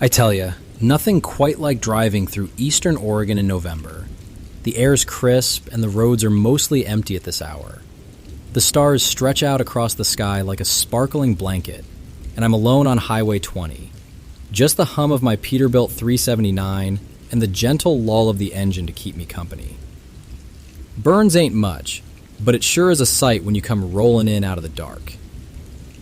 I tell ya, nothing quite like driving through eastern Oregon in November. The air's crisp and the roads are mostly empty at this hour. The stars stretch out across the sky like a sparkling blanket, and I'm alone on Highway 20. Just the hum of my Peterbilt 379 and the gentle lull of the engine to keep me company. Burns ain't much, but it sure is a sight when you come rolling in out of the dark.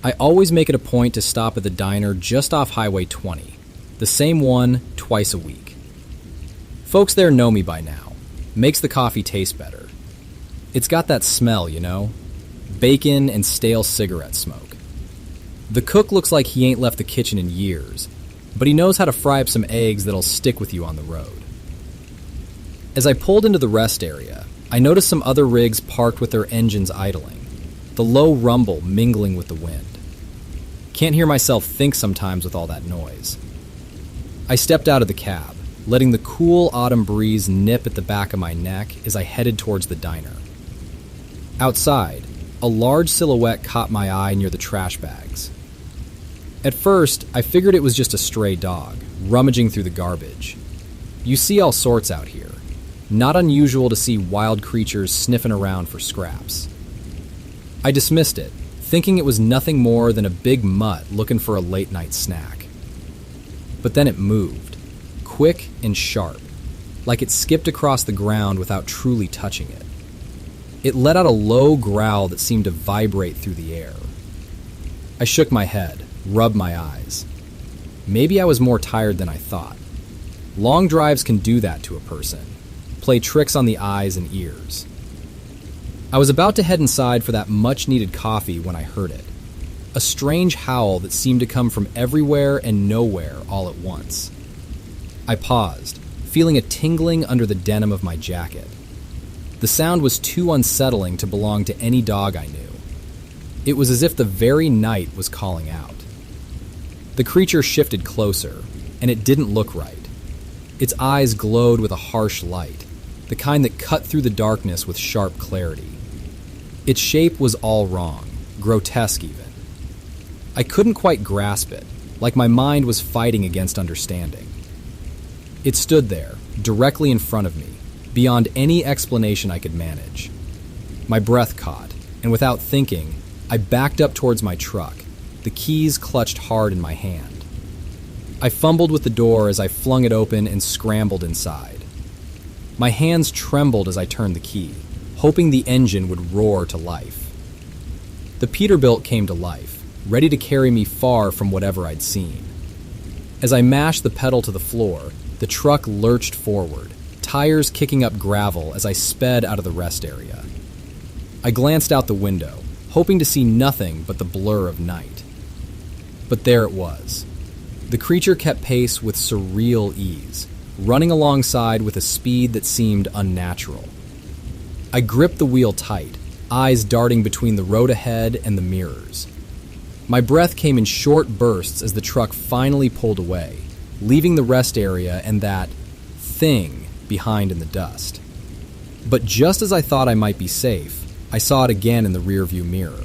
I always make it a point to stop at the diner just off Highway 20, the same one twice a week. Folks there know me by now. Makes the coffee taste better. It's got that smell, you know? Bacon and stale cigarette smoke. The cook looks like he ain't left the kitchen in years, but he knows how to fry up some eggs that'll stick with you on the road. As I pulled into the rest area, I noticed some other rigs parked with their engines idling, the low rumble mingling with the wind. Can't hear myself think sometimes with all that noise. I stepped out of the cab, letting the cool autumn breeze nip at the back of my neck as I headed towards the diner. Outside, a large silhouette caught my eye near the trash bags. At first, I figured it was just a stray dog, rummaging through the garbage. You see all sorts out here. Not unusual to see wild creatures sniffing around for scraps. I dismissed it, thinking it was nothing more than a big mutt looking for a late-night snack. But then it moved, quick and sharp, like it skipped across the ground without truly touching it. It let out a low growl that seemed to vibrate through the air. I shook my head, rubbed my eyes. Maybe I was more tired than I thought. Long drives can do that to a person, play tricks on the eyes and ears. I was about to head inside for that much-needed coffee when I heard it. A strange howl that seemed to come from everywhere and nowhere all at once. I paused, feeling a tingling under the denim of my jacket. The sound was too unsettling to belong to any dog I knew. It was as if the very night was calling out. The creature shifted closer, and it didn't look right. Its eyes glowed with a harsh light, the kind that cut through the darkness with sharp clarity. Its shape was all wrong, grotesque even. I couldn't quite grasp it, like my mind was fighting against understanding. It stood there, directly in front of me, beyond any explanation I could manage. My breath caught, and without thinking, I backed up towards my truck, the keys clutched hard in my hand. I fumbled with the door as I flung it open and scrambled inside. My hands trembled as I turned the key, hoping the engine would roar to life. The Peterbilt came to life, ready to carry me far from whatever I'd seen. As I mashed the pedal to the floor, the truck lurched forward, tires kicking up gravel as I sped out of the rest area. I glanced out the window, hoping to see nothing but the blur of night. But there it was. The creature kept pace with surreal ease, running alongside with a speed that seemed unnatural. I gripped the wheel tight, eyes darting between the road ahead and the mirrors. My breath came in short bursts as the truck finally pulled away, leaving the rest area and that thing behind in the dust. But just as I thought I might be safe, I saw it again in the rearview mirror.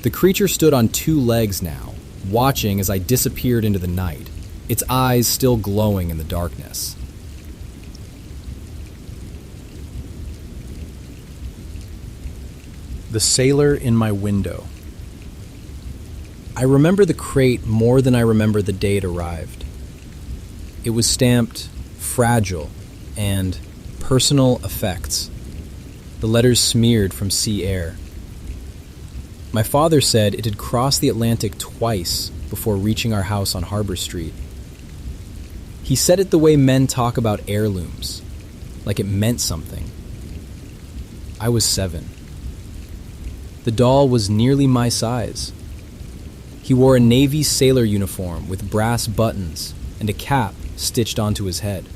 The creature stood on two legs now, watching as I disappeared into the night, its eyes still glowing in the darkness. The sailor in my window. I remember the crate more than I remember the day it arrived. It was stamped fragile and personal effects, the letters smeared from sea air. My father said it had crossed the Atlantic twice before reaching our house on Harbor Street. He said it the way men talk about heirlooms, like it meant something. I was 7. The doll was nearly my size. He wore a Navy sailor uniform with brass buttons and a cap stitched onto his head.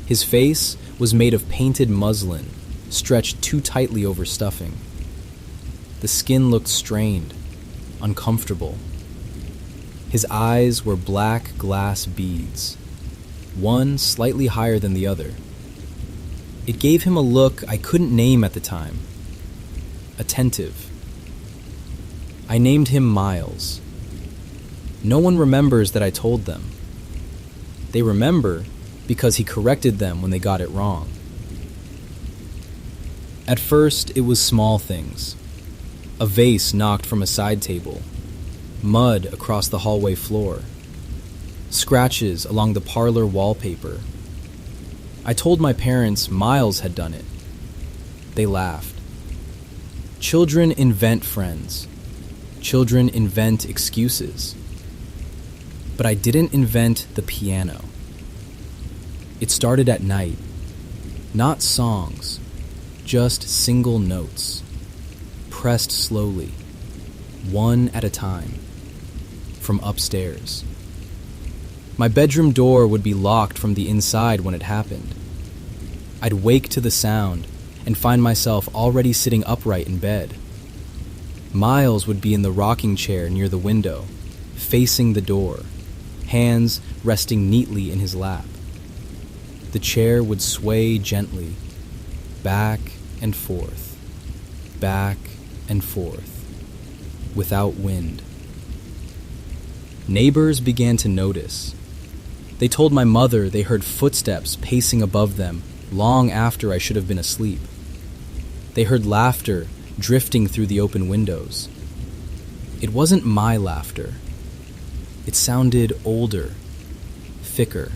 His face was made of painted muslin, stretched too tightly over stuffing. The skin looked strained, uncomfortable. His eyes were black glass beads, one slightly higher than the other. It gave him a look I couldn't name at the time. Attentive. I named him Miles. No one remembers that I told them, They remember because he corrected them when they got it wrong. At first, it was small things. A vase knocked from a side table, mud across the hallway floor, scratches along the parlor wallpaper. I told my parents Miles had done it. They laughed. Children invent friends. Children invent excuses. But I didn't invent the piano. It started at night. Not songs, just single notes, pressed slowly, one at a time, from upstairs. My bedroom door would be locked from the inside when it happened. I'd wake to the sound and find myself already sitting upright in bed. Miles would be in the rocking chair near the window, facing the door, hands resting neatly in his lap. The chair would sway gently, back and forth, without wind. Neighbors began to notice. They told my mother they heard footsteps pacing above them long after I should have been asleep. They heard laughter drifting through the open windows. It wasn't my laughter. It sounded older, thicker.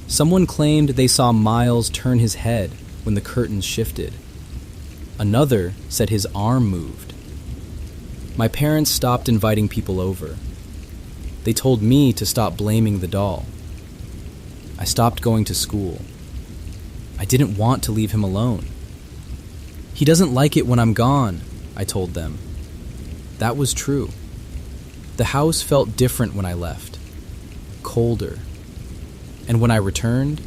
Someone claimed they saw Miles turn his head when the curtains shifted. Another said his arm moved. My parents stopped inviting people over. They told me to stop blaming the doll. I stopped going to school. I didn't want to leave him alone. He doesn't like it when I'm gone, I told them. That was true. The house felt different when I left, colder. And when I returned,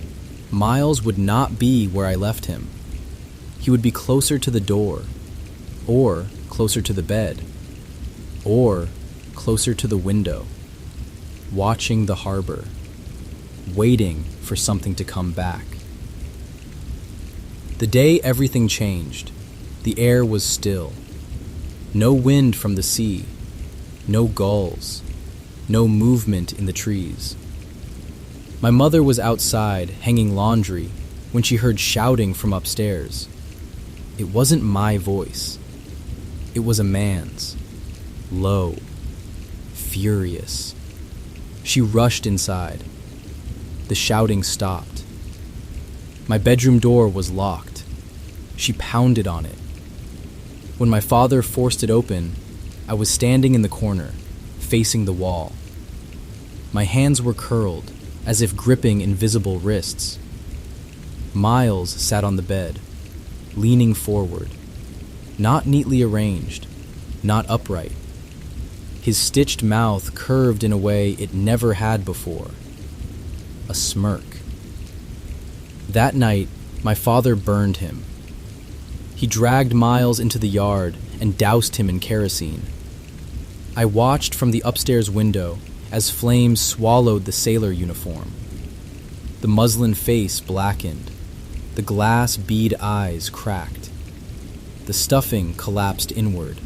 Miles would not be where I left him. He would be closer to the door, or closer to the bed, or closer to the window, watching the harbor, waiting for something to come back. The day everything changed, the air was still. No wind from the sea, no gulls, no movement in the trees. My mother was outside hanging laundry when she heard shouting from upstairs. It wasn't my voice. It was a man's, low, furious. She rushed inside. The shouting stopped. My bedroom door was locked. She pounded on it. When my father forced it open, I was standing in the corner, facing the wall. My hands were curled, as if gripping invisible wrists. Miles sat on the bed, leaning forward, not neatly arranged, not upright. His stitched mouth curved in a way it never had before. A smirk. That night, my father burned him. He dragged Miles into the yard and doused him in kerosene. I watched from the upstairs window as flames swallowed the sailor uniform. The muslin face blackened. The glass bead eyes cracked. The stuffing collapsed inward.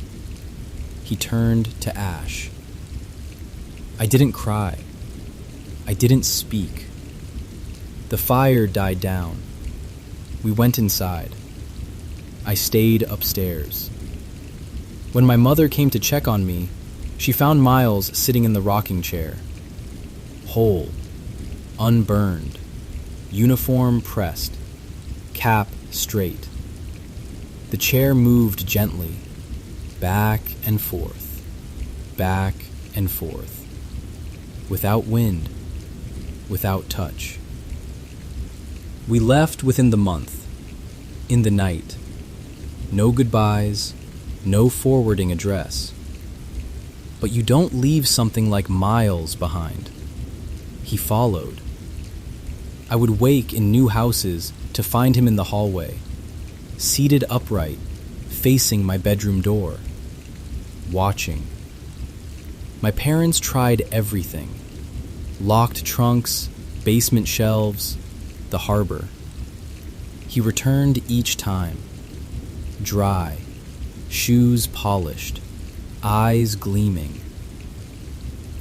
He turned to ash. I didn't cry. I didn't speak. The fire died down. We went inside. I stayed upstairs. When my mother came to check on me, she found Miles sitting in the rocking chair. Whole, unburned, uniform pressed, cap straight. The chair moved gently, back and forth, without wind, without touch. We left within the month, in the night. No goodbyes, no forwarding address. But you don't leave something like Miles behind. He followed. I would wake in new houses to find him in the hallway, seated upright, facing my bedroom door, watching. My parents tried everything. Locked trunks, basement shelves, the harbor. He returned each time. Dry, shoes polished, eyes gleaming.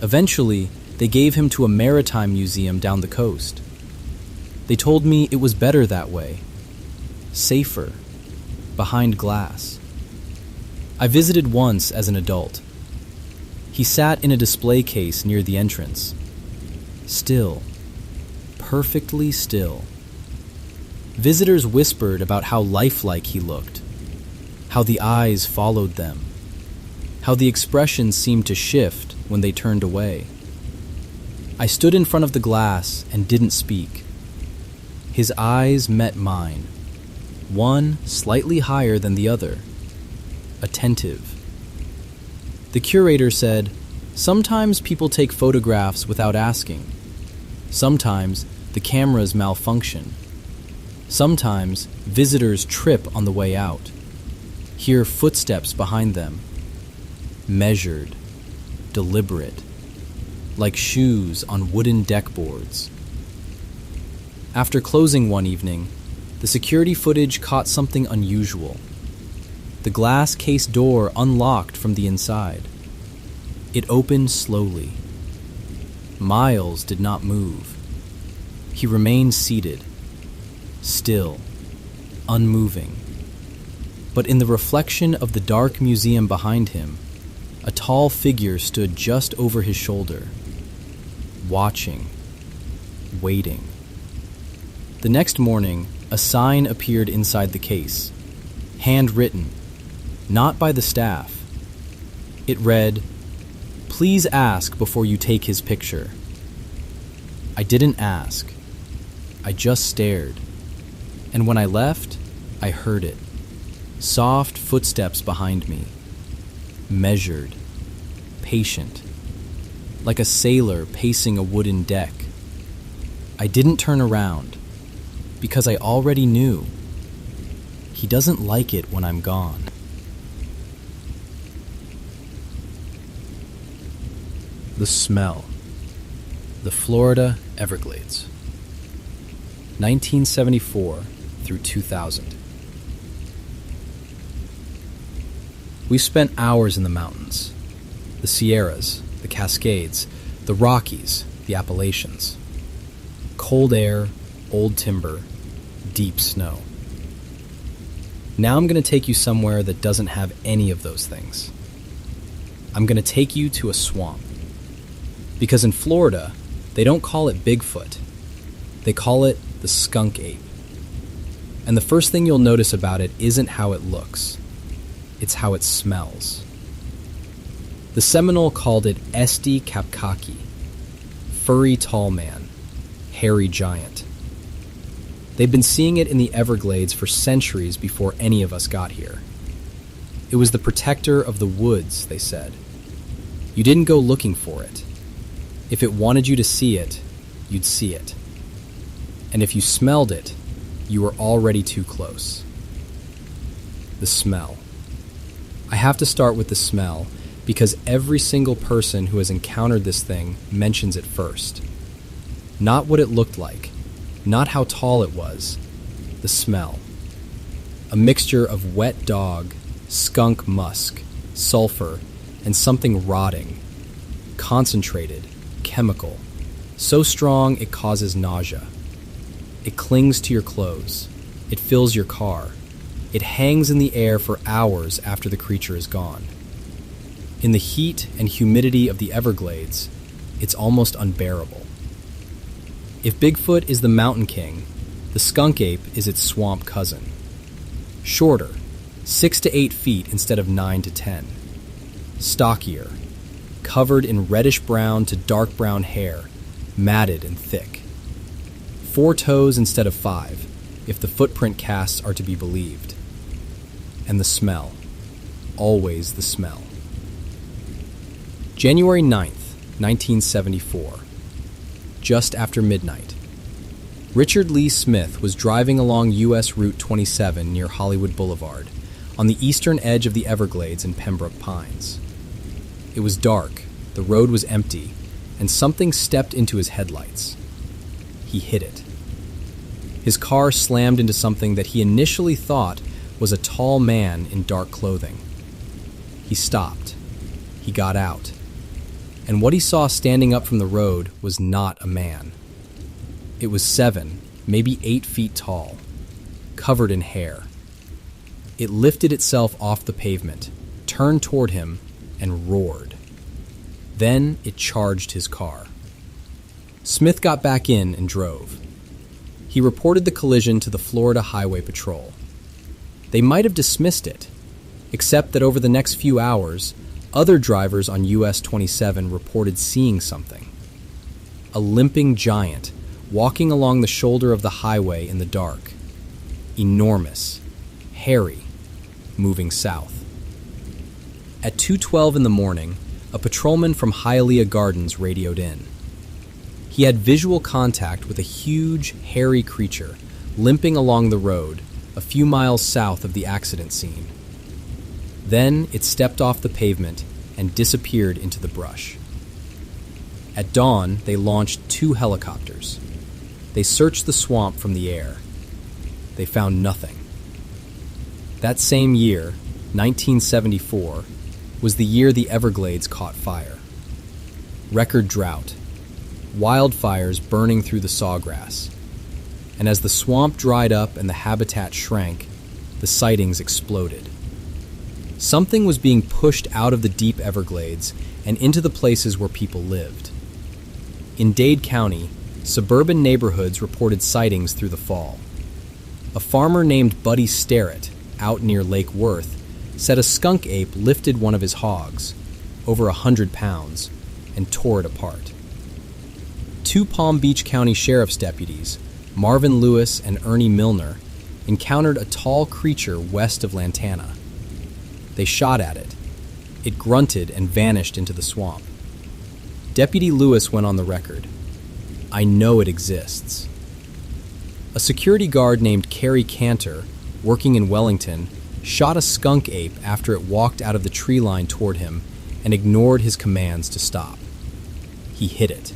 Eventually, They gave him to a maritime museum down the coast. They told me it was better that way. Safer. Behind glass. I visited once as an adult. He sat in a display case near the entrance. Still. Perfectly still. Visitors whispered about how lifelike he looked, how the eyes followed them, how the expressions seemed to shift when they turned away. I stood in front of the glass and didn't speak. His eyes met mine, one slightly higher than the other, attentive. The curator said, "Sometimes people take photographs without asking. Sometimes the cameras malfunction. Sometimes visitors trip on the way out, hear footsteps behind them. Measured, deliberate, like shoes on wooden deck boards." After closing one evening, the security footage caught something unusual. The glass case door unlocked from the inside. It opened slowly. Miles did not move. He remained seated, still, unmoving. But in the reflection of the dark museum behind him, a tall figure stood just over his shoulder, watching, waiting. The next morning, a sign appeared inside the case, handwritten, not by the staff. It read, "Please ask before you take his picture." I didn't ask. I just stared. And when I left, I heard it. Soft footsteps behind me. Measured. Patient. Like a sailor pacing a wooden deck. I didn't turn around, because I already knew. He doesn't like it when I'm gone. The smell. The Florida Everglades. 1974 through 2000. We spent hours in the mountains. The Sierras, the Cascades, the Rockies, the Appalachians. Cold air, old timber, deep snow. Now I'm going to take you somewhere that doesn't have any of those things. I'm going to take you to a swamp. Because in Florida, they don't call it Bigfoot. They call it the skunk ape. And the first thing you'll notice about it isn't how it looks. It's how it smells. The Seminole called it Esti Kapkaki, furry tall man, hairy giant. They've been seeing it in the Everglades for centuries before any of us got here. It was the protector of the woods, they said. You didn't go looking for it. If it wanted you to see it, you'd see it. And if you smelled it, you were already too close. The smell. I have to start with the smell because every single person who has encountered this thing mentions it first. Not what it looked like, not how tall it was, the smell. A mixture of wet dog, skunk musk, sulfur, and something rotting. Concentrated, chemical, so strong it causes nausea. It clings to your clothes. It fills your car. It hangs in the air for hours after the creature is gone. In the heat and humidity of the Everglades, it's almost unbearable. If Bigfoot is the mountain king, the skunk ape is its swamp cousin. Shorter, 6 to 8 feet instead of 9 to 10. Stockier, covered in reddish-brown to dark brown hair, matted and thick. 4 toes instead of 5, if the footprint casts are to be believed. And the smell. Always the smell. January 9th, 1974. Just after midnight. Richard Lee Smith was driving along U.S. Route 27 near Hollywood Boulevard, on the eastern edge of the Everglades in Pembroke Pines. It was dark, the road was empty, and something stepped into his headlights. He hit it. His car slammed into something that he initially thought was a tall man in dark clothing. He stopped. He got out. and what he saw standing up from the road was not a man. It was 7, maybe 8 feet tall, covered in hair. It lifted itself off the pavement, turned toward him, and roared. Then it charged his car. Smith got back in and drove. He reported the collision to the Florida Highway Patrol. They might have dismissed it, except that over the next few hours, other drivers on US 27 reported seeing something. A limping giant walking along the shoulder of the highway in the dark. Enormous, hairy, moving south. At 2:12 in the morning, a patrolman from Hialeah Gardens radioed in. He had visual contact with a huge, hairy creature limping along the road a few miles south of the accident scene. Then it stepped off the pavement and disappeared into the brush. At dawn, they launched 2 helicopters. They searched the swamp from the air. They found nothing. That same year, 1974, was the year the Everglades caught fire. Record drought, wildfires burning through the sawgrass, and as the swamp dried up and the habitat shrank, the sightings exploded. Something was being pushed out of the deep Everglades and into the places where people lived. In Dade County, suburban neighborhoods reported sightings through the fall. A farmer named Buddy Sterrett, out near Lake Worth, said a skunk ape lifted one of his hogs, over 100 pounds, and tore it apart. 2 Palm Beach County Sheriff's deputies, Marvin Lewis and Ernie Milner, encountered a tall creature west of Lantana. They shot at it. It grunted and vanished into the swamp. Deputy Lewis went on the record. "I know it exists." A security guard named Kerry Cantor, working in Wellington, shot a skunk ape after it walked out of the tree line toward him and ignored his commands to stop. He hit it.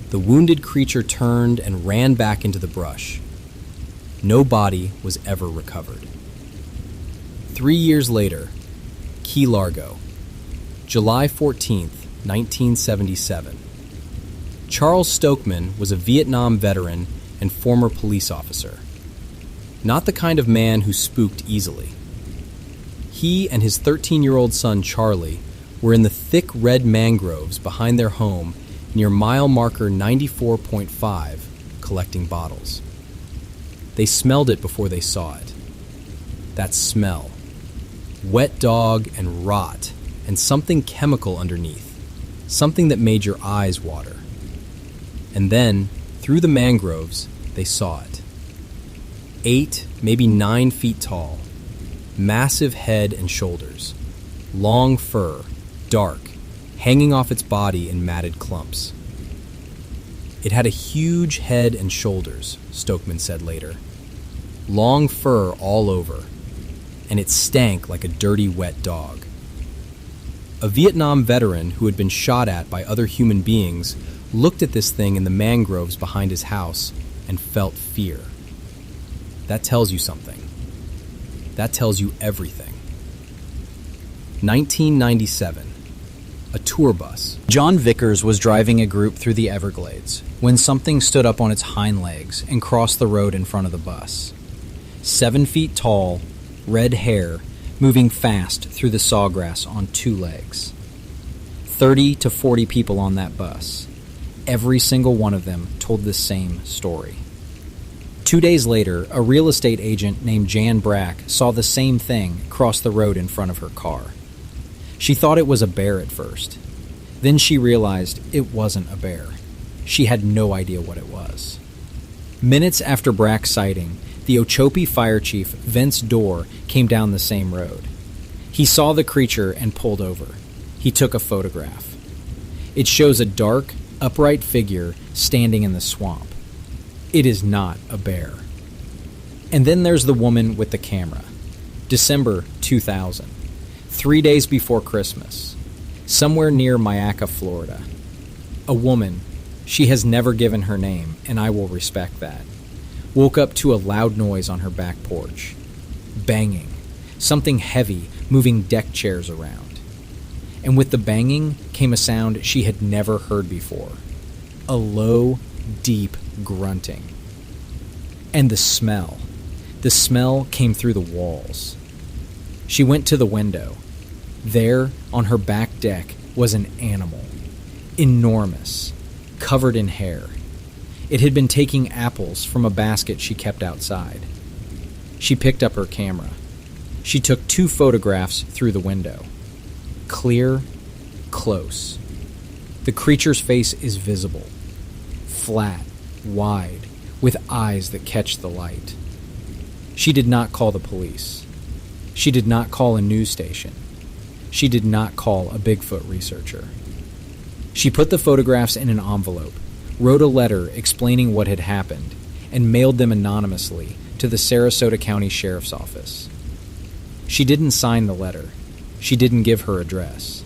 The wounded creature turned and ran back into the brush. No body was ever recovered. 3 years later, Key Largo, July 14th, 1977. Charles Stokeman was a Vietnam veteran and former police officer. Not the kind of man who spooked easily. He and his 13-year-old son Charlie were in the thick red mangroves behind their home near mile marker 94.5, collecting bottles. They smelled it before they saw it. That smell. Wet dog and rot, and something chemical underneath. Something that made your eyes water. And then, through the mangroves, they saw it. 8, maybe 9 feet tall. Massive head and shoulders. Long fur, dark, hanging off its body in matted clumps. It had a huge head and shoulders, Stokeman said later. Long fur all over, and it stank like a dirty, wet dog. A Vietnam veteran who had been shot at by other human beings looked at this thing in the mangroves behind his house and felt fear. That tells you something. That tells you everything. 1997. A tour bus. John Vickers was driving a group through the Everglades when something stood up on its hind legs and crossed the road in front of the bus. 7 feet tall, red hair, moving fast through the sawgrass on 2 legs. 30 to 40 people on that bus. Every single one of them told the same story. 2 days later, a real estate agent named Jan Brack saw the same thing cross the road in front of her car. She thought it was a bear at first. Then she realized it wasn't a bear. She had no idea what it was. Minutes after Brack's sighting, the Ochope fire chief, Vince Dorr, came down the same road. He saw the creature and pulled over. He took a photograph. It shows a dark, upright figure standing in the swamp. It is not a bear. And then there's the woman with the camera. December 2000. 3 days before Christmas. Somewhere near Myakka, Florida. A woman. She has never given her name, and I will respect that. Woke up to a loud noise on her back porch. Banging. Something heavy moving deck chairs around. and with the banging came a sound she had never heard before. A low, deep grunting. And the smell. The smell came through the walls. She went to the window. There, on her back deck, was an animal. Enormous, covered in hair. It had been taking apples from a basket she kept outside. She picked up her camera. She took 2 photographs through the window. Clear, close. The creature's face is visible. Flat, wide, with eyes that catch the light. She did not call the police. She did not call a news station. She did not call a Bigfoot researcher. She put the photographs in an envelope, wrote a letter explaining what had happened, and mailed them anonymously to the Sarasota County Sheriff's Office. She didn't sign the letter. She didn't give her address.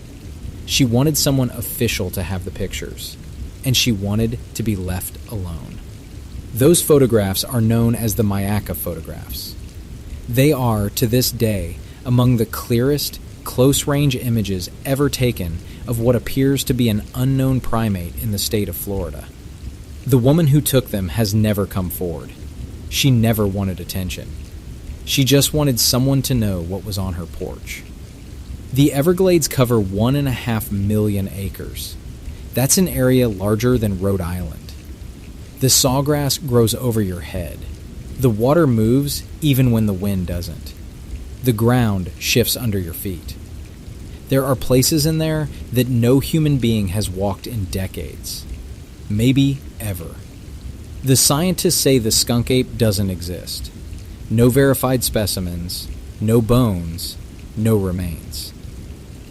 She wanted someone official to have the pictures, and she wanted to be left alone. Those photographs are known as the Myaka photographs. They are, to this day, among the clearest, close-range images ever taken of what appears to be an unknown primate in the state of Florida. The woman who took them has never come forward. She never wanted attention. She just wanted someone to know what was on her porch. The Everglades cover 1.5 million acres. That's an area larger than Rhode Island. The sawgrass grows over your head. The water moves even when the wind doesn't. The ground shifts under your feet. There are places in there that no human being has walked in decades. Maybe ever. The scientists say the skunk ape doesn't exist. No verified specimens, no bones, no remains.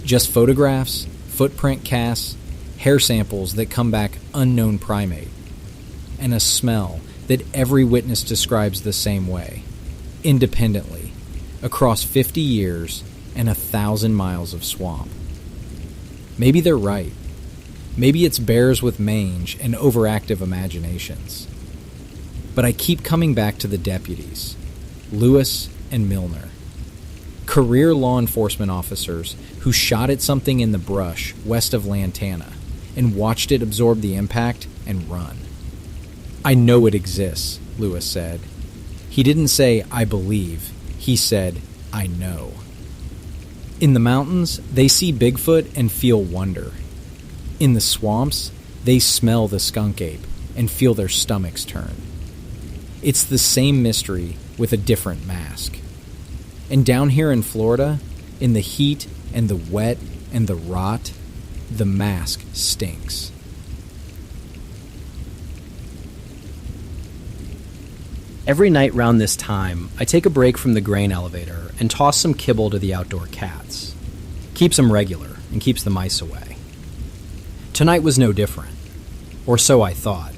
Just photographs, footprint casts, hair samples that come back unknown primate, and a smell that every witness describes the same way, independently, across 50 years and 1,000 miles of swamp. Maybe they're right. Maybe it's bears with mange and overactive imaginations. But I keep coming back to the deputies, Lewis and Milner, career law enforcement officers who shot at something in the brush west of Lantana and watched it absorb the impact and run. "I know it exists," Lewis said. He didn't say, "I believe." He said, "I know." In the mountains, they see Bigfoot and feel wonder. In the swamps, they smell the skunk ape and feel their stomachs turn. It's the same mystery with a different mask. And down here in Florida, in the heat and the wet and the rot, the mask stinks. Every night round this time, I take a break from the grain elevator and toss some kibble to the outdoor cats. Keeps them regular and keeps the mice away. Tonight was no different, or so I thought,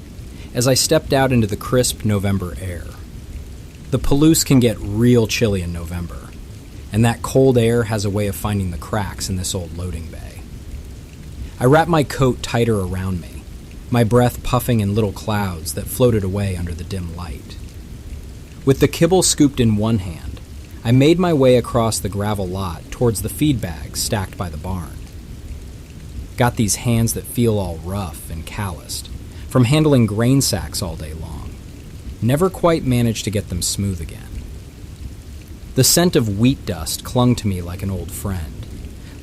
as I stepped out into the crisp November air. The Palouse can get real chilly in November, and that cold air has a way of finding the cracks in this old loading bay. I wrapped my coat tighter around me, my breath puffing in little clouds that floated away under the dim light. With the kibble scooped in one hand, I made my way across the gravel lot towards the feed bags stacked by the barn. Got these hands that feel all rough and calloused, from handling grain sacks all day long. Never quite managed to get them smooth again. The scent of wheat dust clung to me like an old friend,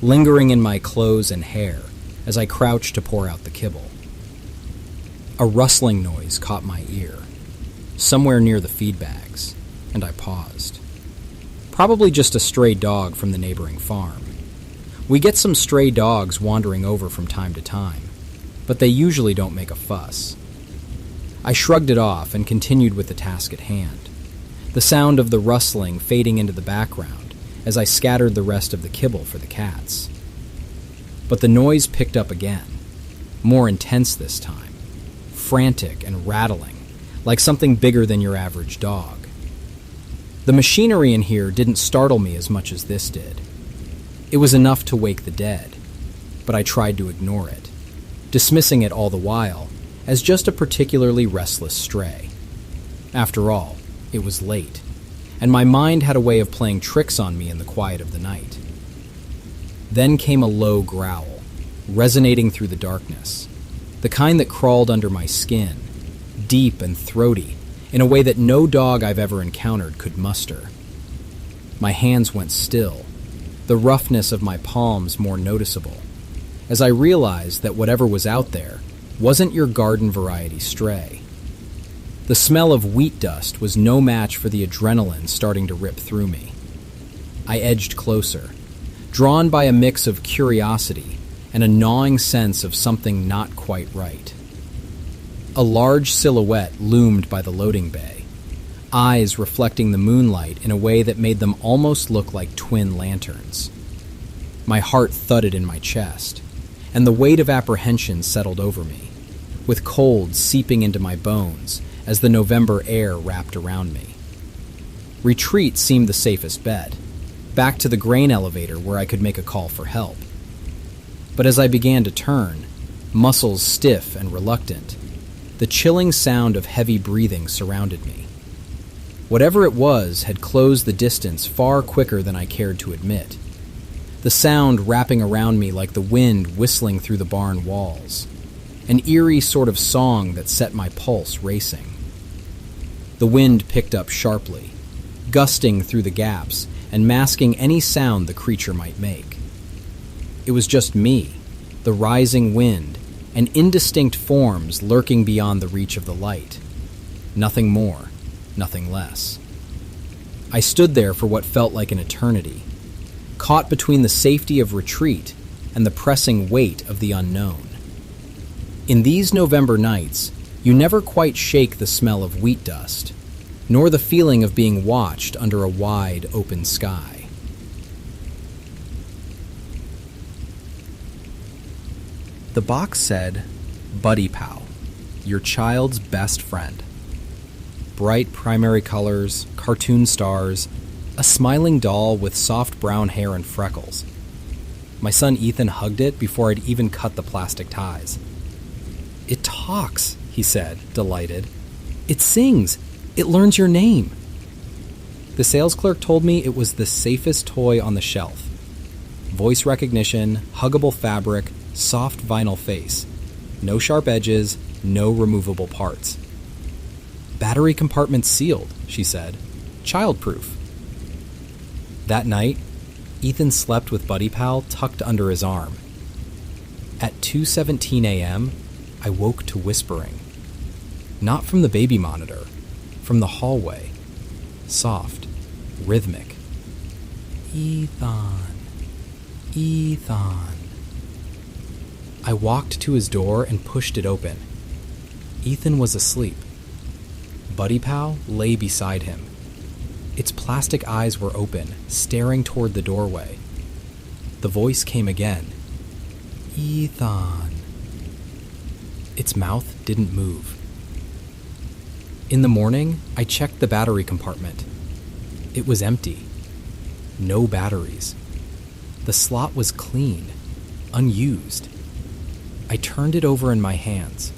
lingering in my clothes and hair as I crouched to pour out the kibble. A rustling noise caught my ear, somewhere near the feed bags, and I paused. Probably just a stray dog from the neighboring farm. We get some stray dogs wandering over from time to time, but they usually don't make a fuss. I shrugged it off and continued with the task at hand, the sound of the rustling fading into the background as I scattered the rest of the kibble for the cats. But the noise picked up again, more intense this time, frantic and rattling, like something bigger than your average dog. The machinery in here didn't startle me as much as this did. It was enough to wake the dead, but I tried to ignore it, dismissing it all the while as just a particularly restless stray. After all, it was late, and my mind had a way of playing tricks on me in the quiet of the night. Then came a low growl, resonating through the darkness, the kind that crawled under my skin, deep and throaty, in a way that no dog I've ever encountered could muster. My hands went still, the roughness of my palms more noticeable, as I realized that whatever was out there wasn't your garden variety stray. The smell of wheat dust was no match for the adrenaline starting to rip through me. I edged closer, drawn by a mix of curiosity and a gnawing sense of something not quite right. A large silhouette loomed by the loading bay, eyes reflecting the moonlight in a way that made them almost look like twin lanterns. My heart thudded in my chest, and the weight of apprehension settled over me, with cold seeping into my bones as the November air wrapped around me. Retreat seemed the safest bet, back to the grain elevator where I could make a call for help. But as I began to turn, muscles stiff and reluctant, the chilling sound of heavy breathing surrounded me. Whatever it was had closed the distance far quicker than I cared to admit, the sound wrapping around me like the wind whistling through the barn walls, an eerie sort of song that set my pulse racing. The wind picked up sharply, gusting through the gaps and masking any sound the creature might make. It was just me, the rising wind, and indistinct forms lurking beyond the reach of the light. Nothing more, nothing less. I stood there for what felt like an eternity, caught between the safety of retreat and the pressing weight of the unknown. In these November nights, you never quite shake the smell of wheat dust, nor the feeling of being watched under a wide, open sky. The box said, Buddy Pal, your child's best friend. Bright primary colors, cartoon stars, a smiling doll with soft brown hair and freckles. My son Ethan hugged it before I'd even cut the plastic ties. It talks, he said, delighted. It sings. It learns your name. The sales clerk told me it was the safest toy on the shelf. Voice recognition, huggable fabric, soft vinyl face. No sharp edges, no removable parts. Battery compartment sealed, she said. Childproof. That night, Ethan slept with Buddy Pal tucked under his arm. At 2:17 a.m., I woke to whispering. Not from the baby monitor, from the hallway. Soft, rhythmic. Ethan. Ethan. I walked to his door and pushed it open. Ethan was asleep. Buddy Pal lay beside him. Its plastic eyes were open, staring toward the doorway. The voice came again. Ethan. Its mouth didn't move. In the morning, I checked the battery compartment. It was empty. No batteries. The slot was clean, unused. I turned it over in my hands.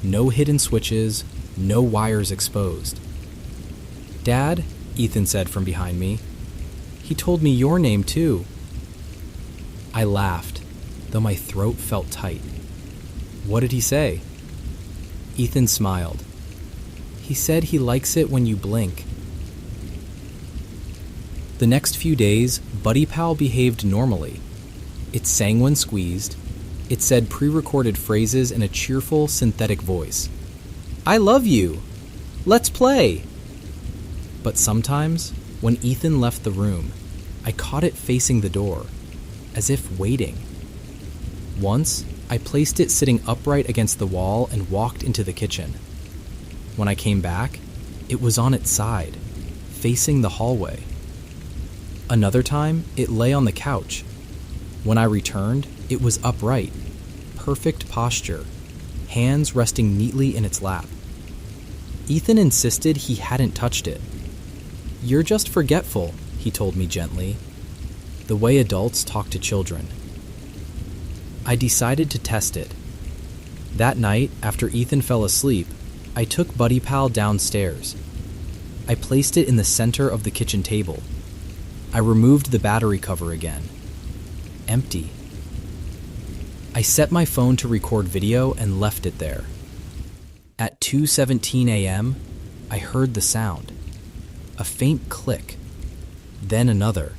No hidden switches, no wires exposed. Dad, Ethan said from behind me. He told me your name too. I laughed, though my throat felt tight. What did he say? Ethan smiled. He said he likes it when you blink. The next few days, Buddy Pal behaved normally. It sang when squeezed. It said pre-recorded phrases in a cheerful, synthetic voice. I love you. Let's play. But sometimes, when Ethan left the room, I caught it facing the door, as if waiting. Once, I placed it sitting upright against the wall and walked into the kitchen. When I came back, it was on its side, facing the hallway. Another time, it lay on the couch. When I returned, it was upright, perfect posture, hands resting neatly in its lap. Ethan insisted he hadn't touched it. You're just forgetful, he told me gently, the way adults talk to children. I decided to test it. That night, after Ethan fell asleep, I took Buddy Pal downstairs. I placed it in the center of the kitchen table. I removed the battery cover again. empty. I set my phone to record video and left it there. At 2:17 a.m., I heard the sound. A faint click, then another,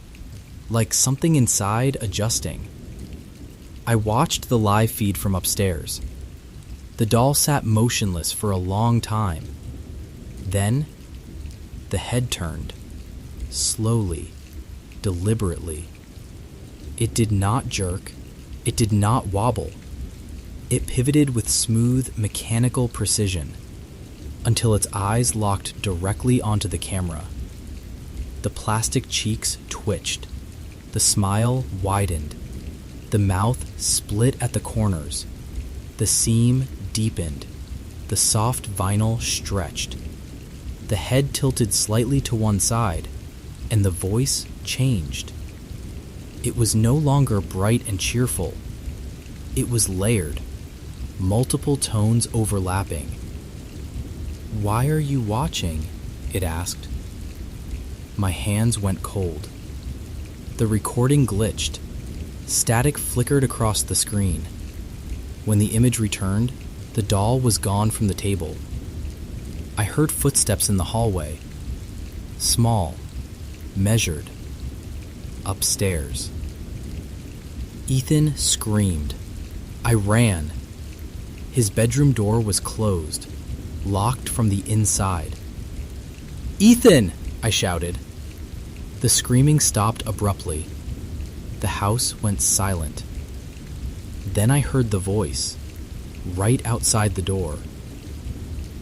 like something inside adjusting. I watched the live feed from upstairs. The doll sat motionless for a long time. Then, the head turned, slowly, deliberately. It did not jerk. It did not wobble. It pivoted with smooth, mechanical precision until its eyes locked directly onto the camera. The plastic cheeks twitched. The smile widened. The mouth split at the corners. The seam deepened. The soft vinyl stretched. The head tilted slightly to one side, and the voice changed. It was no longer bright and cheerful. It was layered, multiple tones overlapping. "Why are you watching?" it asked. My hands went cold. The recording glitched. Static flickered across the screen. When the image returned, the doll was gone from the table. I heard footsteps in the hallway. Small, measured, upstairs. Ethan screamed. I ran. His bedroom door was closed, locked from the inside. "Ethan!" I shouted. The screaming stopped abruptly. The house went silent. Then I heard the voice, right outside the door.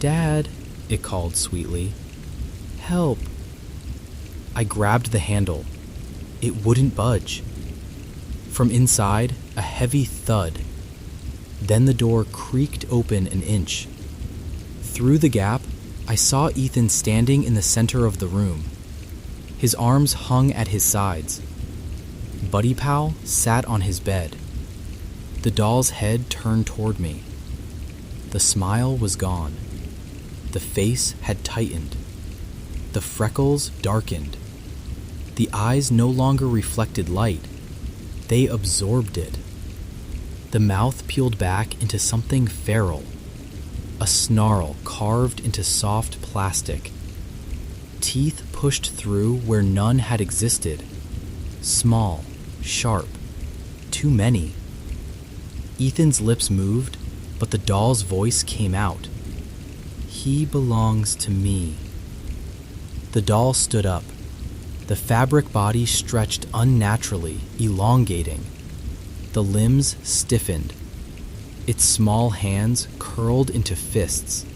"Dad," it called sweetly. "Help." I grabbed the handle. It wouldn't budge. From inside, a heavy thud. Then the door creaked open an inch. Through the gap, I saw Ethan standing in the center of the room. His arms hung at his sides. Buddy Pal sat on his bed. The doll's head turned toward me. The smile was gone. The face had tightened. The freckles darkened. The eyes no longer reflected light. They absorbed it. The mouth peeled back into something feral, a snarl carved into soft plastic. Teeth pushed through where none had existed. Small, sharp, too many. Ethan's lips moved, but the doll's voice came out. "He belongs to me." The doll stood up. The fabric body stretched unnaturally, elongating. The limbs stiffened. Its small hands curled into fists.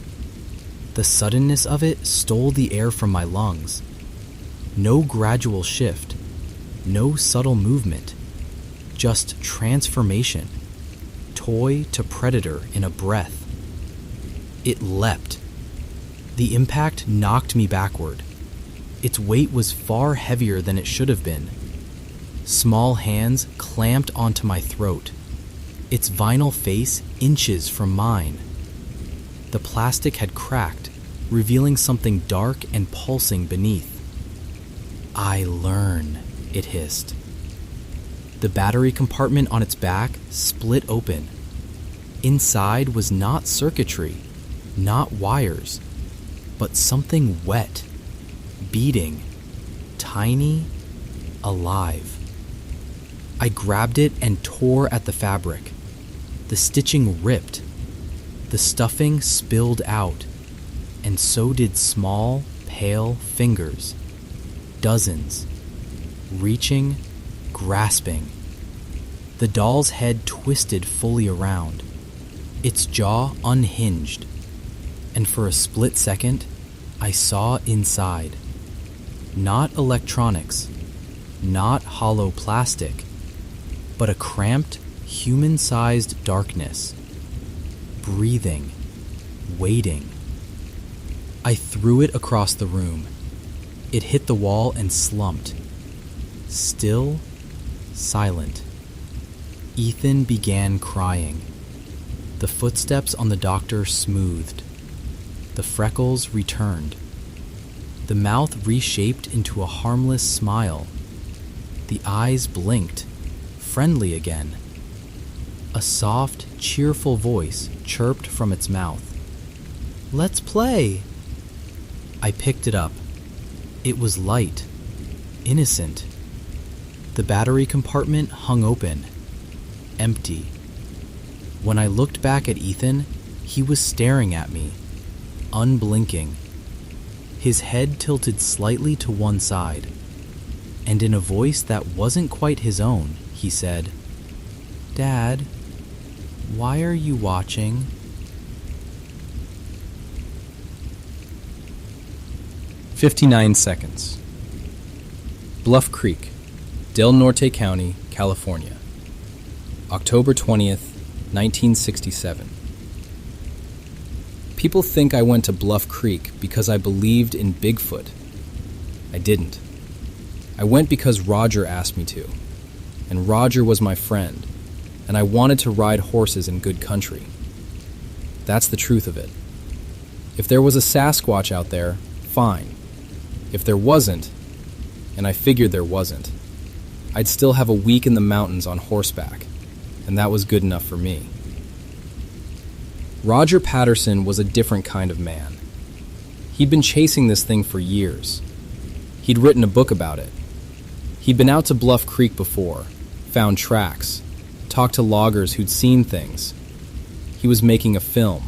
The suddenness of it stole the air from my lungs. No gradual shift, no subtle movement, just transformation, toy to predator in a breath. It leapt. The impact knocked me backward. Its weight was far heavier than it should have been. Small hands clamped onto my throat. Its vinyl face inches from mine. The plastic had cracked, revealing something dark and pulsing beneath. "I learn," it hissed. The battery compartment on its back split open. Inside was not circuitry, not wires, but something wet, beating, tiny, alive. I grabbed it and tore at the fabric. The stitching ripped. The stuffing spilled out, and so did small, pale fingers. Dozens. Reaching, grasping. The doll's head twisted fully around. Its jaw unhinged. And for a split second, I saw inside. Not electronics, not hollow plastic, but a cramped, human-sized darkness. Breathing, waiting. I threw it across the room. It hit the wall and slumped. Still, silent. Ethan began crying. The footsteps on the doctor smoothed. The freckles returned. The mouth reshaped into a harmless smile. The eyes blinked, friendly again. A soft, cheerful voice chirped from its mouth. "Let's play!" I picked it up. It was light, innocent. The battery compartment hung open, empty. When I looked back at Ethan, he was staring at me, unblinking. His head tilted slightly to one side, and in a voice that wasn't quite his own, he said, "Dad, why are you watching?" "59 seconds. Bluff Creek, Del Norte County, California. October 20th, 1967. People think I went to Bluff Creek because I believed in Bigfoot. I didn't. I went because Roger asked me to, and Roger was my friend, and I wanted to ride horses in good country. That's the truth of it. If there was a Sasquatch out there, fine. If there wasn't, and I figured there wasn't, I'd still have a week in the mountains on horseback, and that was good enough for me. Roger Patterson was a different kind of man. He'd been chasing this thing for years. He'd written a book about it. He'd been out to Bluff Creek before, found tracks, talked to loggers who'd seen things. He was making a film,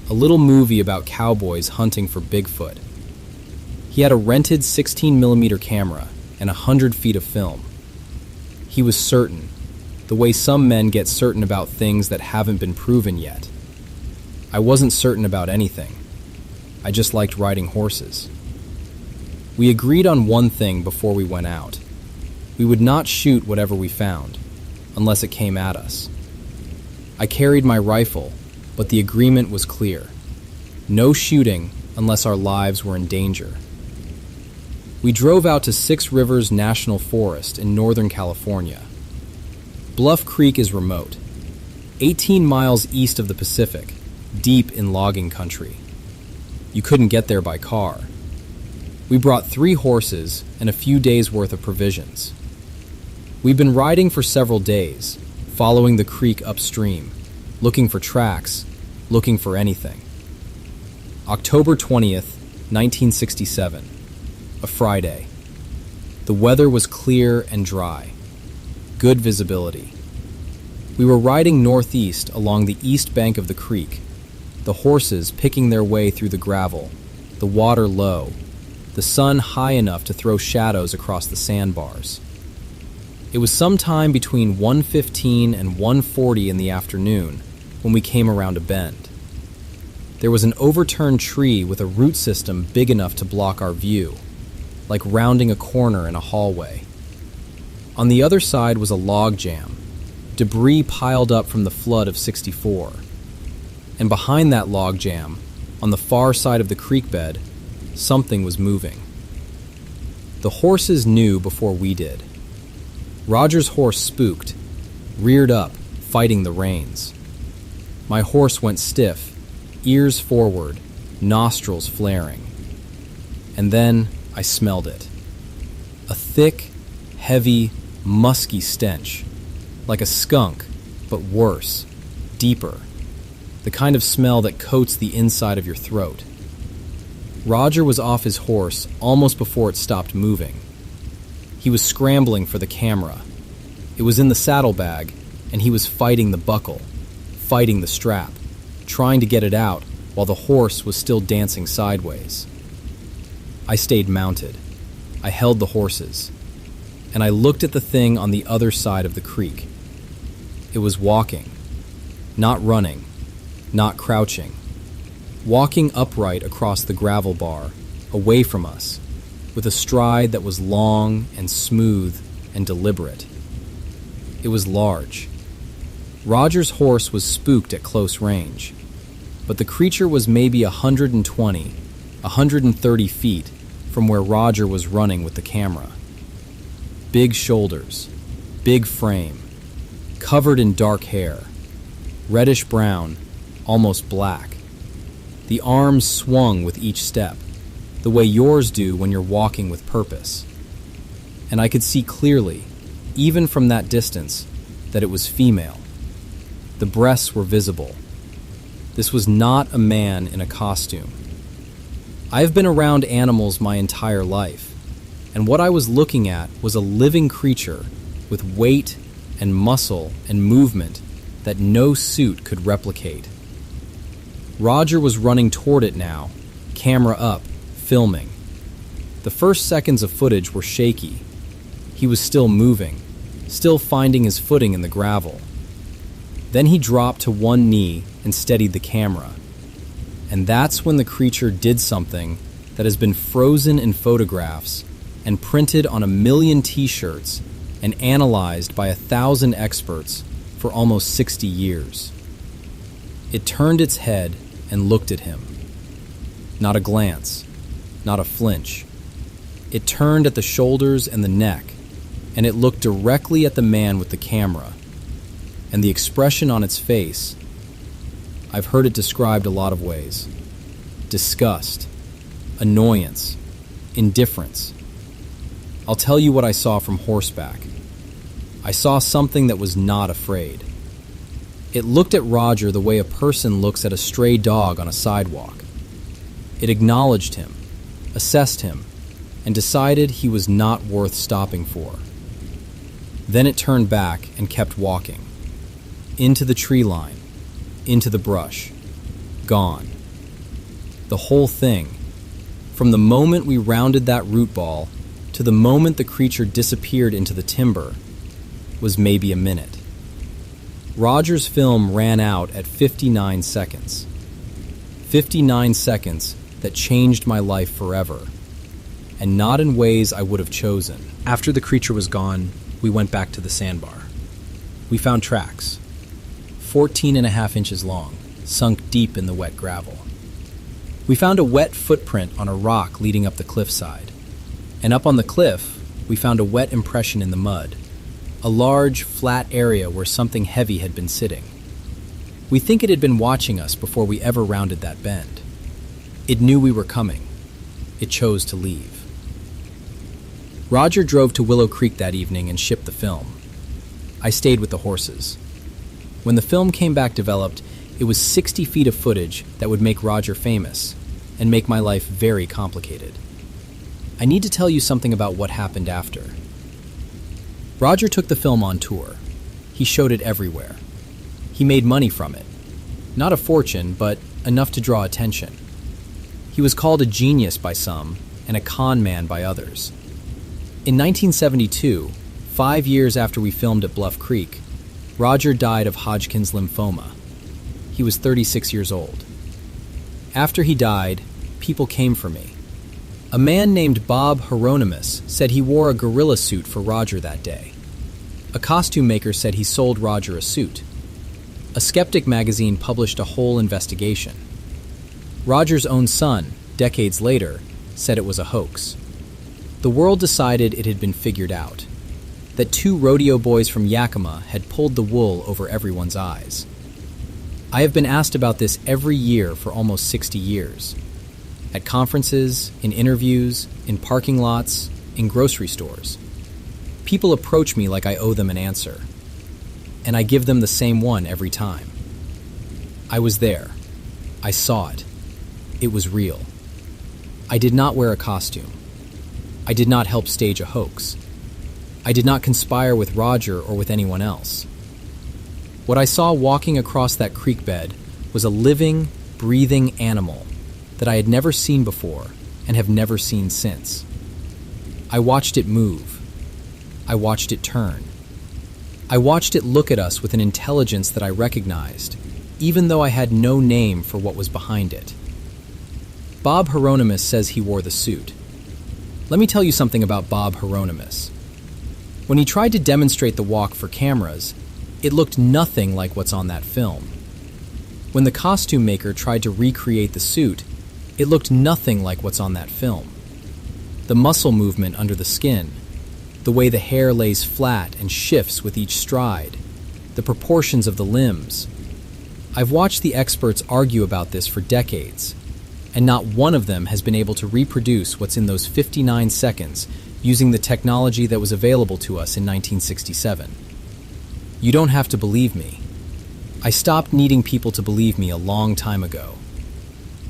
a little movie about cowboys hunting for Bigfoot. He had a rented 16mm camera and 100 feet of film. He was certain, the way some men get certain about things that haven't been proven yet. I wasn't certain about anything. I just liked riding horses. We agreed on one thing before we went out. We would not shoot whatever we found, unless it came at us. I carried my rifle, but the agreement was clear. No shooting unless our lives were in danger. We drove out to Six Rivers National Forest in Northern California. Bluff Creek is remote, 18 miles east of the Pacific, deep in logging country. You couldn't get there by car. We brought 3 horses and a few days' worth of provisions. We've been riding for several days, following the creek upstream, looking for tracks, looking for anything. October 20th, 1967, a Friday. The weather was clear and dry. Good visibility. We were riding northeast along the east bank of the creek, the horses picking their way through the gravel, the water low, the sun high enough to throw shadows across the sandbars. It was sometime between 1:15 and 1:40 in the afternoon when we came around a bend. There was an overturned tree with a root system big enough to block our view, like rounding a corner in a hallway. On the other side was a log jam, debris piled up from the flood of '64. And behind that log jam, on the far side of the creek bed, something was moving. The horses knew before we did. Roger's horse spooked, reared up, fighting the reins. My horse went stiff, ears forward, nostrils flaring. And then I smelled it. A thick, heavy, musky stench, like a skunk, but worse, deeper, the kind of smell that coats the inside of your throat. Roger was off his horse almost before it stopped moving. He was scrambling for the camera. It was in the saddlebag, and he was fighting the buckle, fighting the strap, trying to get it out while the horse was still dancing sideways. I stayed mounted. I held the horses, and I looked at the thing on the other side of the creek. It was walking, not running, not crouching, walking upright across the gravel bar, away from us, with a stride that was long and smooth and deliberate. It was large. Roger's horse was spooked at close range, but the creature was maybe 120, 130 feet from where Roger was running with the camera. Big shoulders, big frame, covered in dark hair, reddish brown, almost black. The arms swung with each step, the way yours do when you're walking with purpose. And I could see clearly, even from that distance, that it was female. The breasts were visible. This was not a man in a costume. I have been around animals my entire life, and what I was looking at was a living creature with weight and muscle and movement that no suit could replicate. Roger was running toward it now, camera up, filming. The first seconds of footage were shaky. He was still moving, still finding his footing in the gravel. Then he dropped to one knee and steadied the camera. And that's when the creature did something that has been frozen in photographs and printed on 1 million t-shirts and analyzed by 1,000 experts for almost 60 years. It turned its head and looked at him. Not a glance, not a flinch. It turned at the shoulders and the neck, and it looked directly at the man with the camera. And the expression on its face, I've heard it described a lot of ways. Disgust, annoyance, indifference. I'll tell you what I saw from horseback. I saw something that was not afraid. It looked at Roger the way a person looks at a stray dog on a sidewalk. It acknowledged him, assessed him, and decided he was not worth stopping for. Then it turned back and kept walking. Into the tree line, into the brush. Gone. The whole thing, from the moment we rounded that root ball to the moment the creature disappeared into the timber, was maybe a minute. Roger's film ran out at 59 seconds. 59 seconds that changed my life forever, and not in ways I would have chosen. After the creature was gone, we went back to the sandbar. We found tracks, 14.5 inches long, sunk deep in the wet gravel. We found a wet footprint on a rock leading up the cliffside, and up on the cliff, we found a wet impression in the mud, a large, flat area where something heavy had been sitting. We think it had been watching us before we ever rounded that bend. It knew we were coming. It chose to leave. Roger drove to Willow Creek that evening and shipped the film. I stayed with the horses. When the film came back developed, it was 60 feet of footage that would make Roger famous and make my life very complicated. I need to tell you something about what happened after. Roger took the film on tour. He showed it everywhere. He made money from it. Not a fortune, but enough to draw attention. He was called a genius by some and a con man by others. In 1972, 5 years after we filmed at Bluff Creek, Roger died of Hodgkin's lymphoma. He was 36 years old. After he died, people came for me. A man named Bob Hieronymus said he wore a gorilla suit for Roger that day. A costume maker said he sold Roger a suit. A Skeptic magazine published a whole investigation. Roger's own son, decades later, said it was a hoax. The world decided it had been figured out, that 2 rodeo boys from Yakima had pulled the wool over everyone's eyes. I have been asked about this every year for almost 60 years. At conferences, in interviews, in parking lots, in grocery stores. People approach me like I owe them an answer, and I give them the same one every time. I was there. I saw it. It was real. I did not wear a costume. I did not help stage a hoax. I did not conspire with Roger or with anyone else. What I saw walking across that creek bed was a living, breathing animal that I had never seen before and have never seen since. I watched it move. I watched it turn. I watched it look at us with an intelligence that I recognized, even though I had no name for what was behind it. Bob Hieronymus says he wore the suit. Let me tell you something about Bob Hieronymus. When he tried to demonstrate the walk for cameras, it looked nothing like what's on that film. When the costume maker tried to recreate the suit, it looked nothing like what's on that film. The muscle movement under the skin, the way the hair lays flat and shifts with each stride, the proportions of the limbs. I've watched the experts argue about this for decades, and not one of them has been able to reproduce what's in those 59 seconds using the technology that was available to us in 1967. You don't have to believe me. I stopped needing people to believe me a long time ago.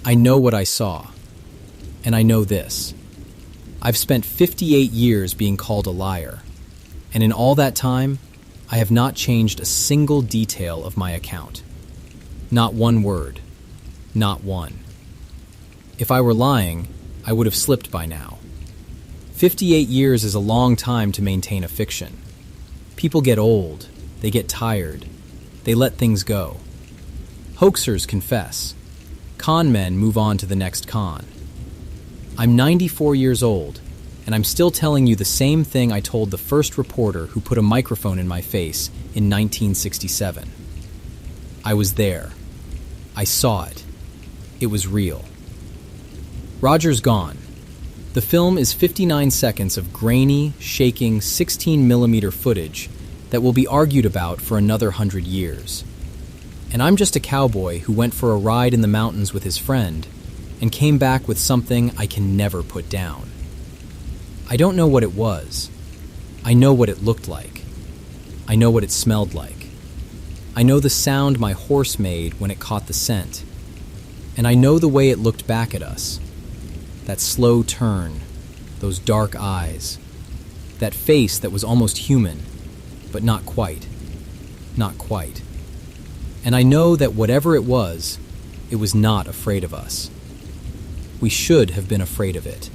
I know what I saw, and I know this. I've spent 58 years being called a liar, and in all that time, I have not changed a single detail of my account. Not one word. Not one. If I were lying, I would have slipped by now. 58 years is a long time to maintain a fiction. People get old, they get tired, they let things go. Hoaxers confess. Con men move on to the next con. I'm 94 years old, and I'm still telling you the same thing I told the first reporter who put a microphone in my face in 1967. I was there. I saw it. It was real. Roger's gone. The film is 59 seconds of grainy, shaking 16mm footage that will be argued about for another 100 years. And I'm just a cowboy who went for a ride in the mountains with his friend and came back with something I can never put down. I don't know what it was. I know what it looked like. I know what it smelled like. I know the sound my horse made when it caught the scent. And I know the way it looked back at us. That slow turn, those dark eyes, that face that was almost human, but not quite. Not quite. And I know that whatever it was not afraid of us. We should have been afraid of it.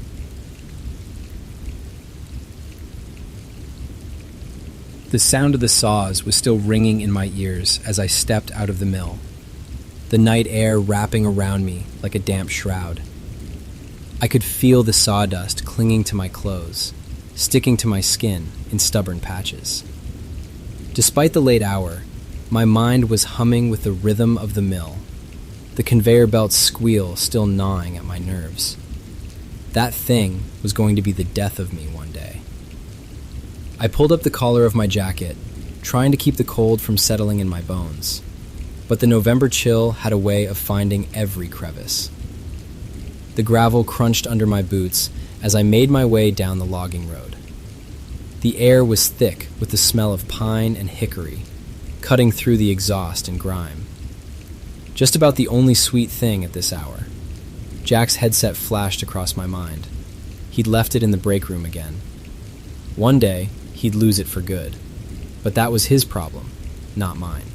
The sound of the saws was still ringing in my ears as I stepped out of the mill, the night air wrapping around me like a damp shroud. I could feel the sawdust clinging to my clothes, sticking to my skin in stubborn patches. Despite the late hour, my mind was humming with the rhythm of the mill, the conveyor belt's squeal still gnawing at my nerves. That thing was going to be the death of me one day. I pulled up the collar of my jacket, trying to keep the cold from settling in my bones, but the November chill had a way of finding every crevice. The gravel crunched under my boots as I made my way down the logging road. The air was thick with the smell of pine and hickory, cutting through the exhaust and grime. Just about the only sweet thing at this hour. Jack's headset flashed across my mind. He'd left it in the break room again. One day, he'd lose it for good. But that was his problem, not mine.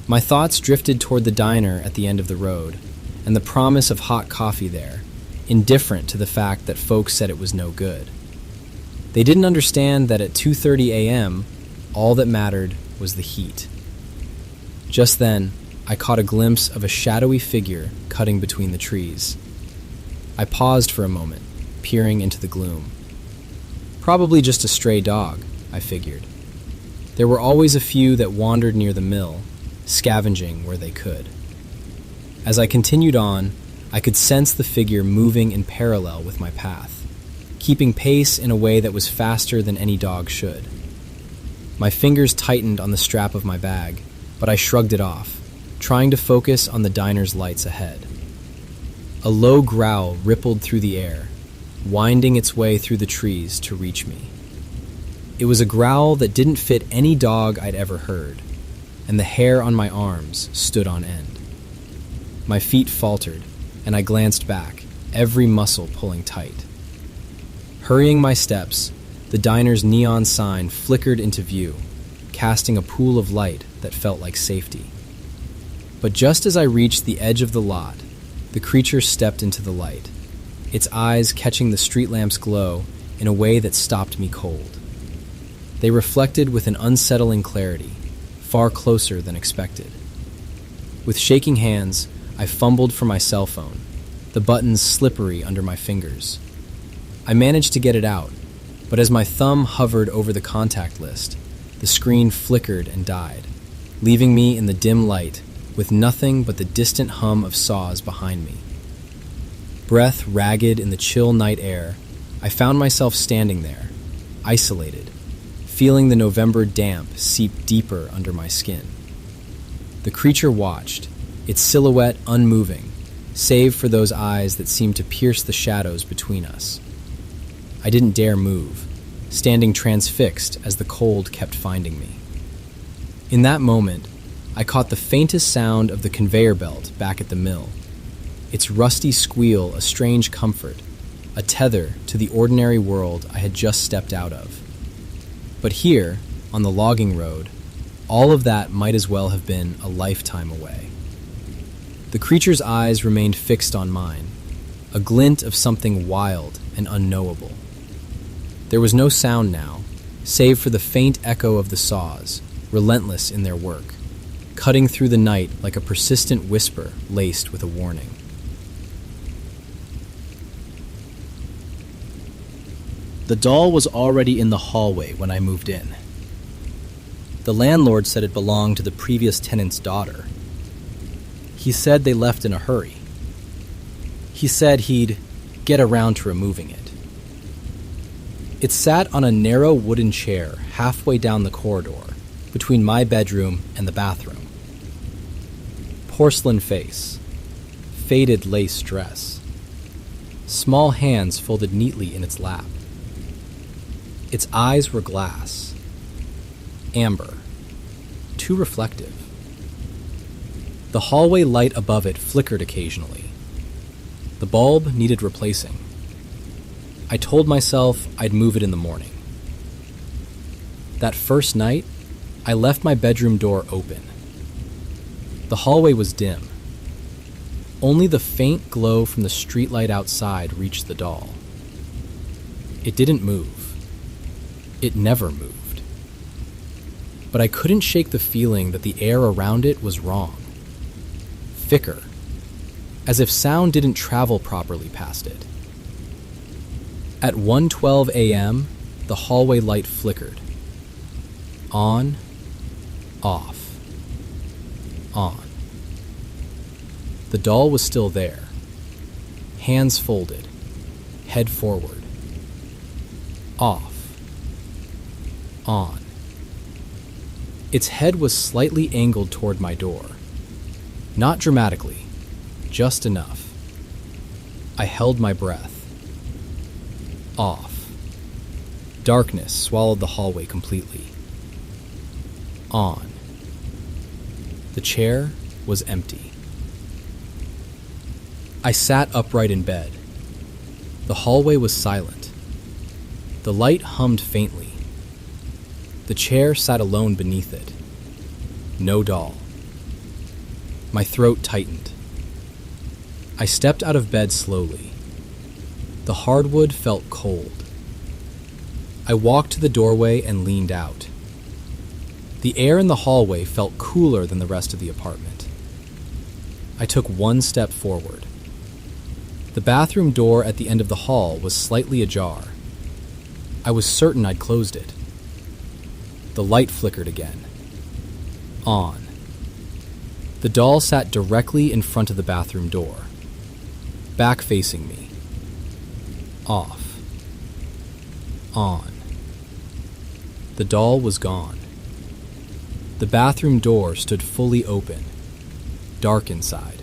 My thoughts drifted toward the diner at the end of the road, and the promise of hot coffee there, indifferent to the fact that folks said it was no good. They didn't understand that at 2:30 a.m., all that mattered was the heat. Just then, I caught a glimpse of a shadowy figure cutting between the trees. I paused for a moment, peering into the gloom. Probably just a stray dog, I figured. There were always a few that wandered near the mill, scavenging where they could. As I continued on, I could sense the figure moving in parallel with my path, keeping pace in a way that was faster than any dog should. My fingers tightened on the strap of my bag, but I shrugged it off, trying to focus on the diner's lights ahead. A low growl rippled through the air, winding its way through the trees to reach me. It was a growl that didn't fit any dog I'd ever heard, and the hair on my arms stood on end. My feet faltered, and I glanced back, every muscle pulling tight. Hurrying my steps, the diner's neon sign flickered into view, casting a pool of light that felt like safety. But just as I reached the edge of the lot, the creature stepped into the light, its eyes catching the street lamp's glow in a way that stopped me cold. They reflected with an unsettling clarity, far closer than expected. With shaking hands, I fumbled for my cell phone, the buttons slippery under my fingers. I managed to get it out, but as my thumb hovered over the contact list, the screen flickered and died, leaving me in the dim light with nothing but the distant hum of saws behind me. Breath ragged in the chill night air, I found myself standing there, isolated, feeling the November damp seep deeper under my skin. The creature watched, its silhouette unmoving, save for those eyes that seemed to pierce the shadows between us. I didn't dare move, standing transfixed as the cold kept finding me. In that moment, I caught the faintest sound of the conveyor belt back at the mill, its rusty squeal a strange comfort, a tether to the ordinary world I had just stepped out of. But here, on the logging road, all of that might as well have been a lifetime away. The creature's eyes remained fixed on mine, a glint of something wild and unknowable. There was no sound now, save for the faint echo of the saws, relentless in their work, cutting through the night like a persistent whisper laced with a warning. The doll was already in the hallway when I moved in. The landlord said it belonged to the previous tenant's daughter. He said they left in a hurry. He said he'd get around to removing it. It sat on a narrow wooden chair halfway down the corridor between my bedroom and the bathroom. Porcelain face, faded lace dress, small hands folded neatly in its lap. Its eyes were glass, amber, too reflective. The hallway light above it flickered occasionally. The bulb needed replacing. I told myself I'd move it in the morning. That first night, I left my bedroom door open. The hallway was dim. Only the faint glow from the streetlight outside reached the doll. It didn't move. It never moved. But I couldn't shake the feeling that the air around it was wrong. Thicker, as if sound didn't travel properly past it. At 1:12 a.m., the hallway light flickered. On, off, on. The doll was still there, hands folded, head forward. Off, on. Its head was slightly angled toward my door. Not dramatically, just enough. I held my breath. Off. Darkness swallowed the hallway completely. On. The chair was empty. I sat upright in bed. The hallway was silent. The light hummed faintly. The chair sat alone beneath it. No doll. My throat tightened. I stepped out of bed slowly. The hardwood felt cold. I walked to the doorway and leaned out. The air in the hallway felt cooler than the rest of the apartment. I took one step forward. The bathroom door at the end of the hall was slightly ajar. I was certain I'd closed it. The light flickered again. On. The doll sat directly in front of the bathroom door, back facing me. Off. On. The doll was gone. The bathroom door stood fully open, dark inside.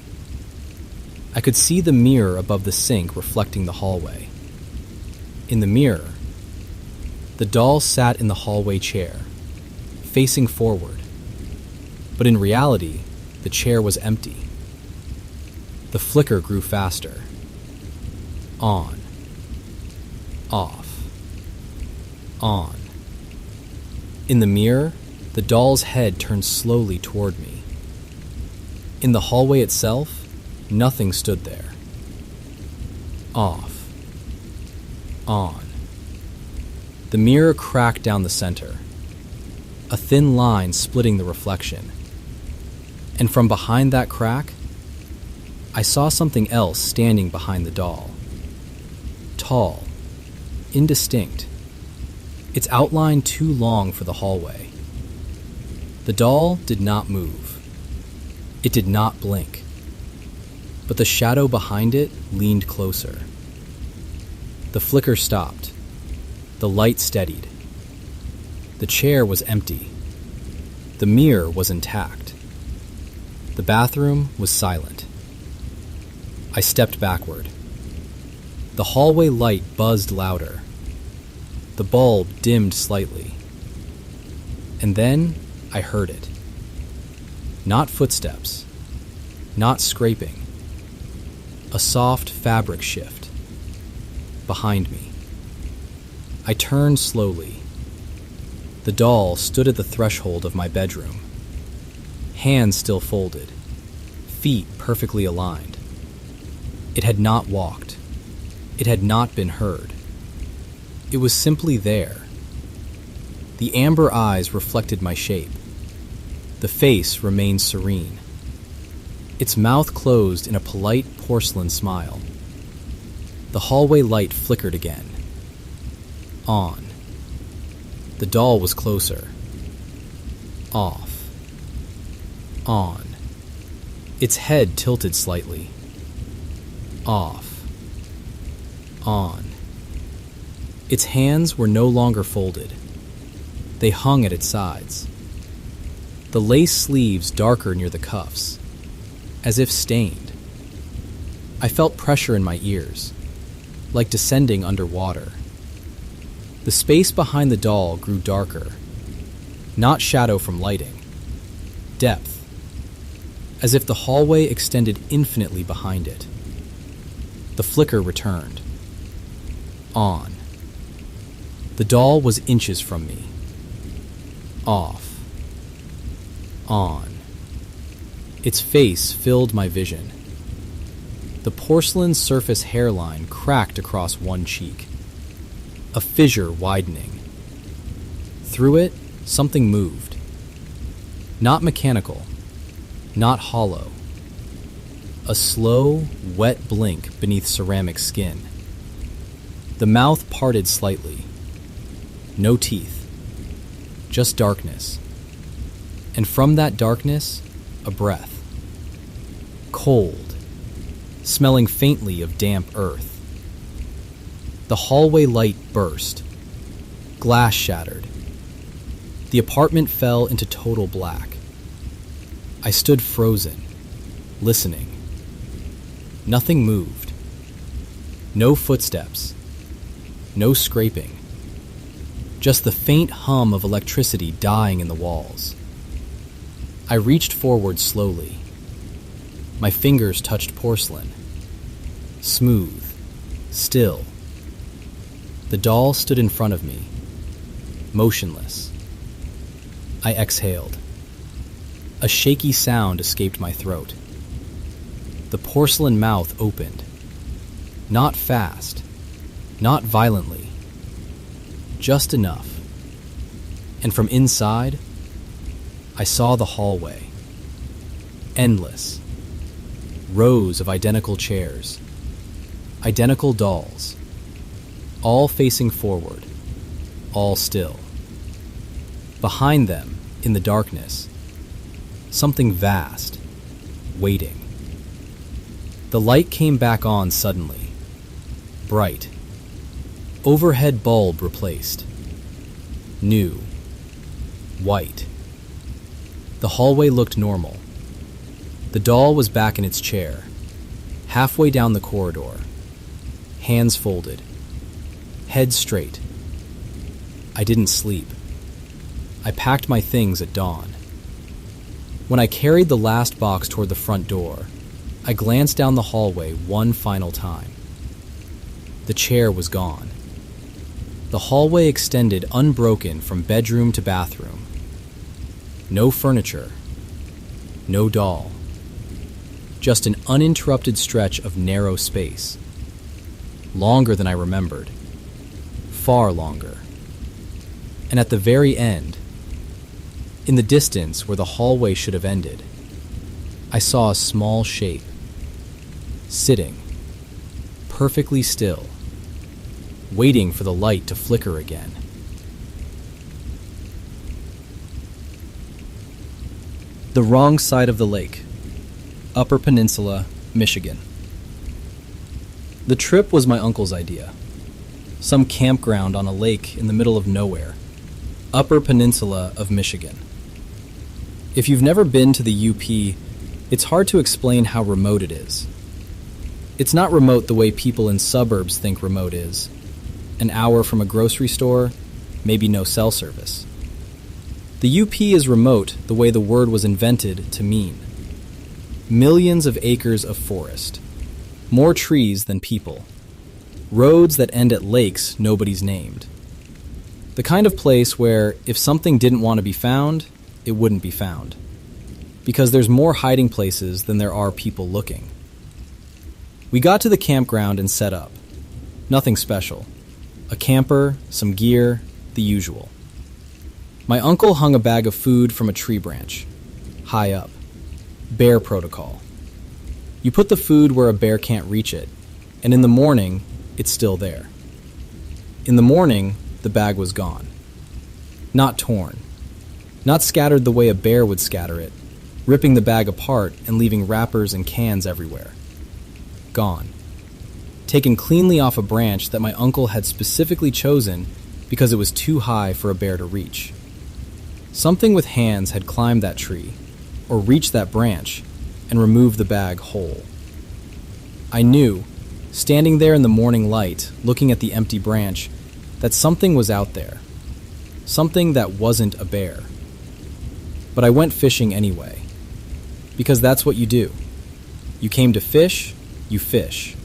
I could see the mirror above the sink reflecting the hallway. In the mirror, the doll sat in the hallway chair, facing forward. But in reality, the chair was empty. The flicker grew faster. On. Off. On. In the mirror, the doll's head turned slowly toward me. In the hallway itself, nothing stood there. Off. On. The mirror cracked down the center, a thin line splitting the reflection. And from behind that crack, I saw something else standing behind the doll. Tall, indistinct, its outline too long for the hallway. The doll did not move. It did not blink. But the shadow behind it leaned closer. The flicker stopped. The light steadied. The chair was empty. The mirror was intact. The bathroom was silent. I stepped backward. The hallway light buzzed louder, The bulb dimmed slightly. And then I heard it. Not footsteps. Not scraping. A soft fabric shift. Behind me. I turned slowly. The doll stood at the threshold of my bedroom. Hands still folded. Feet perfectly aligned. It had not walked. It had not been heard. It was simply there. The amber eyes reflected my shape. The face remained serene. Its mouth closed in a polite porcelain smile. The hallway light flickered again. On. The doll was closer. Off. On. Its head tilted slightly. Off. On. Its hands were no longer folded. They hung at its sides. The lace sleeves darker near the cuffs, as if stained. I felt pressure in my ears, like descending underwater. The space behind the doll grew darker, not shadow from lighting, depth, as if the hallway extended infinitely behind it. The flicker returned. On. The doll was inches from me. Off. On. Its face filled my vision. The porcelain surface hairline cracked across one cheek, a fissure widening. Through it, something moved. Not mechanical, not hollow. A slow, wet blink beneath ceramic skin. The mouth parted slightly. No teeth. Just darkness. And from that darkness, a breath. Cold, smelling faintly of damp earth. The hallway light burst. Glass shattered. The apartment fell into total black. I stood frozen, listening. Nothing moved. No footsteps. No scraping. Just the faint hum of electricity dying in the walls. I reached forward slowly. My fingers touched porcelain. Smooth. Still. The doll stood in front of me. Motionless. I exhaled. A shaky sound escaped my throat. The porcelain mouth opened. Not fast. Not violently. Just enough. And from inside, I saw the hallway. Endless. Rows of identical chairs. Identical dolls. All facing forward. All still. Behind them, in the darkness, something vast, waiting. The light came back on suddenly. Bright. Overhead bulb replaced. New. White. The hallway looked normal. The doll was back in its chair, halfway down the corridor. Hands folded. Head straight. I didn't sleep. I packed my things at dawn. When I carried the last box toward the front door, I glanced down the hallway one final time. The chair was gone. The hallway extended unbroken from bedroom to bathroom. No furniture. No doll. Just an uninterrupted stretch of narrow space. Longer than I remembered. Far longer. And at the very end, in the distance where the hallway should have ended, I saw a small shape. Sitting. Perfectly still. Waiting for the light to flicker again. The Wrong Side of the Lake, Upper Peninsula, Michigan. The trip was my uncle's idea. Some campground on a lake in the middle of nowhere, Upper Peninsula of Michigan. If you've never been to the UP, it's hard to explain how remote it is. It's not remote the way people in suburbs think remote is. an hour from a grocery store, maybe no cell service. The UP is remote the way the word was invented to mean. Millions of acres of forest. More trees than people. Roads that end at lakes nobody's named. The kind of place where, if something didn't want to be found, it wouldn't be found. Because there's more hiding places than there are people looking. We got to the campground and set up. Nothing special. A camper, some gear, the usual. My uncle hung a bag of food from a tree branch. High up. Bear protocol. You put the food where a bear can't reach it, and in the morning, it's still there. In the morning, the bag was gone. Not torn. Not scattered the way a bear would scatter it, ripping the bag apart and leaving wrappers and cans everywhere. Gone. Taken cleanly off a branch that my uncle had specifically chosen because it was too high for a bear to reach. Something with hands had climbed that tree, or reached that branch, and removed the bag whole. I knew, standing there in the morning light, looking at the empty branch, that something was out there. Something that wasn't a bear. But I went fishing anyway. Because that's what you do. You came to fish, you fish.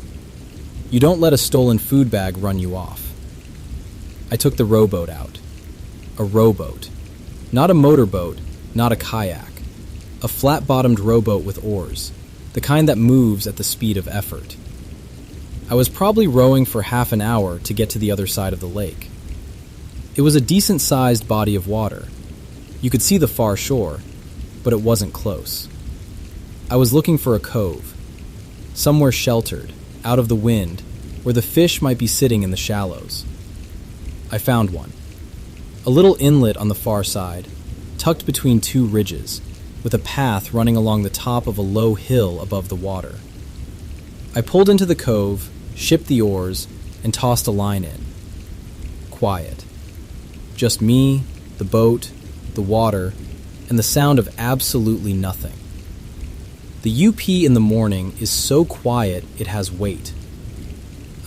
You don't let a stolen food bag run you off. I took the rowboat out. A rowboat. Not a motorboat, not a kayak. A flat-bottomed rowboat with oars, the kind that moves at the speed of effort. I was probably rowing for half an hour to get to the other side of the lake. It was a decent-sized body of water. You could see the far shore, but it wasn't close. I was looking for a cove, somewhere sheltered, out of the wind, where the fish might be sitting in the shallows. I found one. A little inlet on the far side, tucked between two ridges, with a path running along the top of a low hill above the water. I pulled into the cove, shipped the oars, and tossed a line in. Quiet. Just me, the boat, the water, and the sound of absolutely nothing. The UP in the morning is so quiet it has weight.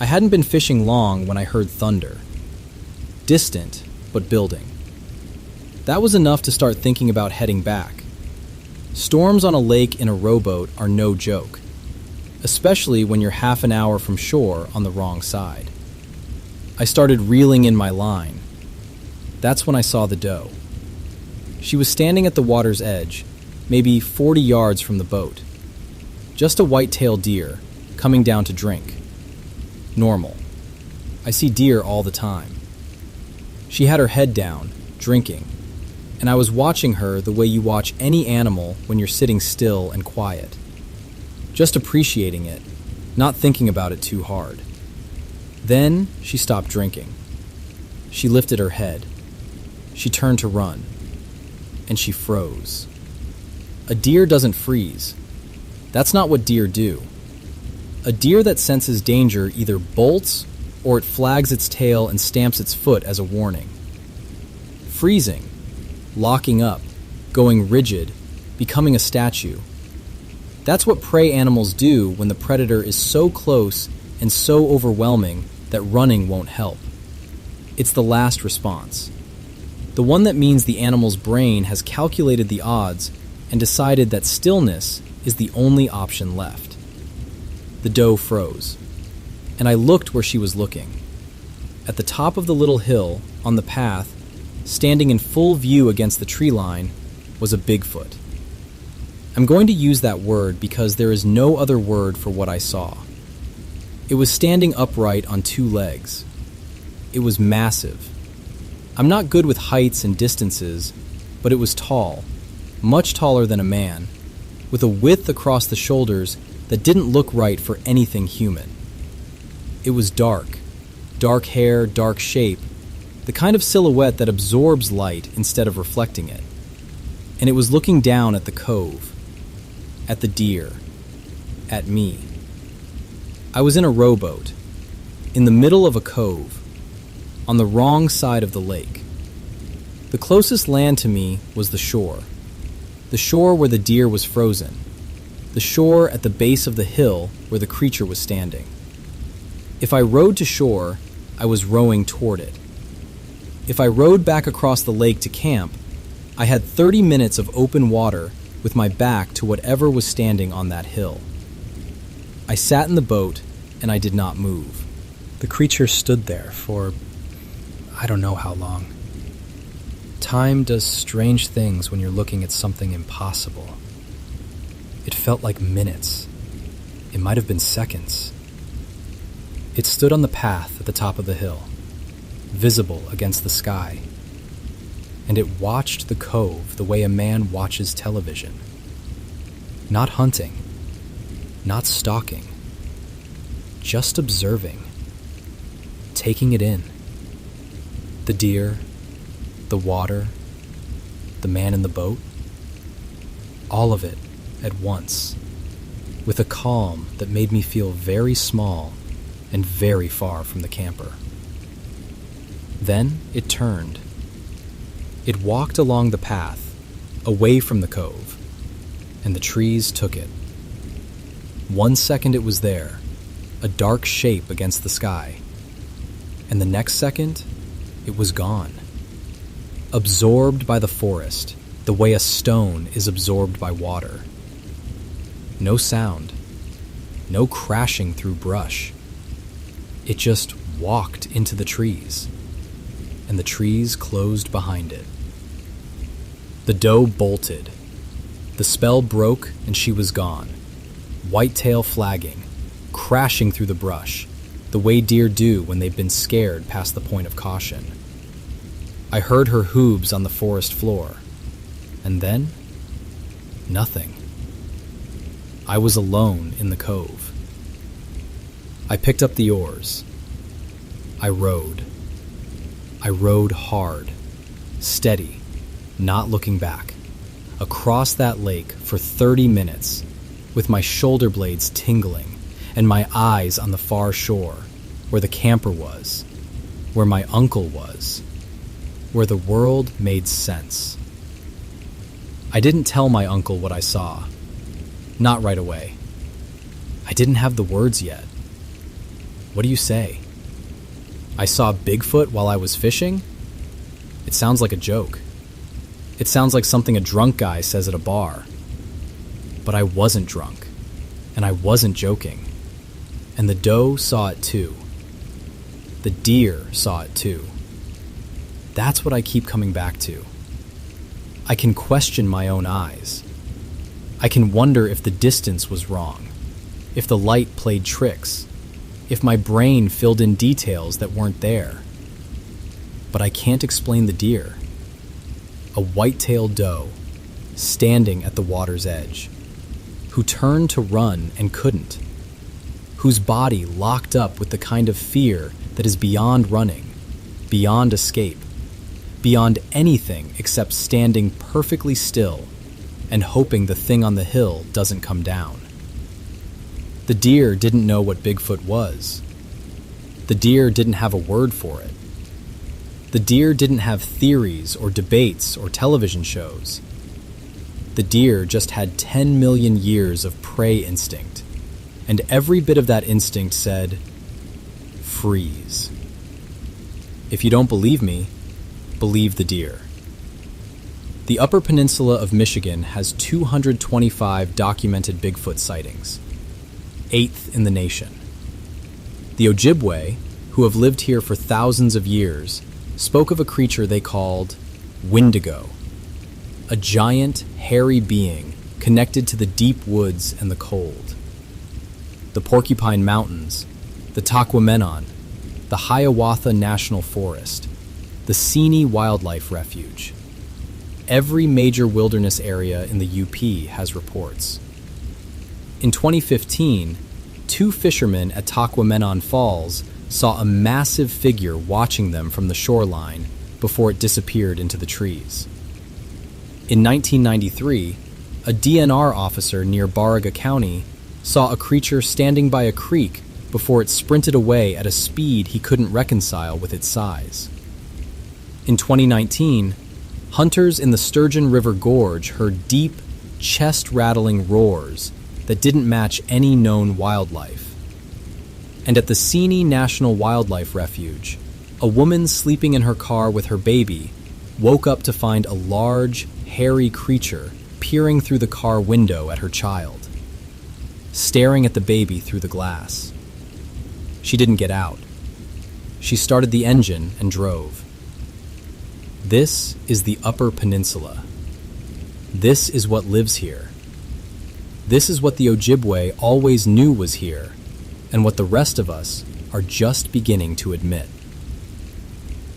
I hadn't been fishing long when I heard thunder. Distant, but building. That was enough to start thinking about heading back. Storms on a lake in a rowboat are no joke, especially when you're half an hour from shore on the wrong side. I started reeling in my line. That's when I saw the doe. She was standing at the water's edge, maybe 40 yards from the boat. Just a white-tailed deer, coming down to drink. Normal. I see deer all the time. She had her head down, drinking, and I was watching her the way you watch any animal when you're sitting still and quiet. Just appreciating it, not thinking about it too hard. Then she stopped drinking. She lifted her head. She turned to run. And she froze. A deer doesn't freeze. That's not what deer do. A deer that senses danger either bolts or it flags its tail and stamps its foot as a warning. Freezing, locking up, going rigid, becoming a statue. That's what prey animals do when the predator is so close and so overwhelming that running won't help. It's the last response. The one that means the animal's brain has calculated the odds and decided that stillness is the only option left. The doe froze, and I looked where she was looking. At the top of the little hill, on the path, standing in full view against the tree line, was a Bigfoot. I'm going to use that word because there is no other word for what I saw. It was standing upright on two legs. It was massive. I'm not good with heights and distances, but it was tall, much taller than a man, with a width across the shoulders that didn't look right for anything human. It was dark hair, dark shape, the kind of silhouette that absorbs light instead of reflecting it. And it was looking down at the cove, at the deer, at me. I was in a rowboat, in the middle of a cove, on the wrong side of the lake. The closest land to me was the shore where the deer was frozen, the shore at the base of the hill where the creature was standing. If I rowed to shore, I was rowing toward it. If I rowed back across the lake to camp, I had 30 minutes of open water with my back to whatever was standing on that hill. I sat in the boat and I did not move. The creature stood there for I don't know how long. Time does strange things when you're looking at something impossible. It felt like minutes. It might have been seconds. It stood on the path at the top of the hill, visible against the sky, and it watched the cove the way a man watches television. Not hunting, not stalking, just observing, taking it in. The deer, the water, the man in the boat, all of it at once, with a calm that made me feel very small and very far from the camper. Then it turned. It walked along the path, away from the cove, and the trees took it. 1 second it was there, a dark shape against the sky, and the next second, it was gone. Absorbed by the forest, the way a stone is absorbed by water. No sound, no crashing through brush. It just walked into the trees, and the trees closed behind it. The doe bolted. The spell broke and she was gone, whitetail flagging, crashing through the brush, the way deer do when they've been scared past the point of caution. I heard her hooves on the forest floor, and then, nothing. I was alone in the cove. I picked up the oars. I rowed. I rowed hard, steady, not looking back, across that lake for 30 minutes, with my shoulder blades tingling and my eyes on the far shore, where the camper was, where my uncle was, where the world made sense. I didn't tell my uncle what I saw. Not right away. I didn't have the words yet. What do you say? I saw Bigfoot while I was fishing? It sounds like a joke. It sounds like something a drunk guy says at a bar. But I wasn't drunk, and I wasn't joking. And the doe saw it too. The deer saw it too. That's what I keep coming back to. I can question my own eyes. I can wonder if the distance was wrong, if the light played tricks, if my brain filled in details that weren't there. But I can't explain the deer. A white-tailed doe, standing at the water's edge, who turned to run and couldn't, whose body locked up with the kind of fear that is beyond running, beyond escape, beyond anything except standing perfectly still and hoping the thing on the hill doesn't come down. The deer didn't know what Bigfoot was. The deer didn't have a word for it. The deer didn't have theories or debates or television shows. The deer just had 10 million years of prey instinct, and every bit of that instinct said, freeze. If you don't believe me, believe the deer. The Upper Peninsula of Michigan has 225 documented Bigfoot sightings, 8th in the nation. The Ojibwe, who have lived here for thousands of years, spoke of a creature they called Wendigo, a giant, hairy being connected to the deep woods and the cold. The Porcupine Mountains, the Tahquamenon, the Hiawatha National Forest, the Seney Wildlife Refuge. Every major wilderness area in the UP has reports. In 2015, 2 fishermen at Tahquamenon Falls saw a massive figure watching them from the shoreline before it disappeared into the trees. In 1993, a DNR officer near Baraga County saw a creature standing by a creek before it sprinted away at a speed he couldn't reconcile with its size. In 2019, hunters in the Sturgeon River Gorge heard deep, chest-rattling roars that didn't match any known wildlife. And at the Seney National Wildlife Refuge, a woman sleeping in her car with her baby woke up to find a large, hairy creature peering through the car window at her child, staring at the baby through the glass. She didn't get out. She started the engine and drove. This is the Upper Peninsula. This is what lives here. This is what the Ojibwe always knew was here, and what the rest of us are just beginning to admit.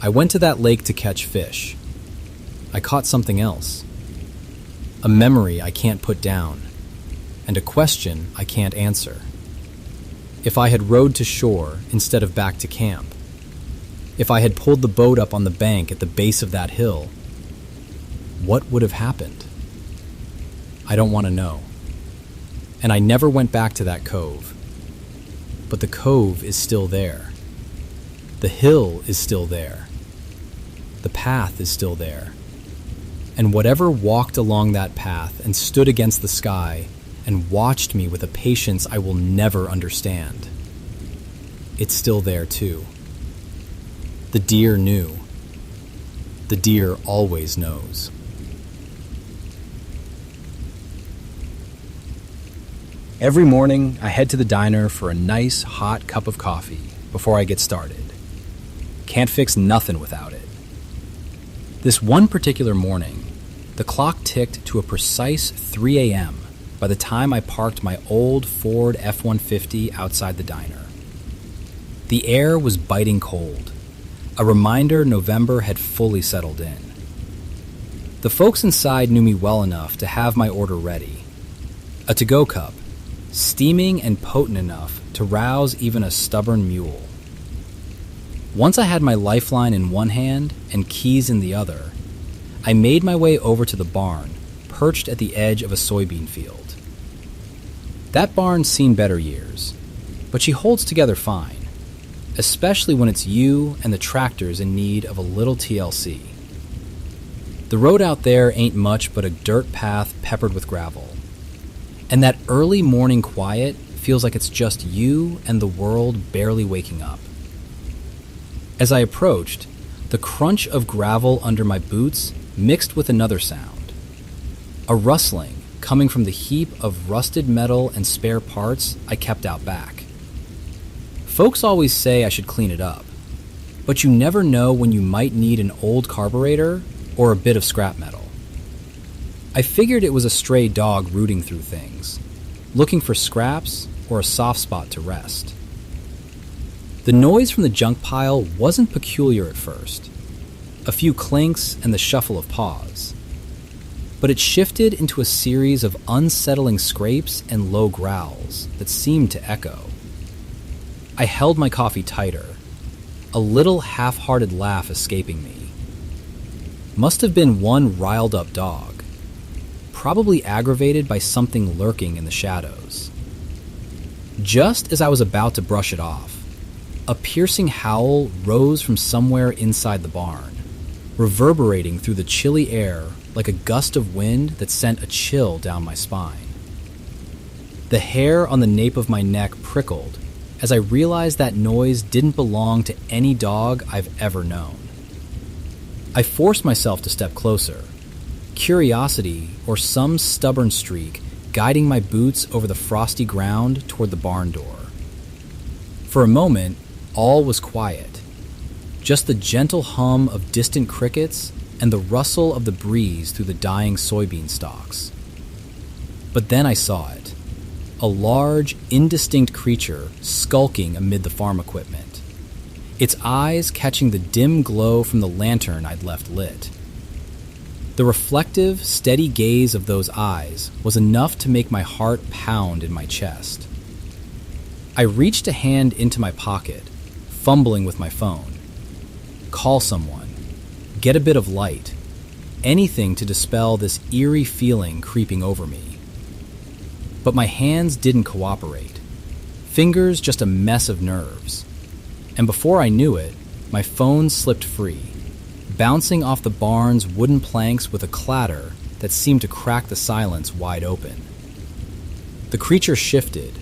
I went to that lake to catch fish. I caught something else. A memory I can't put down, and a question I can't answer. If I had rowed to shore instead of back to camp, if I had pulled the boat up on the bank at the base of that hill, what would have happened? I don't want to know. And I never went back to that cove. But the cove is still there. The hill is still there. The path is still there. And whatever walked along that path and stood against the sky and watched me with a patience I will never understand, it's still there too. The deer knew. The deer always knows. Every morning, I head to the diner for a nice, hot cup of coffee before I get started. Can't fix nothing without it. This one particular morning, the clock ticked to a precise 3 a.m. by the time I parked my old Ford F-150 outside the diner. The air was biting cold, a reminder November had fully settled in. The folks inside knew me well enough to have my order ready. A to-go cup, steaming and potent enough to rouse even a stubborn mule. Once I had my lifeline in one hand and keys in the other, I made my way over to the barn, perched at the edge of a soybean field. That barn's seen better years, but she holds together fine, especially when it's you and the tractors in need of a little TLC. The road out there ain't much but a dirt path peppered with gravel. And that early morning quiet feels like it's just you and the world barely waking up. As I approached, the crunch of gravel under my boots mixed with another sound. A rustling coming from the heap of rusted metal and spare parts I kept out back. Folks always say I should clean it up, but you never know when you might need an old carburetor or a bit of scrap metal. I figured it was a stray dog rooting through things, looking for scraps or a soft spot to rest. The noise from the junk pile wasn't peculiar at first, a few clinks and the shuffle of paws, but it shifted into a series of unsettling scrapes and low growls that seemed to echo. I held my coffee tighter, a little half-hearted laugh escaping me. Must have been one riled-up dog, probably aggravated by something lurking in the shadows. Just as I was about to brush it off, a piercing howl rose from somewhere inside the barn, reverberating through the chilly air like a gust of wind that sent a chill down my spine. The hair on the nape of my neck prickled as I realized that noise didn't belong to any dog I've ever known. I forced myself to step closer, curiosity or some stubborn streak guiding my boots over the frosty ground toward the barn door. For a moment, all was quiet, just the gentle hum of distant crickets and the rustle of the breeze through the dying soybean stalks. But then I saw it, a large, indistinct creature skulking amid the farm equipment, its eyes catching the dim glow from the lantern I'd left lit. The reflective, steady gaze of those eyes was enough to make my heart pound in my chest. I reached a hand into my pocket, fumbling with my phone. Call someone. Get a bit of light. Anything to dispel this eerie feeling creeping over me. But my hands didn't cooperate. Fingers just a mess of nerves. And before I knew it, my phone slipped free, bouncing off the barn's wooden planks with a clatter that seemed to crack the silence wide open. The creature shifted,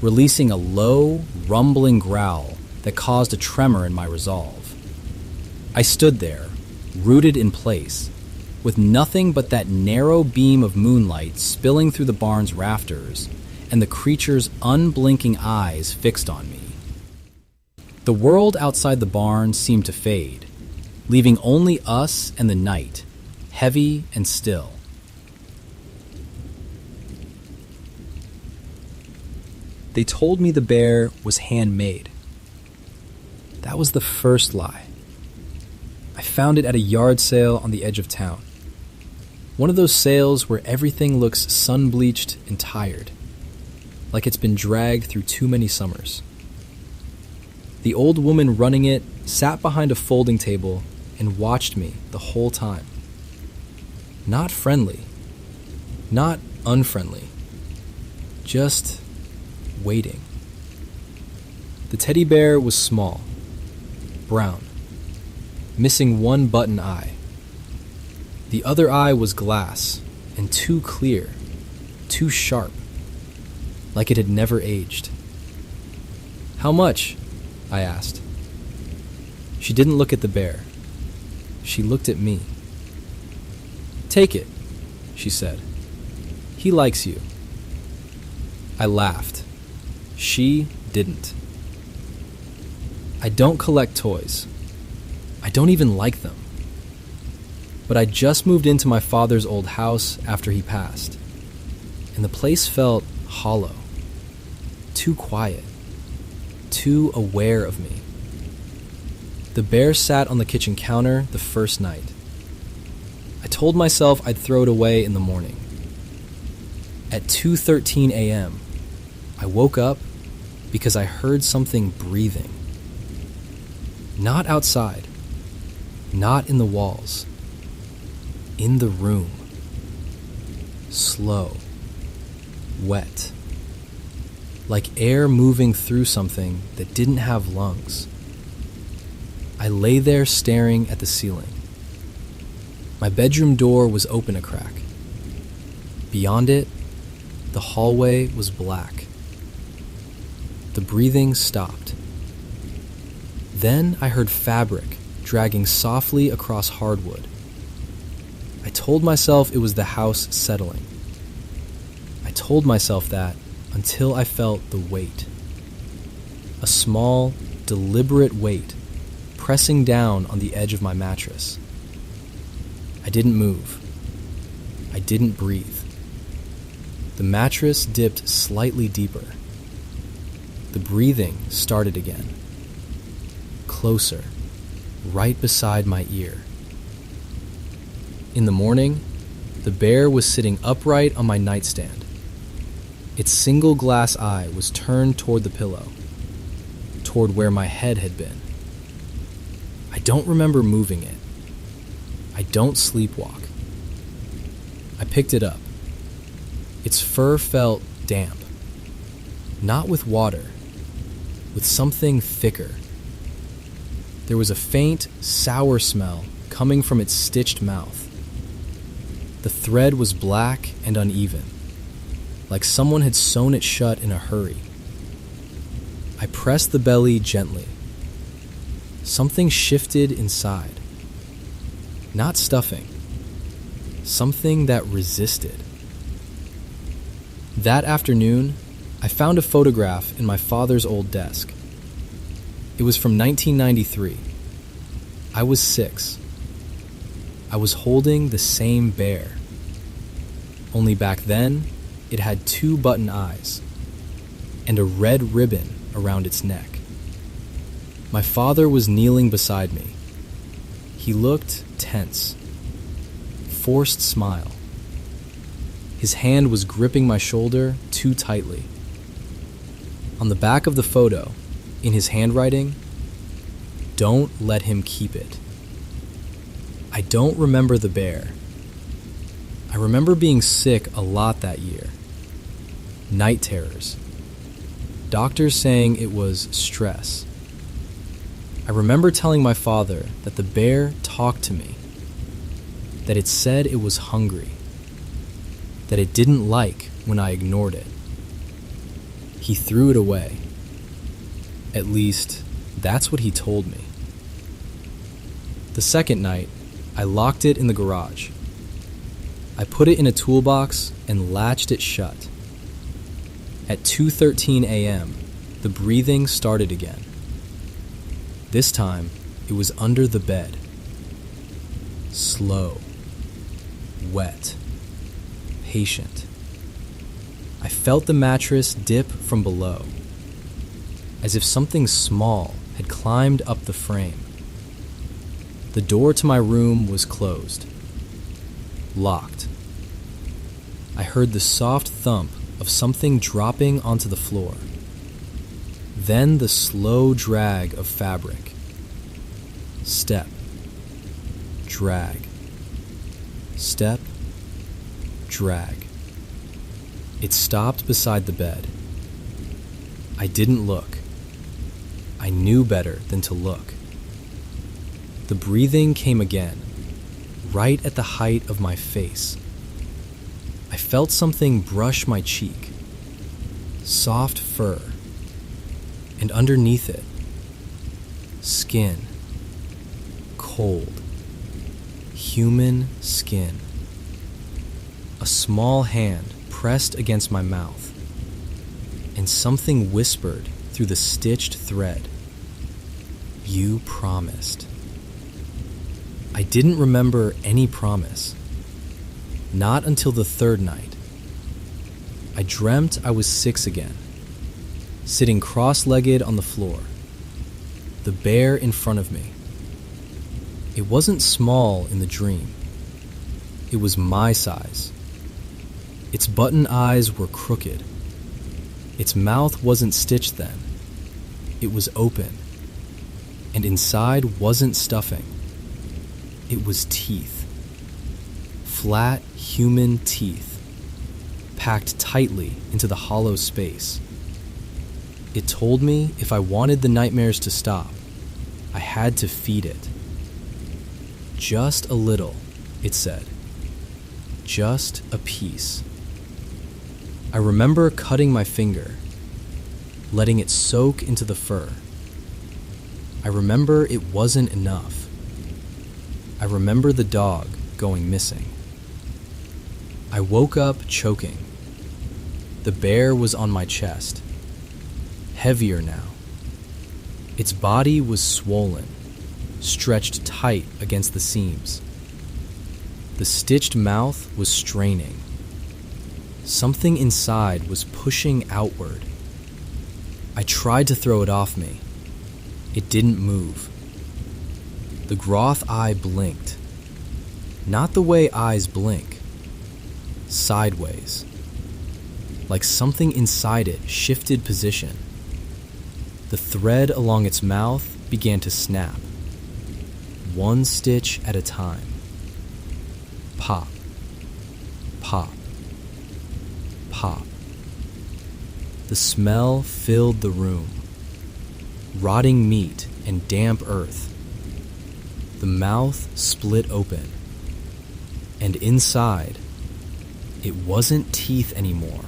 releasing a low, rumbling growl that caused a tremor in my resolve. I stood there, rooted in place, with nothing but that narrow beam of moonlight spilling through the barn's rafters and the creature's unblinking eyes fixed on me. The world outside the barn seemed to fade, leaving only us and the night, heavy and still. They told me the bear was handmade. That was the first lie. I found it at a yard sale on the edge of town. One of those sales where everything looks sun-bleached and tired, like it's been dragged through too many summers. The old woman running it sat behind a folding table and watched me the whole time. Not friendly, not unfriendly, just waiting. The teddy bear was small, brown, missing one button eye. The other eye was glass and too clear, too sharp, like it had never aged. "How much?" I asked. She didn't look at the bear. She looked at me. "Take it," she said. "He likes you." I laughed. She didn't. I don't collect toys. I don't even like them. But I just moved into my father's old house after he passed, and the place felt hollow, too quiet, too aware of me. The bear sat on the kitchen counter the first night. I told myself I'd throw it away in the morning. At 2:13 a.m., I woke up because I heard something breathing. Not outside, not in the walls, in the room. Slow, wet, like air moving through something that didn't have lungs. I lay there staring at the ceiling. My bedroom door was open a crack. Beyond it, the hallway was black. The breathing stopped. Then I heard fabric dragging softly across hardwood. I told myself it was the house settling. I told myself that until I felt the weight. A small, deliberate weight pressing down on the edge of my mattress. I didn't move. I didn't breathe. The mattress dipped slightly deeper. The breathing started again. Closer, right beside my ear. In the morning, the bear was sitting upright on my nightstand. Its single glass eye was turned toward the pillow, toward where my head had been. I don't remember moving it. I don't sleepwalk. I picked it up. Its fur felt damp. Not with water, with something thicker. There was a faint, sour smell coming from its stitched mouth. The thread was black and uneven, like someone had sewn it shut in a hurry. I pressed the belly gently. Something shifted inside. Not stuffing. Something that resisted. That afternoon, I found a photograph in my father's old desk. It was from 1993. I was 6. I was holding the same bear. Only back then, it had 2 button eyes and a red ribbon around its neck. My father was kneeling beside me. He looked tense. Forced smile. His hand was gripping my shoulder too tightly. On the back of the photo, in his handwriting, "Don't let him keep it." I don't remember the bear. I remember being sick a lot that year. Night terrors. Doctors saying it was stress. I remember telling my father that the bear talked to me, that it said it was hungry, that it didn't like when I ignored it. He threw it away. At least, that's what he told me. The second night, I locked it in the garage. I put it in a toolbox and latched it shut. At 2:13 a.m., the breathing started again. This time, it was under the bed. Slow, wet, patient. I felt the mattress dip from below, as if something small had climbed up the frame. The door to my room was closed, locked. I heard the soft thump of something dropping onto the floor. Then the slow drag of fabric. Step, drag, step, drag. It stopped beside the bed. I didn't look. I knew better than to look. The breathing came again, right at the height of my face. I felt something brush my cheek. Soft fur. And underneath it, skin. Cold. Human skin. A small hand pressed against my mouth, and something whispered through the stitched thread. You promised. I didn't remember any promise. Not until the third night. I dreamt I was 6 again, sitting cross-legged on the floor, the bear in front of me. It wasn't small in the dream. It was my size. Its button eyes were crooked. Its mouth wasn't stitched then. It was open. And inside wasn't stuffing. It was teeth. Flat human teeth, packed tightly into the hollow space. It told me if I wanted the nightmares to stop, I had to feed it. Just a little, it said. Just a piece. I remember cutting my finger, letting it soak into the fur. I remember it wasn't enough. I remember the dog going missing. I woke up choking. The bear was on my chest, heavier now. Its body was swollen, stretched tight against the seams. The stitched mouth was straining. Something inside was pushing outward. I tried to throw it off me. It didn't move. The groth eye blinked. Not the way eyes blink. Sideways. Like something inside it shifted position. The thread along its mouth began to snap. One stitch at a time. Pop. Pop. Pop. The smell filled the room. Rotting meat and damp earth. The mouth split open. And inside, it wasn't teeth anymore.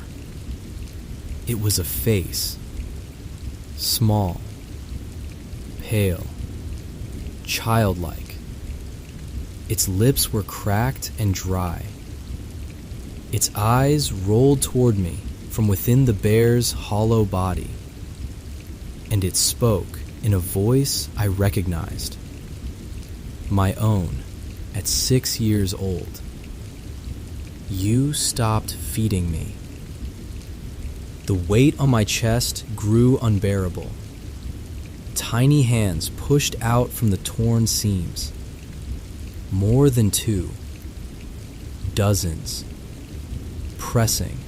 It was a face. Small. Pale. Childlike. Its lips were cracked and dry. Its eyes rolled toward me from within the bear's hollow body. And it spoke in a voice I recognized. My own, at 6 years old. You stopped feeding me. The weight on my chest grew unbearable. Tiny hands pushed out from the torn seams. More than 2. Dozens. Pressing.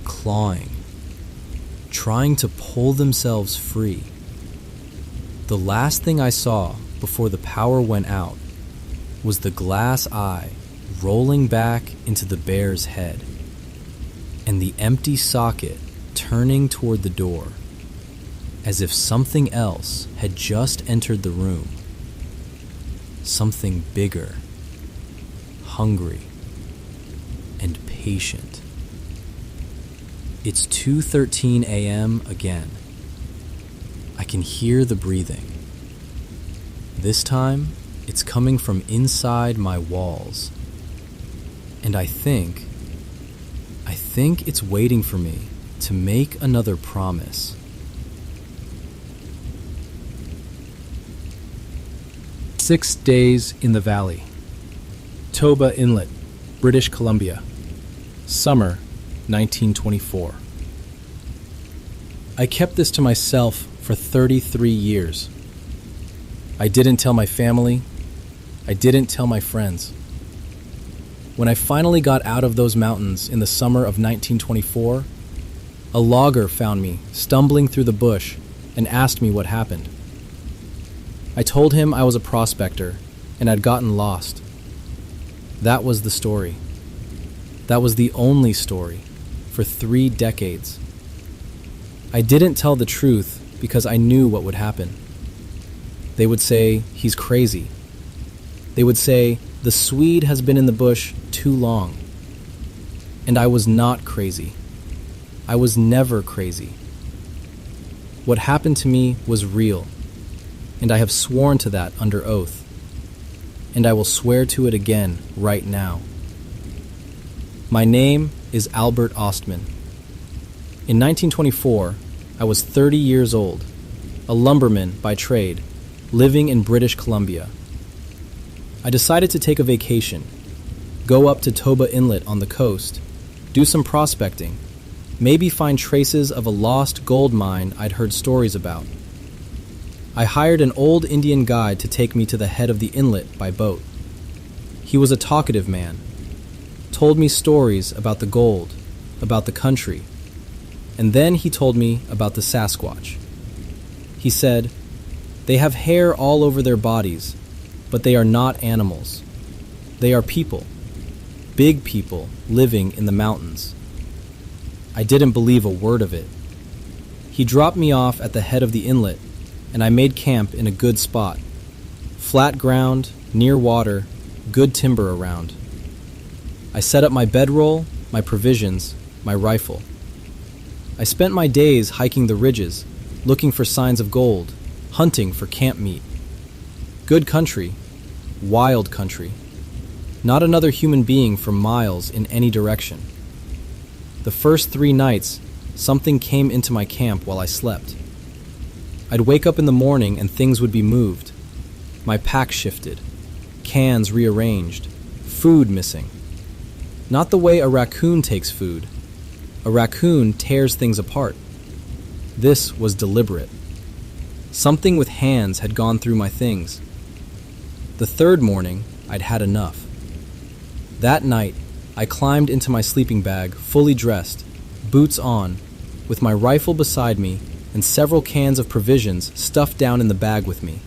Clawing. Trying to pull themselves free. The last thing I saw before the power went out was the glass eye rolling back into the bear's head, and the empty socket turning toward the door, as if something else had just entered the room. Something bigger, hungry, and patient. It's 2:13 a.m. again. I can hear the breathing. This time, it's coming from inside my walls. And I think it's waiting for me to make another promise. "6 Days in the Valley. Toba Inlet, British Columbia. Summer, 1924. I kept this to myself for 33 years. I didn't tell my family. I didn't tell my friends. When I finally got out of those mountains in the summer of 1924, a logger found me stumbling through the bush and asked me what happened. I told him I was a prospector and had gotten lost. That was the story. That was the only story for 3 decades. I didn't tell the truth because I knew what would happen. They would say, he's crazy. They would say, the Swede has been in the bush too long. And I was not crazy. I was never crazy. What happened to me was real, and I have sworn to that under oath. And I will swear to it again right now. My name is Albert Ostman. In 1924, I was 30 years old, a lumberman by trade, living in British Columbia. I decided to take a vacation, go up to Toba Inlet on the coast, do some prospecting, maybe find traces of a lost gold mine I'd heard stories about. I hired an old Indian guide to take me to the head of the inlet by boat. He was a talkative man, told me stories about the gold, about the country, and then he told me about the Sasquatch. He said, "They have hair all over their bodies, but they are not animals. They are people, big people living in the mountains." I didn't believe a word of it. He dropped me off at the head of the inlet, and I made camp in a good spot. Flat ground, near water, good timber around. I set up my bedroll, my provisions, my rifle. I spent my days hiking the ridges, looking for signs of gold, hunting for camp meat. Good country, wild country. Not another human being for miles in any direction. The first 3 nights, something came into my camp while I slept. I'd wake up in the morning and things would be moved. My pack shifted, cans rearranged, food missing. Not the way a raccoon takes food. A raccoon tears things apart. This was deliberate. Something with hands had gone through my things. The 3rd morning, I'd had enough. That night, I climbed into my sleeping bag, fully dressed, boots on, with my rifle beside me and several cans of provisions stuffed down in the bag with me.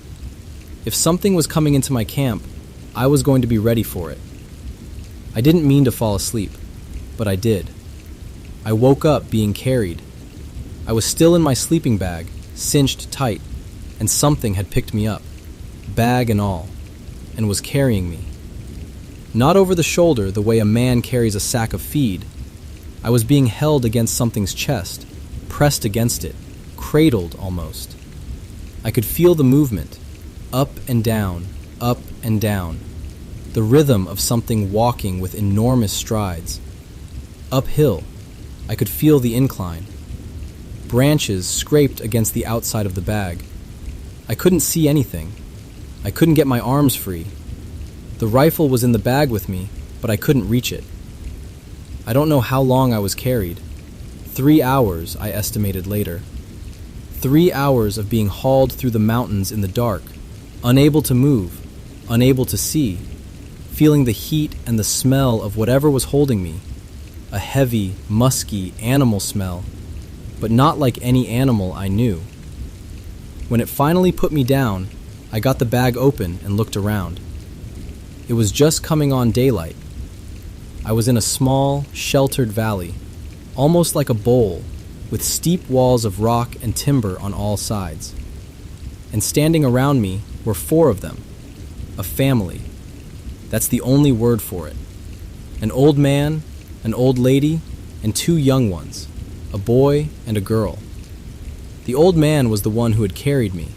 If something was coming into my camp, I was going to be ready for it. I didn't mean to fall asleep, but I did. I woke up being carried. I was still in my sleeping bag, cinched tight, and something had picked me up, bag and all, and was carrying me. Not over the shoulder the way a man carries a sack of feed. I was being held against something's chest, pressed against it, cradled almost. I could feel the movement, up and down, the rhythm of something walking with enormous strides. Uphill, I could feel the incline. Branches scraped against the outside of the bag. I couldn't see anything. I couldn't get my arms free. The rifle was in the bag with me, but I couldn't reach it. I don't know how long I was carried. 3 hours, I estimated later. 3 hours of being hauled through the mountains in the dark, unable to move, unable to see, feeling the heat and the smell of whatever was holding me. A heavy, musky animal smell, but not like any animal I knew. When it finally put me down, I got the bag open and looked around. It was just coming on daylight. I was in a small, sheltered valley, almost like a bowl, with steep walls of rock and timber on all sides. And standing around me were 4 of them, a family. That's the only word for it. An old man, an old lady, and 2 young ones. a boy and a girl. The old man was the one who had carried me.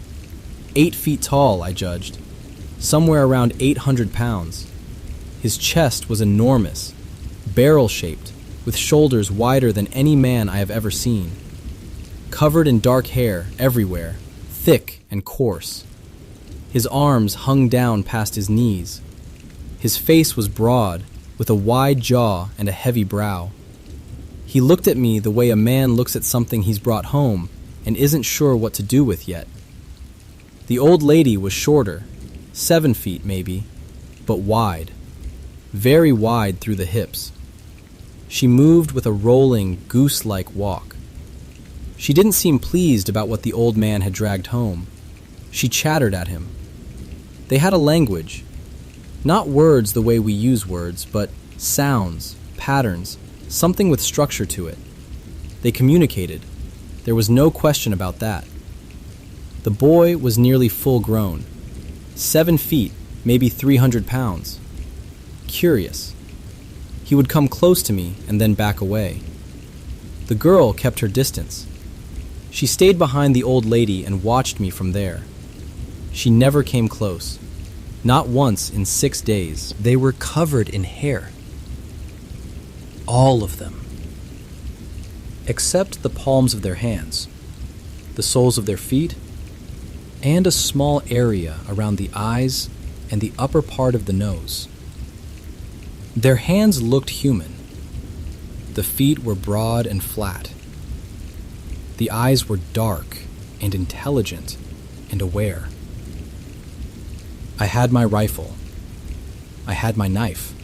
8 feet tall, I judged, somewhere around 800 pounds. His chest was enormous, barrel-shaped, with shoulders wider than any man I have ever seen. Covered in dark hair everywhere, thick and coarse. His arms hung down past his knees. His face was broad, with a wide jaw and a heavy brow. He looked at me the way a man looks at something he's brought home and isn't sure what to do with yet. The old lady was shorter, 7 feet maybe, but wide, very wide through the hips. She moved with a rolling, goose-like walk. She didn't seem pleased about what the old man had dragged home. She chattered at him. They had a language. Not words the way we use words, but sounds, patterns, something with structure to it. They communicated. There was no question about that. The boy was nearly full grown. 7 feet, maybe 300 pounds. Curious. He would come close to me and then back away. The girl kept her distance. She stayed behind the old lady and watched me from there. She never came close. Not once in 6 days. They were covered in hair. All of them. Except the palms of their hands, the soles of their feet, and a small area around the eyes and the upper part of the nose. Their hands looked human. The feet were broad and flat. The eyes were dark and intelligent and aware. I had my rifle. I had my knife.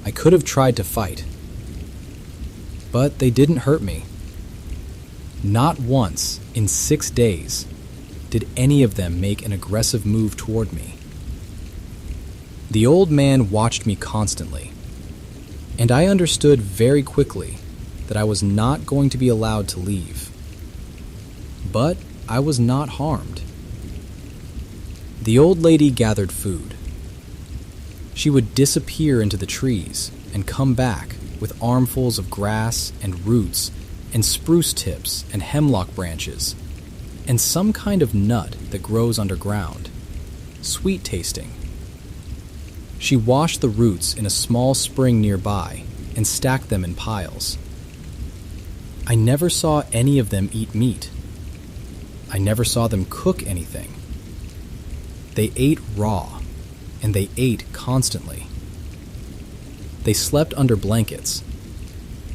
I could have tried to fight. But they didn't hurt me. Not once in 6 days did any of them make an aggressive move toward me. The old man watched me constantly, and I understood very quickly that I was not going to be allowed to leave. But I was not harmed. The old lady gathered food. She would disappear into the trees and come back with armfuls of grass and roots and spruce tips and hemlock branches and some kind of nut that grows underground, sweet tasting. She washed the roots in a small spring nearby and stacked them in piles. I never saw any of them eat meat. I never saw them cook anything. They ate raw, and they ate constantly. They slept under blankets.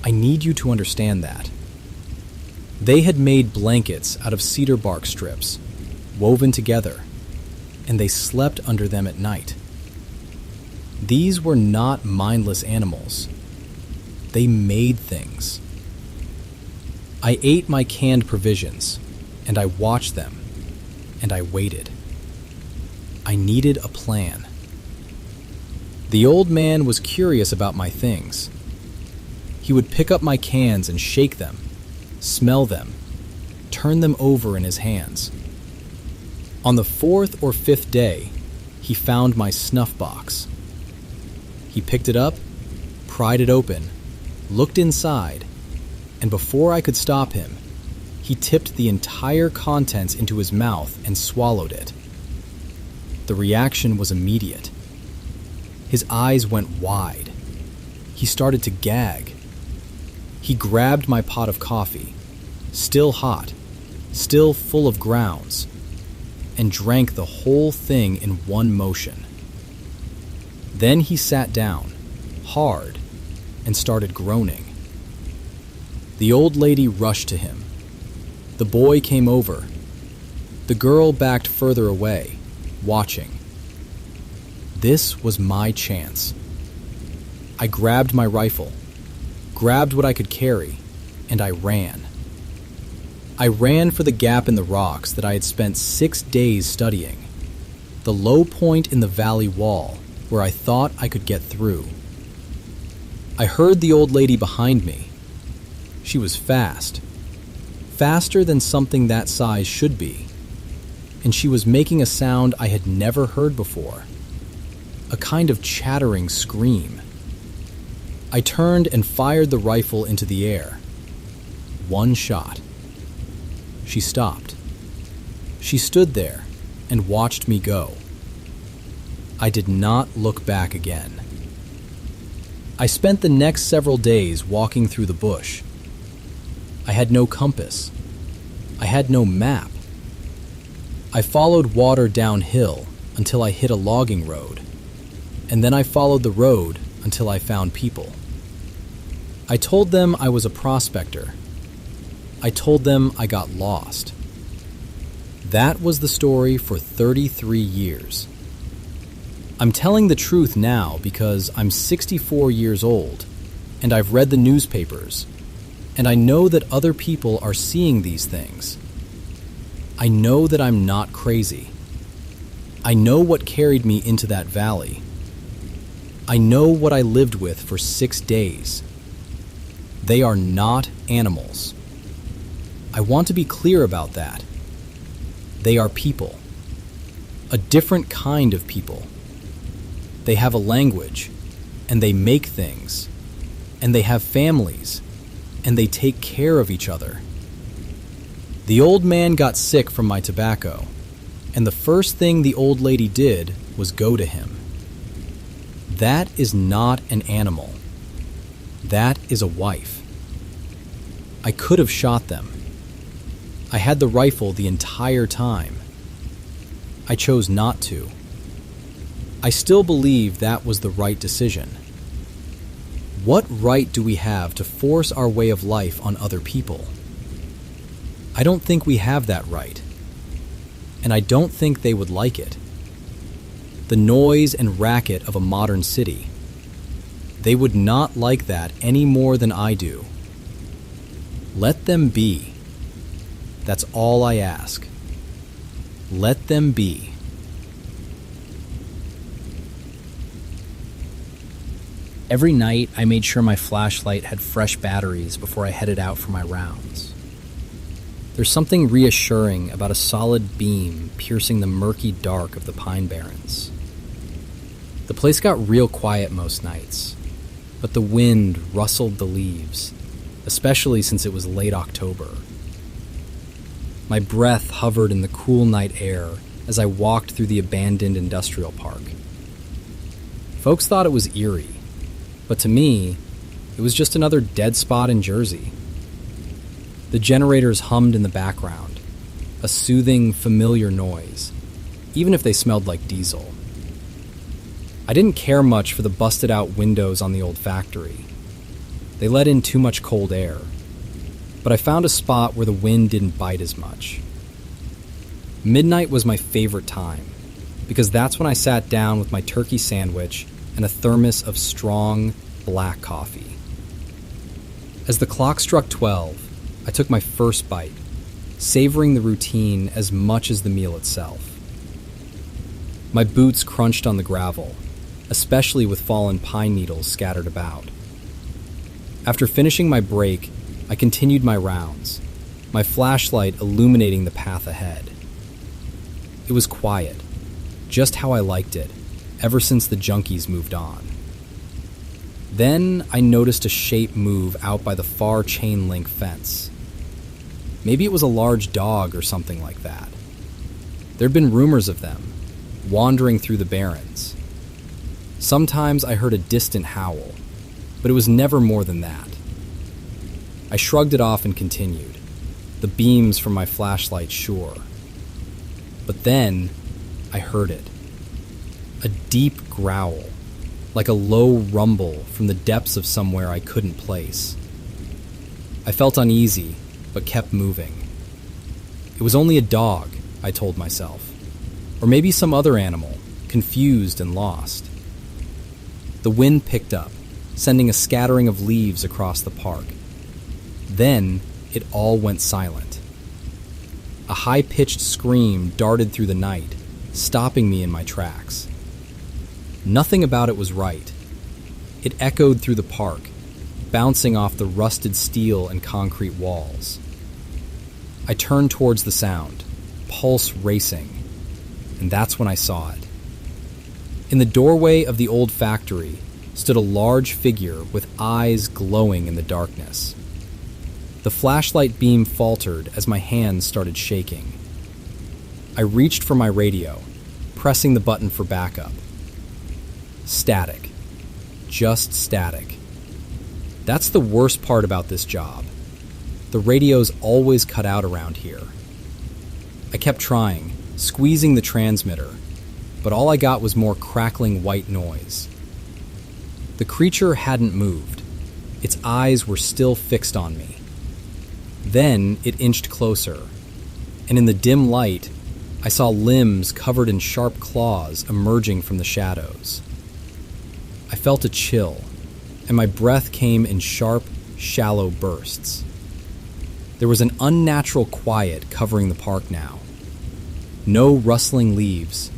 I need you to understand that. They had made blankets out of cedar bark strips, woven together, and they slept under them at night. These were not mindless animals. They made things. I ate my canned provisions, and I watched them, and I waited. I needed a plan. The old man was curious about my things. He would pick up my cans and shake them, smell them, turn them over in his hands. On the 4th or 5th day, he found my snuff box. He picked it up, pried it open, looked inside, and before I could stop him, he tipped the entire contents into his mouth and swallowed it. The reaction was immediate. His eyes went wide. He started to gag. He grabbed my pot of coffee, still hot, still full of grounds, and drank the whole thing in one motion. Then he sat down, hard, and started groaning. The old lady rushed to him. The boy came over. The girl backed further away, watching. This was my chance. I grabbed my rifle, grabbed what I could carry, and I ran. I ran for the gap in the rocks that I had spent 6 days studying, the low point in the valley wall where I thought I could get through. I heard the old lady behind me. She was fast, faster than something that size should be, and she was making a sound I had never heard before, a kind of chattering scream. I turned and fired the rifle into the air. one shot. She stopped. She stood there and watched me go. I did not look back again. I spent the next several days walking through the bush. I had no compass. I had no map. I followed water downhill until I hit a logging road, and then I followed the road until I found people. I told them I was a prospector. I told them I got lost. That was the story for 33 years. I'm telling the truth now because I'm 64 years old, and I've read the newspapers, and I know that other people are seeing these things. I know that I'm not crazy. I know what carried me into that valley. I know what I lived with for 6 days. They are not animals. I want to be clear about that. They are people. A different kind of people. They have a language, and they make things, and they have families, and they take care of each other. The old man got sick from my tobacco, and the first thing the old lady did was go to him. That is not an animal. That is a wife. I could have shot them. I had the rifle the entire time. I chose not to. I still believe that was the right decision. What right do we have to force our way of life on other people? I don't think we have that right. And I don't think they would like it. The noise and racket of a modern city. They would not like that any more than I do. Let them be. That's all I ask. Let them be. Every night, I made sure my flashlight had fresh batteries before I headed out for my rounds. There's something reassuring about a solid beam piercing the murky dark of the Pine Barrens. The place got real quiet most nights, but the wind rustled the leaves, especially since it was late October. My breath hovered in the cool night air as I walked through the abandoned industrial park. Folks thought it was eerie, but to me, it was just another dead spot in Jersey. The generators hummed in the background, a soothing, familiar noise, even if they smelled like diesel. I didn't care much for the busted-out windows on the old factory. They let in too much cold air, but I found a spot where the wind didn't bite as much. Midnight was my favorite time, because that's when I sat down with my turkey sandwich and a thermos of strong, black coffee. As the clock struck 12, I took my first bite, savoring the routine as much as the meal itself. My boots crunched on the gravel, especially with fallen pine needles scattered about. After finishing my break, I continued my rounds, my flashlight illuminating the path ahead. It was quiet, just how I liked it, ever since the junkies moved on. Then I noticed a shape move out by the far chain link fence. Maybe it was a large dog or something like that. There'd been rumors of them, wandering through the barrens. Sometimes I heard a distant howl, but it was never more than that. I shrugged it off and continued, the beams from my flashlight sure. But then I heard it. A deep growl, like a low rumble from the depths of somewhere I couldn't place. I felt uneasy, but kept moving. It was only a dog, I told myself, or maybe some other animal, confused and lost. The wind picked up, sending a scattering of leaves across the park. Then it all went silent. A high-pitched scream darted through the night, stopping me in my tracks. Nothing about it was right. It echoed through the park, bouncing off the rusted steel and concrete walls. I turned towards the sound, pulse racing, and that's when I saw it. In the doorway of the old factory stood a large figure with eyes glowing in the darkness. The flashlight beam faltered as my hands started shaking. I reached for my radio, pressing the button for backup. Static. Just static. That's the worst part about this job. The radio's always cut out around here. I kept trying, squeezing the transmitter, but all I got was more crackling white noise. The creature hadn't moved. Its eyes were still fixed on me. Then it inched closer, and in the dim light, I saw limbs covered in sharp claws emerging from the shadows. I felt a chill, and my breath came in sharp, shallow bursts. There was an unnatural quiet covering the park now. No rustling leaves,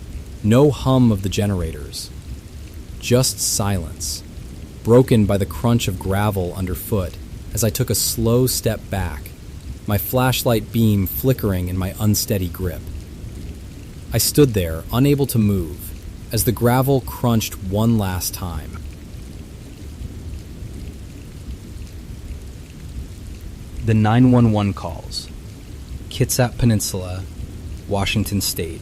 no hum of the generators. Just silence, broken by the crunch of gravel underfoot as I took a slow step back, my flashlight beam flickering in my unsteady grip. I stood there, unable to move, as the gravel crunched one last time. The 911 calls. Kitsap Peninsula, Washington State,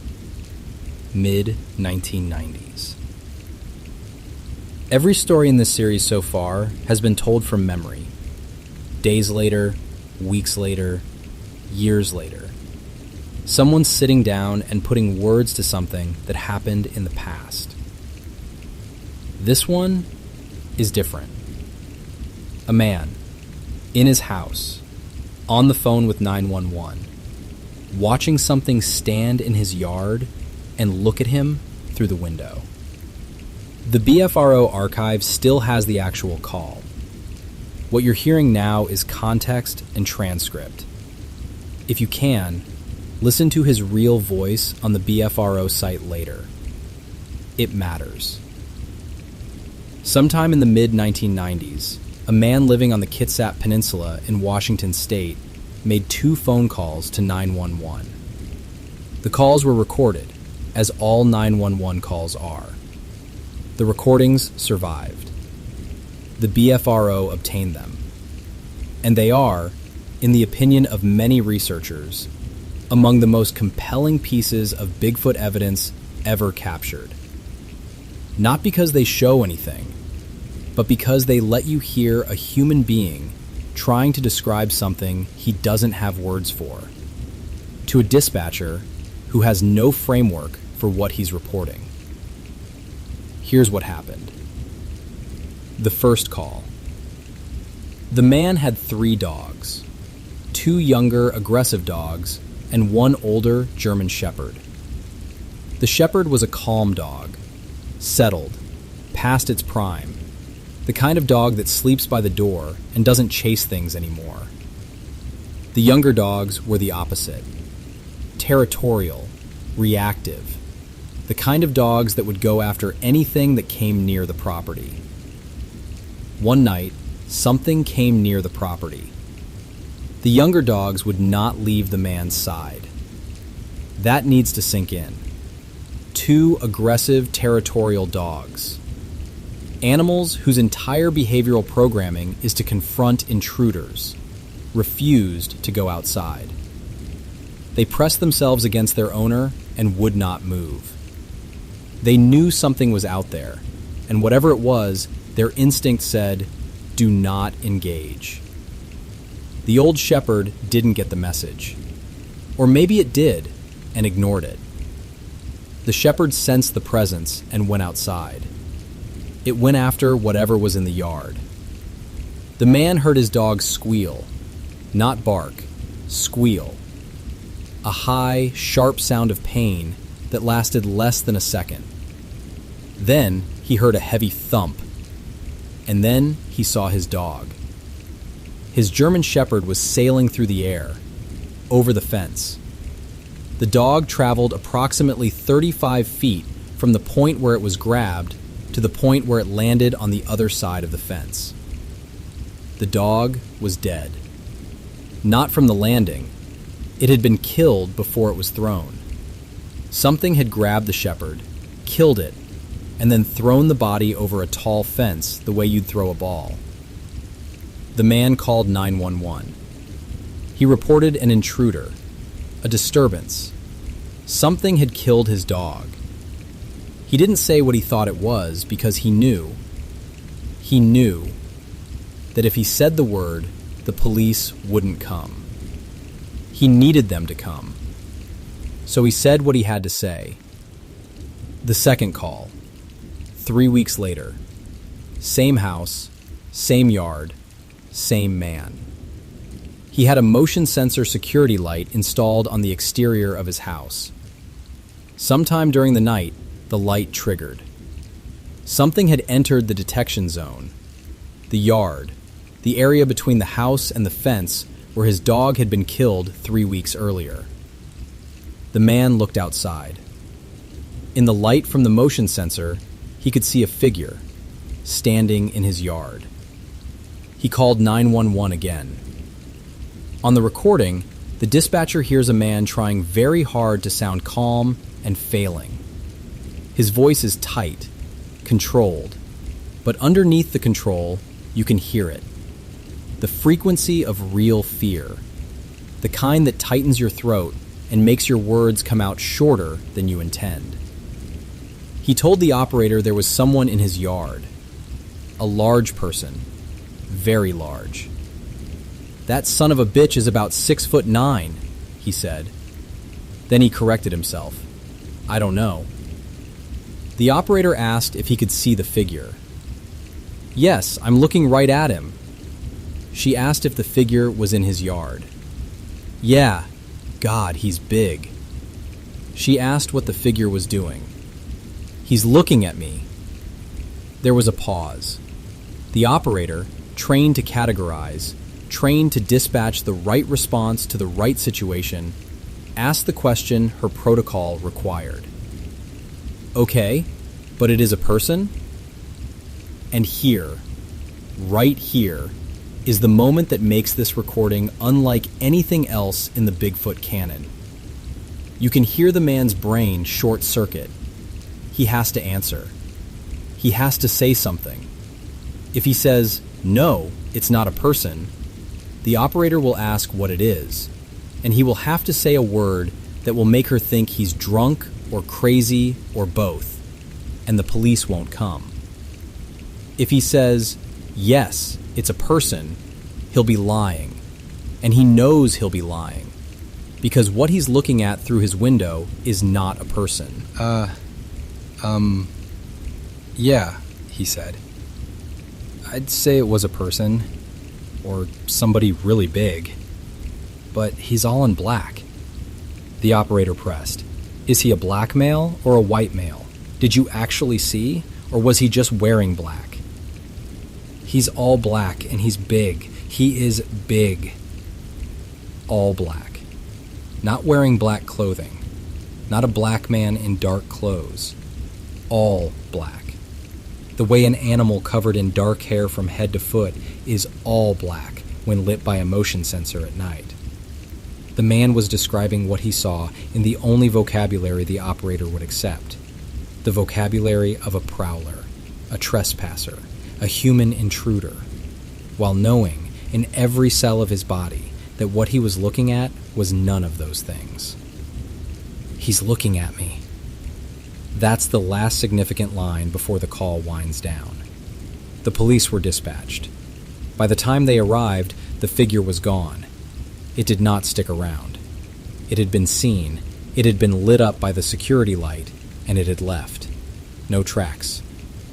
mid-1990s. Every story in this series so far has been told from memory. Days later, weeks later, years later. Someone's sitting down and putting words to something that happened in the past. This one is different. A man, in his house, on the phone with 911, watching something stand in his yard and look at him through the window. The BFRO archive still has the actual call. What you're hearing now is context and transcript. If you can, listen to his real voice on the BFRO site later. It matters. Sometime in the mid-1990s, a man living on the Kitsap Peninsula in Washington State made 2 phone calls to 911. The calls were recorded, as all 911 calls are. The recordings survived. The BFRO obtained them. And they are, in the opinion of many researchers, among the most compelling pieces of Bigfoot evidence ever captured. Not because they show anything, but because they let you hear a human being trying to describe something he doesn't have words for, to a dispatcher who has no framework for what he's reporting. Here's what happened. The first call. The man had 3 dogs, 2 younger, aggressive dogs, and 1 older German Shepherd. The Shepherd was a calm dog, settled, past its prime, the kind of dog that sleeps by the door and doesn't chase things anymore. The younger dogs were the opposite. Territorial, reactive, the kind of dogs that would go after anything that came near the property. One night, something came near the property. The younger dogs would not leave the man's side. That needs to sink in. 2 aggressive, territorial dogs. Animals whose entire behavioral programming is to confront intruders, refused to go outside. They pressed themselves against their owner and would not move. They knew something was out there, and whatever it was, their instinct said, "Do not engage." The old shepherd didn't get the message. Or maybe it did, and ignored it. The shepherd sensed the presence and went outside. It went after whatever was in the yard. The man heard his dog squeal, not bark, squeal. A high, sharp sound of pain that lasted less than a second. Then he heard a heavy thump, and then he saw his dog. His German Shepherd was sailing through the air, over the fence. The dog traveled approximately 35 feet from the point where it was grabbed to the point where it landed on the other side of the fence. The dog was dead. Not from the landing. It had been killed before it was thrown. Something had grabbed the shepherd, killed it, and then thrown the body over a tall fence the way you'd throw a ball. The man called 911. He reported an intruder, a disturbance. Something had killed his dog. He didn't say what he thought it was because he knew that if he said the word, the police wouldn't come. He needed them to come. So he said what he had to say. The second call. 3 weeks later. Same house, same yard, same man. He had a motion sensor security light installed on the exterior of his house. Sometime during the night, the light triggered. Something had entered the detection zone. The yard, the area between the house and the fence where his dog had been killed 3 weeks earlier. The man looked outside. In the light from the motion sensor, he could see a figure standing in his yard. He called 911 again. On the recording, the dispatcher hears a man trying very hard to sound calm and failing. His voice is tight, controlled, but underneath the control, you can hear it. The frequency of real fear, the kind that tightens your throat and makes your words come out shorter than you intend. He told the operator there was someone in his yard. A large person. Very large. That son of a bitch is about 6'9", he said. Then he corrected himself. I don't know. The operator asked if he could see the figure. Yes, I'm looking right at him. She asked if the figure was in his yard. Yeah, God, he's big. She asked what the figure was doing. He's looking at me. There was a pause. The operator, trained to categorize, trained to dispatch the right response to the right situation, asked the question her protocol required. Okay, but it is a person? And here, right here, is the moment that makes this recording unlike anything else in the Bigfoot canon. You can hear the man's brain short-circuit. He has to answer. He has to say something. If he says, no, it's not a person, the operator will ask what it is, and he will have to say a word that will make her think he's drunk or crazy or both, and the police won't come. If he says, yes, it's a person, he'll be lying, and he knows he'll be lying, because what he's looking at through his window is not a person. Yeah, he said. I'd say it was a person, or somebody really big, but he's all in black. The operator pressed. Is he a black male or a white male? Did you actually see, or was he just wearing black? He's all black, and he's big. He is big. All black. Not wearing black clothing. Not a black man in dark clothes. All black. The way an animal covered in dark hair from head to foot is all black when lit by a motion sensor at night. The man was describing what he saw in the only vocabulary the operator would accept. The vocabulary of a prowler, a trespasser, a human intruder, while knowing in every cell of his body that what he was looking at was none of those things. He's looking at me. That's the last significant line before the call winds down. The police were dispatched. By the time they arrived, the figure was gone. It did not stick around. It had been seen, it had been lit up by the security light, and it had left. No tracks.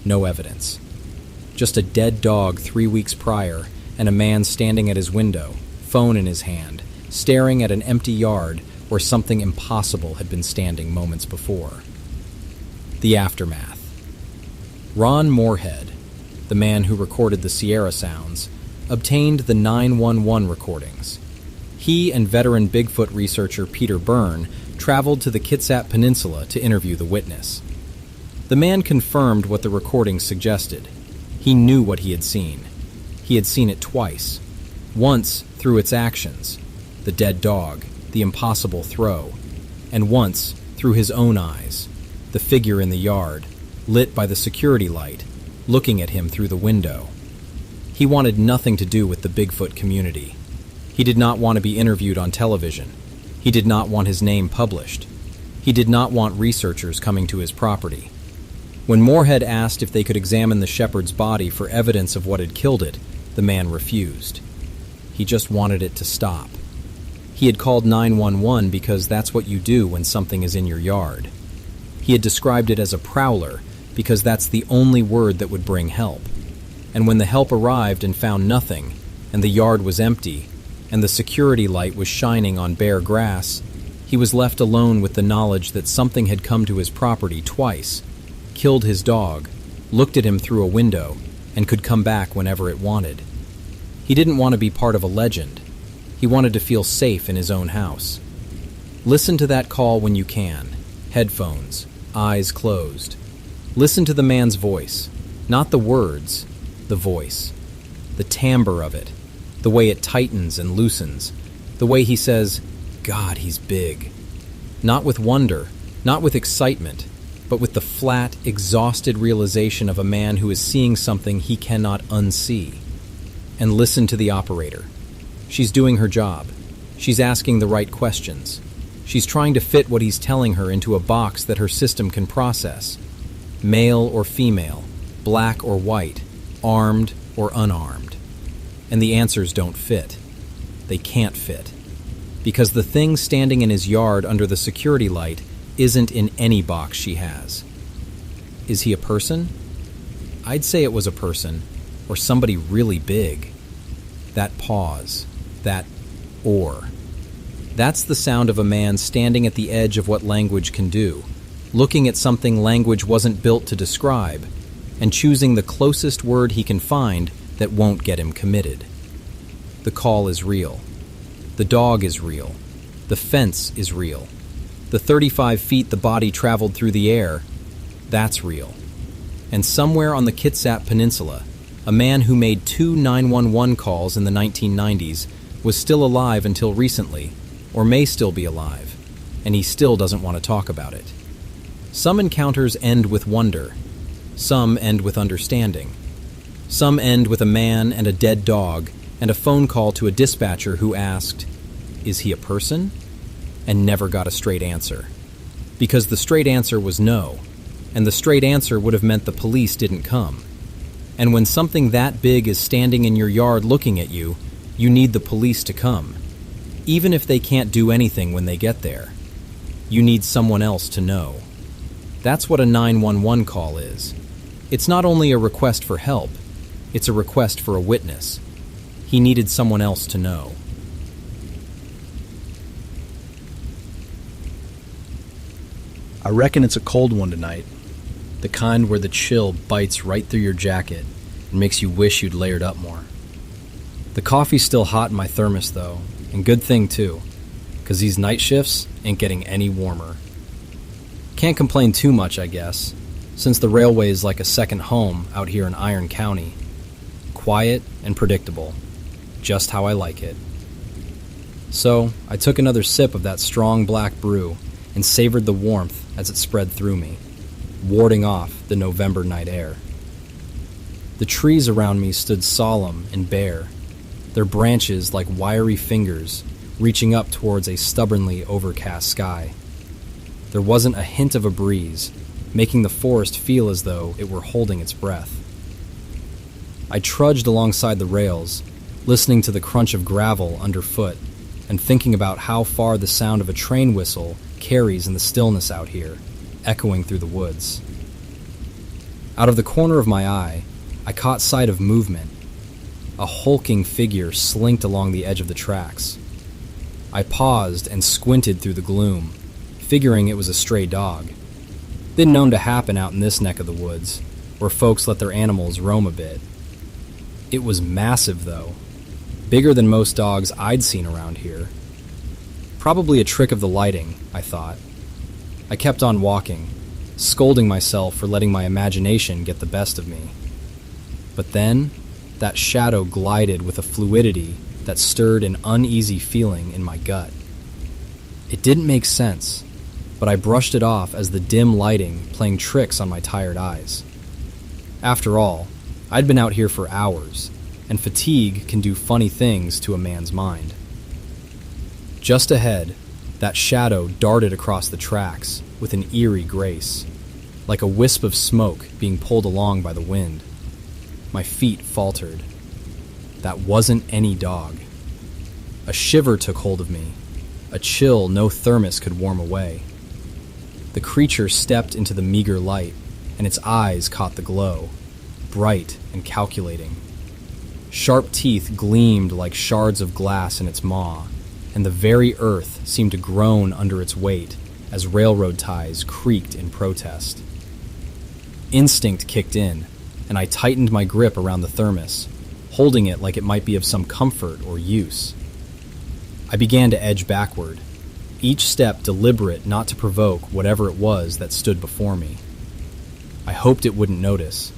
No evidence. Just a dead dog 3 weeks prior, and a man standing at his window, phone in his hand, staring at an empty yard where something impossible had been standing moments before. The aftermath. Ron Moorhead, the man who recorded the Sierra sounds, obtained the 911 recordings. He and veteran Bigfoot researcher Peter Byrne traveled to the Kitsap Peninsula to interview the witness. The man confirmed what the recordings suggested. He knew what he had seen. He had seen it twice. Once through its actions, the dead dog, the impossible throw, and once through his own eyes, the figure in the yard, lit by the security light, looking at him through the window. He wanted nothing to do with the Bigfoot community. He did not want to be interviewed on television. He did not want his name published. He did not want researchers coming to his property. When Moorhead asked if they could examine the shepherd's body for evidence of what had killed it, the man refused. He just wanted it to stop. He had called 911 because that's what you do when something is in your yard. He had described it as a prowler because that's the only word that would bring help. And when the help arrived and found nothing, and the yard was empty, and the security light was shining on bare grass, he was left alone with the knowledge that something had come to his property twice, killed his dog, looked at him through a window, and could come back whenever it wanted. He didn't want to be part of a legend. He wanted to feel safe in his own house. Listen to that call when you can. Headphones, eyes closed. Listen to the man's voice. Not the words, the voice. The timbre of it. The way it tightens and loosens. The way he says, "God, he's big." Not with wonder, not with excitement, but with the flat, exhausted realization of a man who is seeing something he cannot unsee. And listen to the operator. She's doing her job. She's asking the right questions. She's trying to fit what he's telling her into a box that her system can process. Male or female, black or white, armed or unarmed. And the answers don't fit. They can't fit. Because the thing standing in his yard under the security light isn't in any box she has. Is he a person? I'd say it was a person, or somebody really big. That pause, that or. That's the sound of a man standing at the edge of what language can do, looking at something language wasn't built to describe, and choosing the closest word he can find that won't get him committed. The call is real. The dog is real. The fence is real. The 35 feet the body traveled through the air, that's real. And somewhere on the Kitsap Peninsula, a man who made 2 911 calls in the 1990s was still alive until recently, or may still be alive, and he still doesn't want to talk about it. Some encounters end with wonder. Some end with understanding. Some end with a man and a dead dog and a phone call to a dispatcher who asked, "Is he a person?" and never got a straight answer. Because the straight answer was no, and the straight answer would have meant the police didn't come. And when something that big is standing in your yard looking at you, you need the police to come. Even if they can't do anything when they get there, you need someone else to know. That's what a 911 call is. It's not only a request for help, it's a request for a witness. He needed someone else to know. I reckon it's a cold one tonight. The kind where the chill bites right through your jacket and makes you wish you'd layered up more. The coffee's still hot in my thermos, though, and good thing, too, because these night shifts ain't getting any warmer. Can't complain too much, I guess, since the railway is like a second home out here in Iron County. Quiet and predictable, just how I like it. So, I took another sip of that strong black brew and savored the warmth as it spread through me, warding off the November night air. The trees around me stood solemn and bare, their branches like wiry fingers reaching up towards a stubbornly overcast sky. There wasn't a hint of a breeze, making the forest feel as though it were holding its breath. I trudged alongside the rails, listening to the crunch of gravel underfoot and thinking about how far the sound of a train whistle carries in the stillness out here, echoing through the woods. Out of the corner of my eye, I caught sight of movement. A hulking figure slinked along the edge of the tracks. I paused and squinted through the gloom, figuring it was a stray dog. Been known to happen out in this neck of the woods, where folks let their animals roam a bit. It was massive, though. Bigger than most dogs I'd seen around here. Probably a trick of the lighting, I thought. I kept on walking, scolding myself for letting my imagination get the best of me. But then, that shadow glided with a fluidity that stirred an uneasy feeling in my gut. It didn't make sense, but I brushed it off as the dim lighting playing tricks on my tired eyes. After all, I'd been out here for hours, and fatigue can do funny things to a man's mind. Just ahead, that shadow darted across the tracks with an eerie grace, like a wisp of smoke being pulled along by the wind. My feet faltered. That wasn't any dog. A shiver took hold of me, a chill no thermos could warm away. The creature stepped into the meager light, and its eyes caught the glow, bright and calculating. Sharp teeth gleamed like shards of glass in its maw, and the very earth seemed to groan under its weight as railroad ties creaked in protest. Instinct kicked in, and I tightened my grip around the thermos, holding it like it might be of some comfort or use. I began to edge backward, each step deliberate not to provoke whatever it was that stood before me. I hoped it wouldn't notice,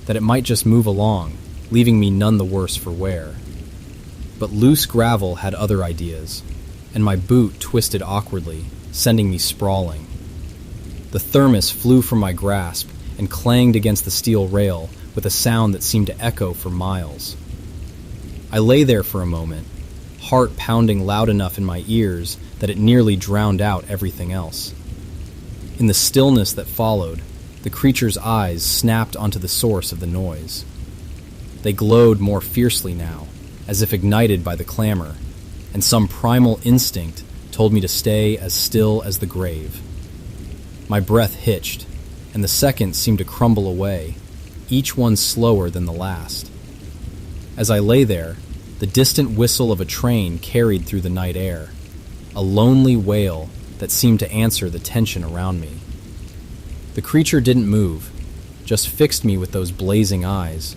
that it might just move along, leaving me none the worse for wear. But loose gravel had other ideas, and my boot twisted awkwardly, sending me sprawling. The thermos flew from my grasp and clanged against the steel rail with a sound that seemed to echo for miles. I lay there for a moment, heart pounding loud enough in my ears that it nearly drowned out everything else. In the stillness that followed, the creature's eyes snapped onto the source of the noise. They glowed more fiercely now, as if ignited by the clamor, and some primal instinct told me to stay as still as the grave. My breath hitched, and the seconds seemed to crumble away, each one slower than the last. As I lay there, the distant whistle of a train carried through the night air, a lonely wail that seemed to answer the tension around me. The creature didn't move, just fixed me with those blazing eyes,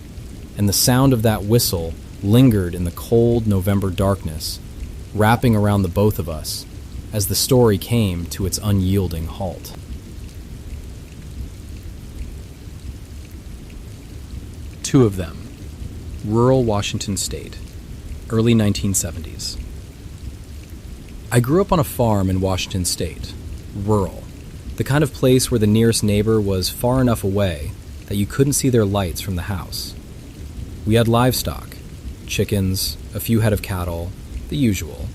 and the sound of that whistle lingered in the cold November darkness, wrapping around the both of us as the story came to its unyielding halt. Two of them. Rural Washington State. Early 1970s. I grew up on a farm in Washington State. Rural. The kind of place where the nearest neighbor was far enough away that you couldn't see their lights from the house. We had livestock. Chickens, a few head of cattle, the usual.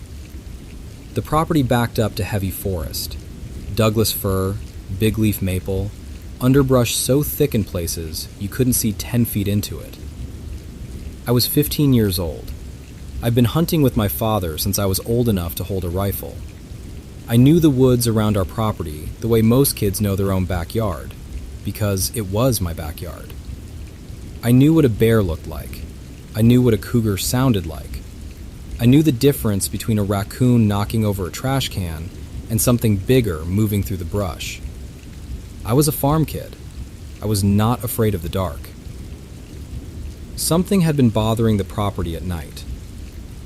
The property backed up to heavy forest. Douglas fir, big leaf maple, underbrush so thick in places you couldn't see 10 feet into it. I was 15 years old. I'd been hunting with my father since I was old enough to hold a rifle. I knew the woods around our property the way most kids know their own backyard, because it was my backyard. I knew what a bear looked like. I knew what a cougar sounded like. I knew the difference between a raccoon knocking over a trash can and something bigger moving through the brush. I was a farm kid. I was not afraid of the dark. Something had been bothering the property at night.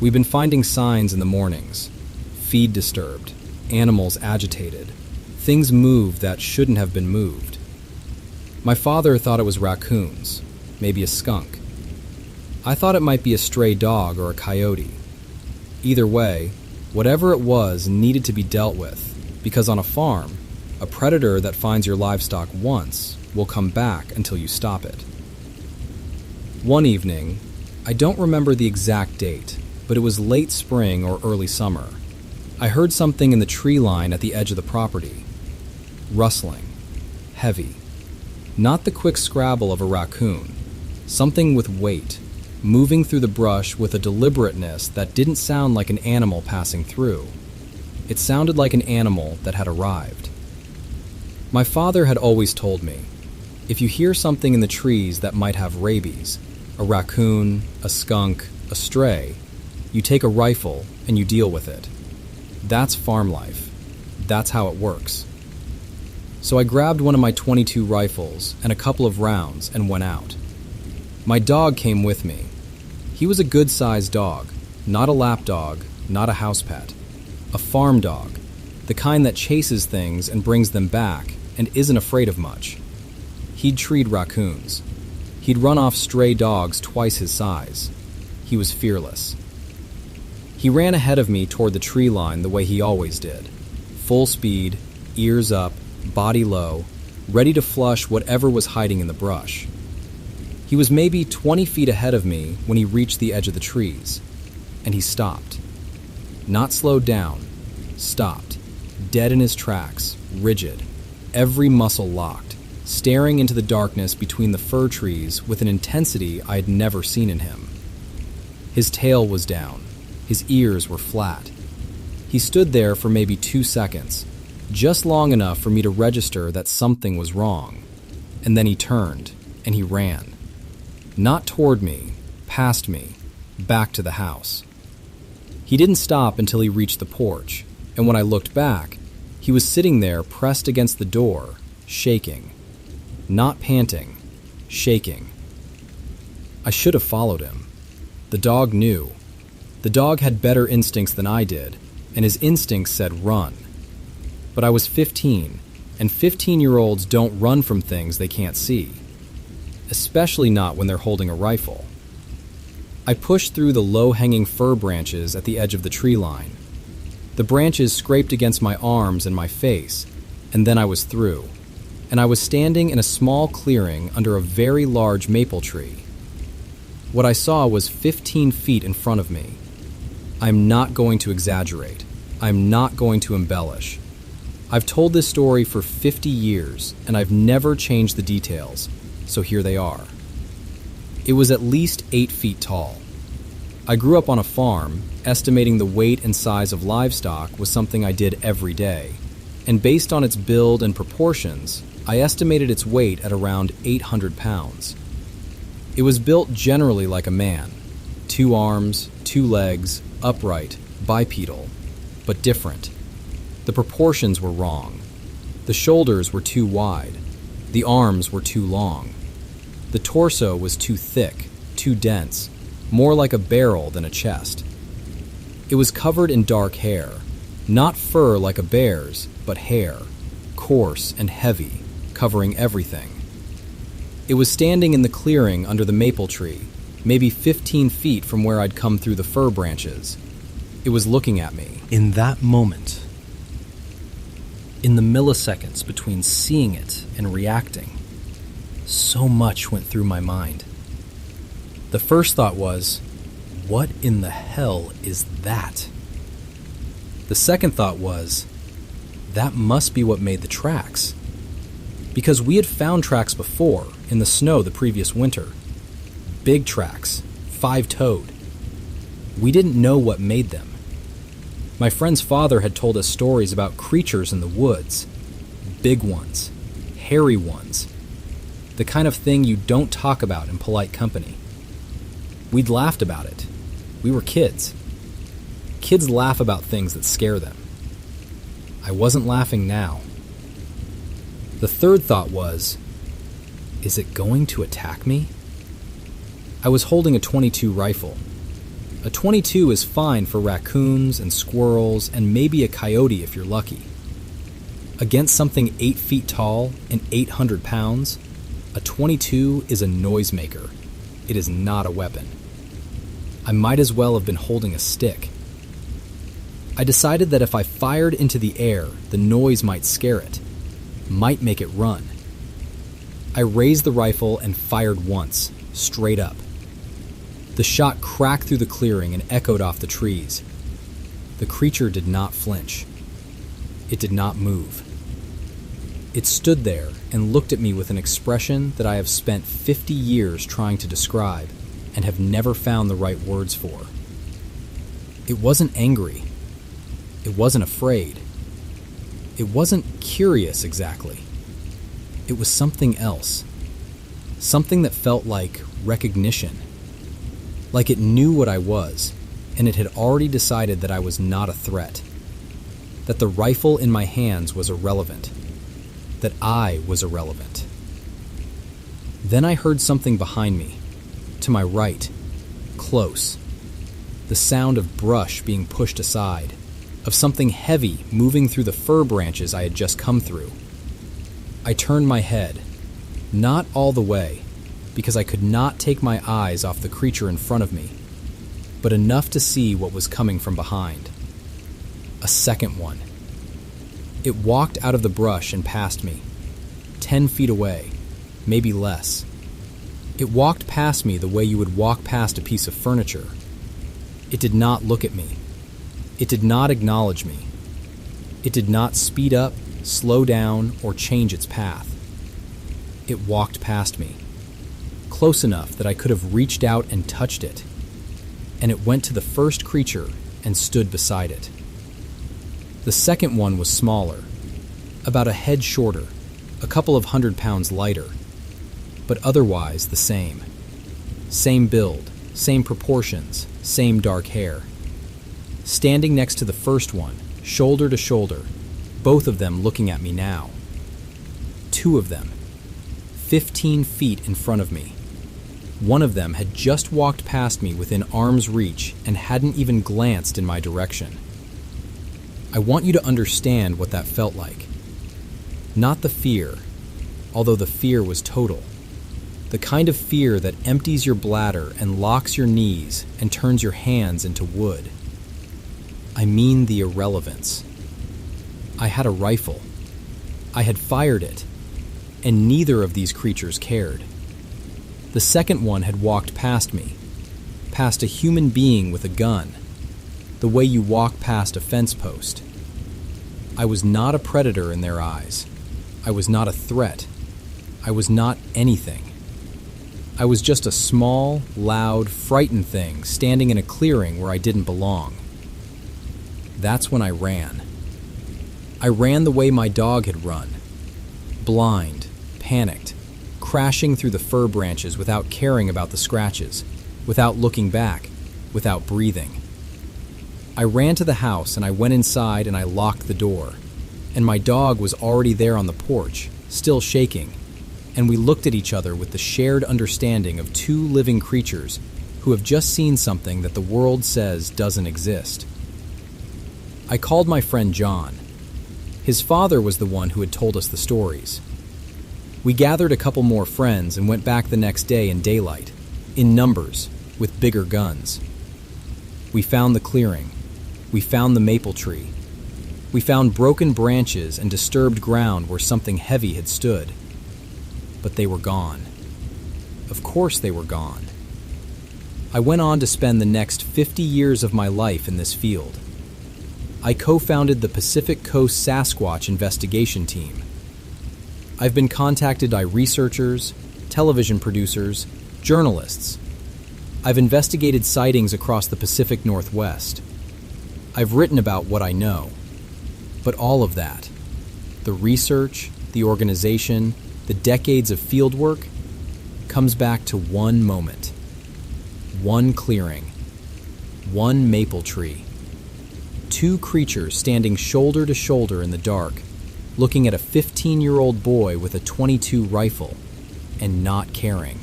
We'd been finding signs in the mornings. Feed disturbed, animals agitated, things moved that shouldn't have been moved. My father thought it was raccoons, maybe a skunk. I thought it might be a stray dog or a coyote. Either way, whatever it was needed to be dealt with, because on a farm, a predator that finds your livestock once will come back until you stop it. One evening, I don't remember the exact date, but it was late spring or early summer. I heard something in the tree line at the edge of the property. Rustling. Heavy. Not the quick scrabble of a raccoon. Something with weight, moving through the brush with a deliberateness that didn't sound like an animal passing through. It sounded like an animal that had arrived. My father had always told me, if you hear something in the trees that might have rabies, a raccoon, a skunk, a stray, you take a rifle and you deal with it. That's farm life. That's how it works. So I grabbed one of my .22 rifles and a couple of rounds and went out. My dog came with me. He was a good-sized dog, not a lap dog, not a house pet. A farm dog, the kind that chases things and brings them back and isn't afraid of much. He'd treed raccoons. He'd run off stray dogs twice his size. He was fearless. He ran ahead of me toward the tree line the way he always did. Full speed, ears up, body low, ready to flush whatever was hiding in the brush. He was maybe 20 feet ahead of me when he reached the edge of the trees, and he stopped. Not slowed down, stopped, dead in his tracks, rigid, every muscle locked, staring into the darkness between the fir trees with an intensity I had never seen in him. His tail was down. His ears were flat. He stood there for maybe 2 seconds, just long enough for me to register that something was wrong. And then he turned, and he ran. Not toward me, past me, back to the house. He didn't stop until he reached the porch, and when I looked back, he was sitting there pressed against the door, shaking. Not panting, shaking. I should have followed him. The dog knew. The dog had better instincts than I did, and his instincts said run. But I was 15, and 15-year-olds don't run from things they can't see, especially not when they're holding a rifle. I pushed through the low-hanging fir branches at the edge of the tree line. The branches scraped against my arms and my face, and then I was through, and I was standing in a small clearing under a very large maple tree. What I saw was 15 feet in front of me. I'm not going to exaggerate. I'm not going to embellish. I've told this story for 50 years, and I've never changed the details, so here they are. It was at least 8 feet tall. I grew up on a farm, estimating the weight and size of livestock was something I did every day, and based on its build and proportions, I estimated its weight at around 800 pounds. It was built generally like a man, 2 arms, 2 legs, upright, bipedal, but different. The proportions were wrong. The shoulders were too wide. The arms were too long. The torso was too thick, too dense, more like a barrel than a chest. It was covered in dark hair, not fur like a bear's, but hair, coarse and heavy, covering everything. It was standing in the clearing under the maple tree, maybe 15 feet from where I'd come through the fir branches. It was looking at me. In that moment, in the milliseconds between seeing it and reacting, so much went through my mind. The first thought was, what in the hell is that? The second thought was, that must be what made the tracks. Because we had found tracks before, in the snow the previous winter. Big tracks, 5-toed. We didn't know what made them. My friend's father had told us stories about creatures in the woods. Big ones, hairy ones. The kind of thing you don't talk about in polite company. We'd laughed about it. We were kids. Kids laugh about things that scare them. I wasn't laughing now. The third thought was, is it going to attack me? I was holding a .22 rifle. A .22 is fine for raccoons and squirrels and maybe a coyote if you're lucky. Against something 8 feet tall and 800 pounds, a .22 is a noisemaker. It is not a weapon. I might as well have been holding a stick. I decided that if I fired into the air, the noise might scare it, might make it run. I raised the rifle and fired once, straight up. The shot cracked through the clearing and echoed off the trees. The creature did not flinch. It did not move. It stood there and looked at me with an expression that I have spent 50 years trying to describe and have never found the right words for. It wasn't angry. It wasn't afraid. It wasn't curious exactly. It was something else. Something that felt like recognition. Like it knew what I was, and it had already decided that I was not a threat. That the rifle in my hands was irrelevant. That I was irrelevant. Then I heard something behind me, to my right, close. The sound of brush being pushed aside, of something heavy moving through the fir branches I had just come through. I turned my head, not all the way, because I could not take my eyes off the creature in front of me, but enough to see what was coming from behind. A second one. It walked out of the brush and past me, 10 feet away, maybe less. It walked past me the way you would walk past a piece of furniture. It did not look at me. It did not acknowledge me. It did not speed up, slow down, or change its path. It walked past me, close enough that I could have reached out and touched it, and it went to the first creature and stood beside it. The second one was smaller, about a head shorter, a couple of 100 pounds lighter, but otherwise the same. Same build, same proportions, same dark hair. Standing next to the first one, shoulder to shoulder, both of them looking at me now. Two of them, 15 feet in front of me. One of them had just walked past me within arm's reach and hadn't even glanced in my direction. I want you to understand what that felt like. Not the fear, although the fear was total. The kind of fear that empties your bladder and locks your knees and turns your hands into wood. I mean the irrelevance. I had a rifle. I had fired it, and neither of these creatures cared. The second one had walked past me, past a human being with a gun, the way you walk past a fence post. I was not a predator in their eyes. I was not a threat. I was not anything. I was just a small, loud, frightened thing standing in a clearing where I didn't belong. That's when I ran. I ran the way my dog had run. Blind, panicked, crashing through the fir branches without caring about the scratches, without looking back, without breathing. I ran to the house and I went inside and I locked the door, and my dog was already there on the porch, still shaking, and we looked at each other with the shared understanding of two living creatures who have just seen something that the world says doesn't exist. I called my friend John. His father was the one who had told us the stories. We gathered a couple more friends and went back the next day in daylight, in numbers, with bigger guns. We found the clearing. We found the maple tree. We found broken branches and disturbed ground where something heavy had stood. But they were gone. Of course they were gone. I went on to spend the next 50 years of my life in this field. I co-founded the Pacific Coast Sasquatch Investigation Team. I've been contacted by researchers, television producers, journalists. I've investigated sightings across the Pacific Northwest. I've written about what I know. But all of that, the research, the organization, the decades of fieldwork, comes back to one moment. One clearing. One maple tree. Two creatures standing shoulder to shoulder in the dark, looking at a 15-year-old boy with a .22 rifle, and not caring.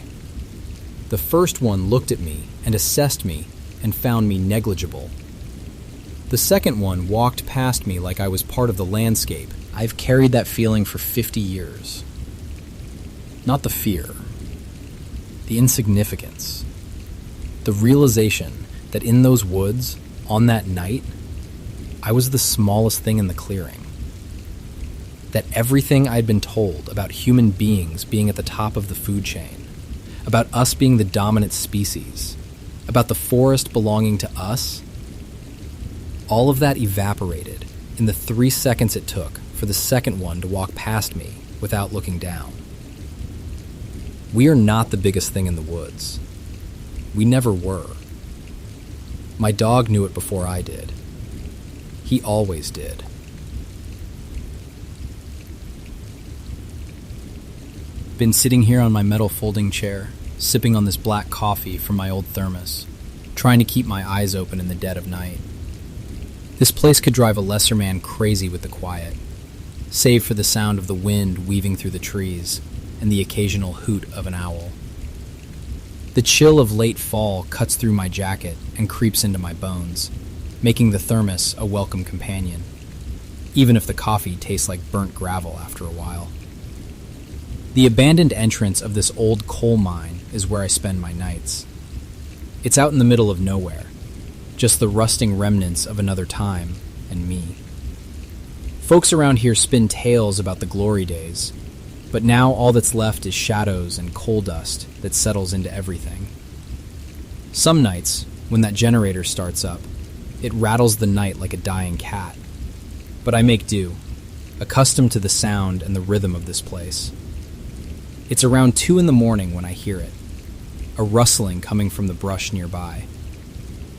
The first one looked at me and assessed me and found me negligible. The second one walked past me like I was part of the landscape. I've carried that feeling for 50 years. Not the fear, the insignificance, the realization that in those woods, on that night, I was the smallest thing in the clearing. That everything I'd been told about human beings being at the top of the food chain, about us being the dominant species, about the forest belonging to us, all of that evaporated in the 3 seconds it took for the second one to walk past me without looking down. We are not the biggest thing in the woods. We never were. My dog knew it before I did. He always did. Been sitting here on my metal folding chair, sipping on this black coffee from my old thermos, trying to keep my eyes open in the dead of night. This place could drive a lesser man crazy with the quiet, save for the sound of the wind weaving through the trees and the occasional hoot of an owl. The chill of late fall cuts through my jacket and creeps into my bones, making the thermos a welcome companion, even if the coffee tastes like burnt gravel after a while. The abandoned entrance of this old coal mine is where I spend my nights. It's out in the middle of nowhere, just the rusting remnants of another time and me. Folks around here spin tales about the glory days, but now all that's left is shadows and coal dust that settles into everything. Some nights, when that generator starts up, it rattles the night like a dying cat. But I make do, accustomed to the sound and the rhythm of this place. It's around 2 in the morning when I hear it, a rustling coming from the brush nearby.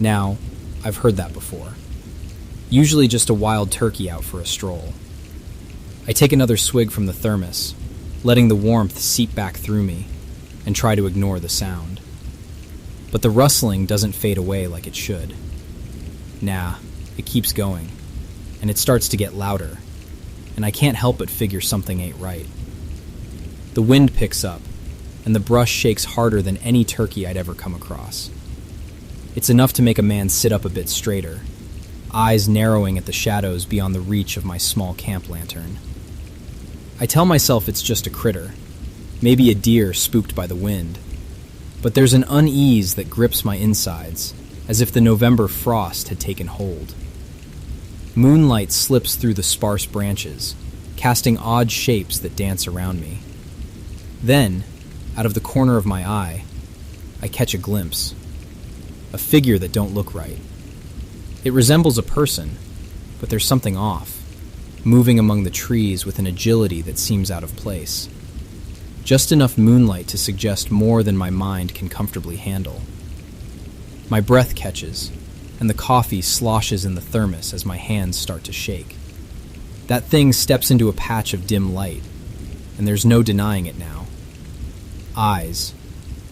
Now, I've heard that before. Usually just a wild turkey out for a stroll. I take another swig from the thermos, letting the warmth seep back through me, and try to ignore the sound. But the rustling doesn't fade away like it should. Nah, it keeps going, and it starts to get louder, and I can't help but figure something ain't right. The wind picks up, and the brush shakes harder than any turkey I'd ever come across. It's enough to make a man sit up a bit straighter, eyes narrowing at the shadows beyond the reach of my small camp lantern. I tell myself it's just a critter, maybe a deer spooked by the wind, but there's an unease that grips my insides, as if the November frost had taken hold. Moonlight slips through the sparse branches, casting odd shapes that dance around me. Then, out of the corner of my eye, I catch a glimpse. A figure that don't look right. It resembles a person, but there's something off, moving among the trees with an agility that seems out of place. Just enough moonlight to suggest more than my mind can comfortably handle. My breath catches, and the coffee sloshes in the thermos as my hands start to shake. That thing steps into a patch of dim light, and there's no denying it now. Eyes,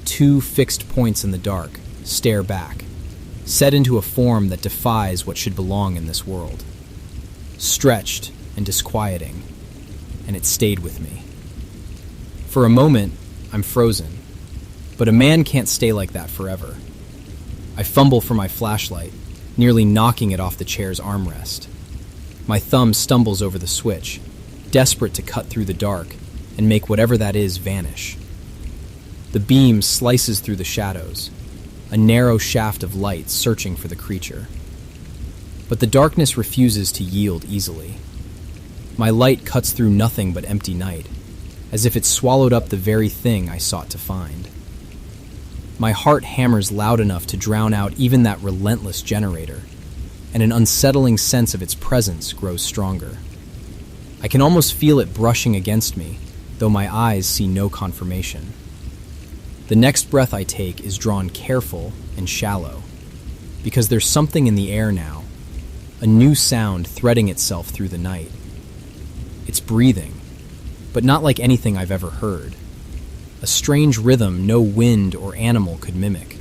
2 fixed points in the dark, stare back, set into a form that defies what should belong in this world. Stretched and disquieting, and it stayed with me. For a moment, I'm frozen, but a man can't stay like that forever. I fumble for my flashlight, nearly knocking it off the chair's armrest. My thumb stumbles over the switch, desperate to cut through the dark and make whatever that is vanish. The beam slices through the shadows, a narrow shaft of light searching for the creature. But the darkness refuses to yield easily. My light cuts through nothing but empty night, as if it swallowed up the very thing I sought to find. My heart hammers loud enough to drown out even that relentless generator, and an unsettling sense of its presence grows stronger. I can almost feel it brushing against me, though my eyes see no confirmation. The next breath I take is drawn careful and shallow, because there's something in the air now, a new sound threading itself through the night. It's breathing, but not like anything I've ever heard. A strange rhythm no wind or animal could mimic.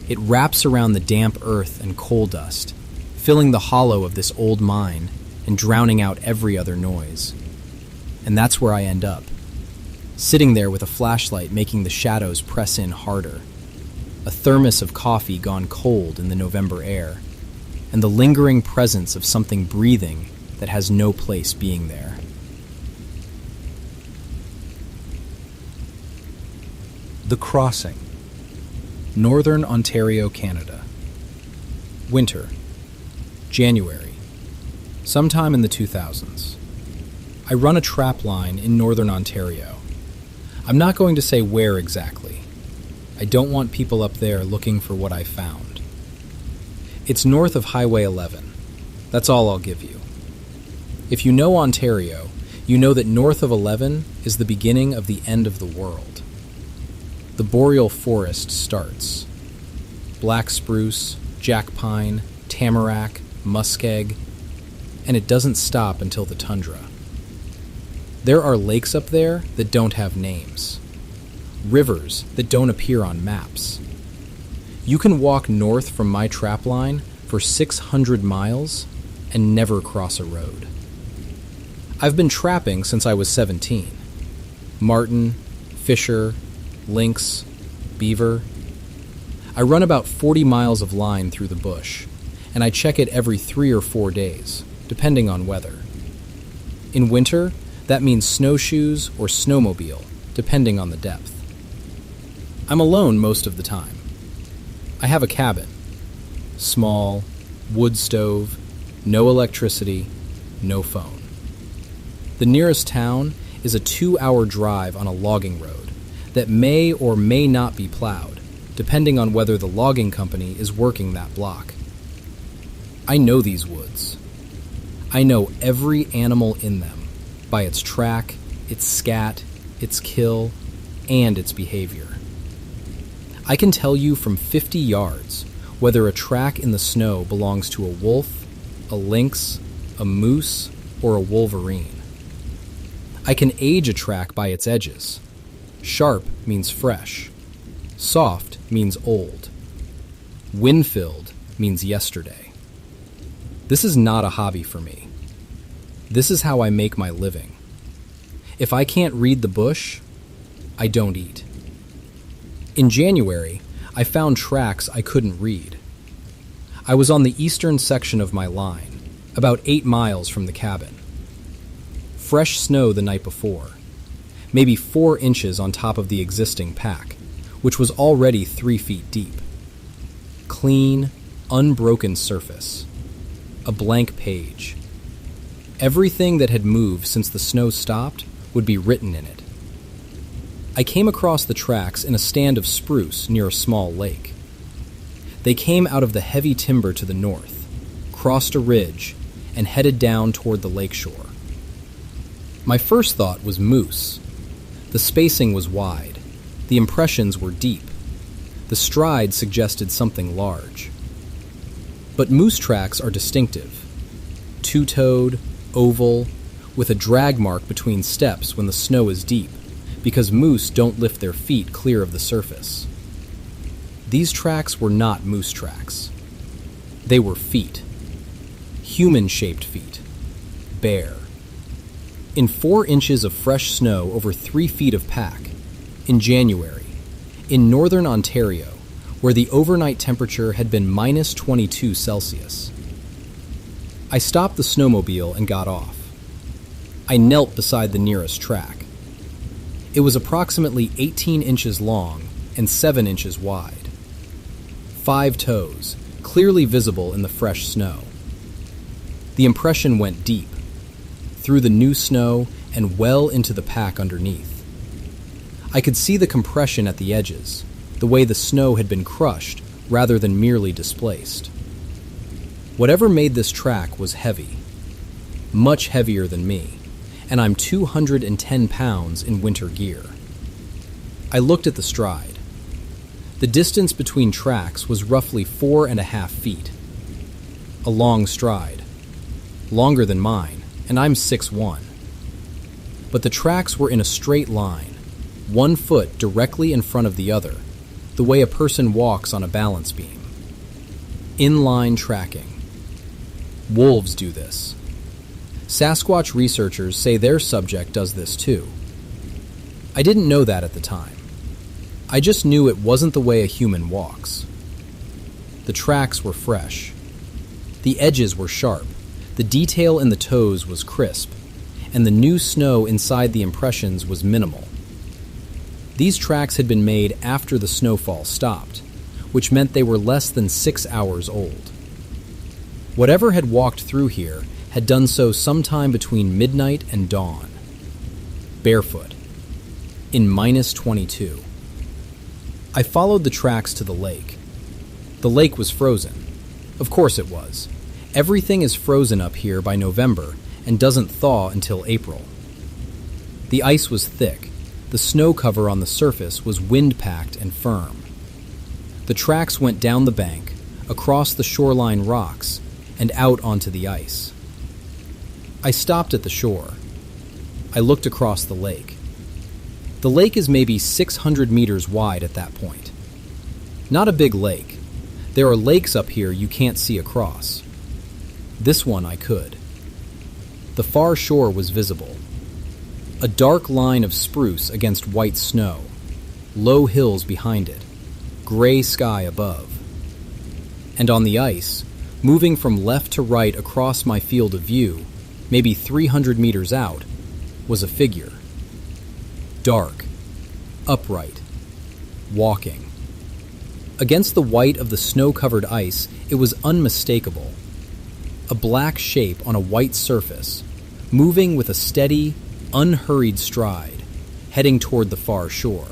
It wraps around the damp earth and coal dust, filling the hollow of this old mine and drowning out every other noise. And that's where I end up, sitting there with a flashlight making the shadows press in harder, a thermos of coffee gone cold in the November air, and the lingering presence of something breathing that has no place being there. The Crossing, Northern Ontario, Canada. Winter, January, sometime in the 2000s. I run a trap line in Northern Ontario. I'm not going to say where exactly. I don't want people up there looking for what I found. It's north of Highway 11. That's all I'll give you. If you know Ontario, you know that north of 11 is the beginning of the end of the world. The boreal forest starts. Black spruce, jack pine, tamarack, muskeg, and it doesn't stop until the tundra. There are lakes up there that don't have names. Rivers that don't appear on maps. You can walk north from my trap line for 600 miles and never cross a road. I've been trapping since I was 17. Marten, fisher, lynx, beaver. I run about 40 miles of line through the bush, and I check it every 3 or 4 days, depending on weather. In winter, that means snowshoes or snowmobile, depending on the depth. I'm alone most of the time. I have a cabin. Small, wood stove, no electricity, no phone. The nearest town is a 2-hour drive on a logging road that may or may not be plowed, depending on whether the logging company is working that block. I know these woods. I know every animal in them by its track, its scat, its kill, and its behavior. I can tell you from 50 yards whether a track in the snow belongs to a wolf, a lynx, a moose, or a wolverine. I can age a track by its edges. Sharp means fresh. Soft means old. Wind-filled means yesterday. This is not a hobby for me. This is how I make my living. If I can't read the bush, I don't eat. In January, I found tracks I couldn't read. I was on the eastern section of my line, about 8 miles from the cabin. Fresh snow the night before, maybe 4 inches on top of the existing pack, which was already 3 feet deep. Clean, unbroken surface. A blank page. Everything that had moved since the snow stopped would be written in it. I came across the tracks in a stand of spruce near a small lake. They came out of the heavy timber to the north, crossed a ridge, and headed down toward the lakeshore. My first thought was moose. The spacing was wide. The impressions were deep. The stride suggested something large. But moose tracks are distinctive. Two-toed, oval, with a drag mark between steps when the snow is deep, because moose don't lift their feet clear of the surface. These tracks were not moose tracks. They were feet. Human-shaped feet. Bare. In 4 inches of fresh snow over 3 feet of pack, in January, in northern Ontario, where the overnight temperature had been minus 22 Celsius. I stopped the snowmobile and got off. I knelt beside the nearest track. It was approximately 18 inches long and 7 inches wide. 5 toes, clearly visible in the fresh snow. The impression went deep, through the new snow and well into the pack underneath. I could see the compression at the edges, the way the snow had been crushed rather than merely displaced. Whatever made this track was heavy, much heavier than me, and I'm 210 pounds in winter gear. I looked at the stride. The distance between tracks was roughly 4.5 feet. A long stride, longer than mine, and I'm 6'1". But the tracks were in a straight line, 1 foot directly in front of the other, the way a person walks on a balance beam. Inline tracking. Wolves do this. Sasquatch researchers say their subject does this too. I didn't know that at the time. I just knew it wasn't the way a human walks. The tracks were fresh. The edges were sharp. The detail in the toes was crisp, and the new snow inside the impressions was minimal. These tracks had been made after the snowfall stopped, which meant they were less than 6 hours old. Whatever had walked through here had done so sometime between midnight and dawn. Barefoot. In minus 22. I followed the tracks to the lake. The lake was frozen. Of course it was. Everything is frozen up here by November and doesn't thaw until April. The ice was thick. The snow cover on the surface was wind-packed and firm. The tracks went down the bank, across the shoreline rocks, and out onto the ice. I stopped at the shore. I looked across the lake. The lake is maybe 600 meters wide at that point. Not a big lake. There are lakes up here you can't see across. This one I could. The far shore was visible. A dark line of spruce against white snow, low hills behind it, gray sky above. And on the ice, moving from left to right across my field of view, maybe 300 meters out, was a figure. Dark, upright, walking. Against the white of the snow-covered ice, it was unmistakable. A black shape on a white surface, moving with a steady, unhurried stride, heading toward the far shore.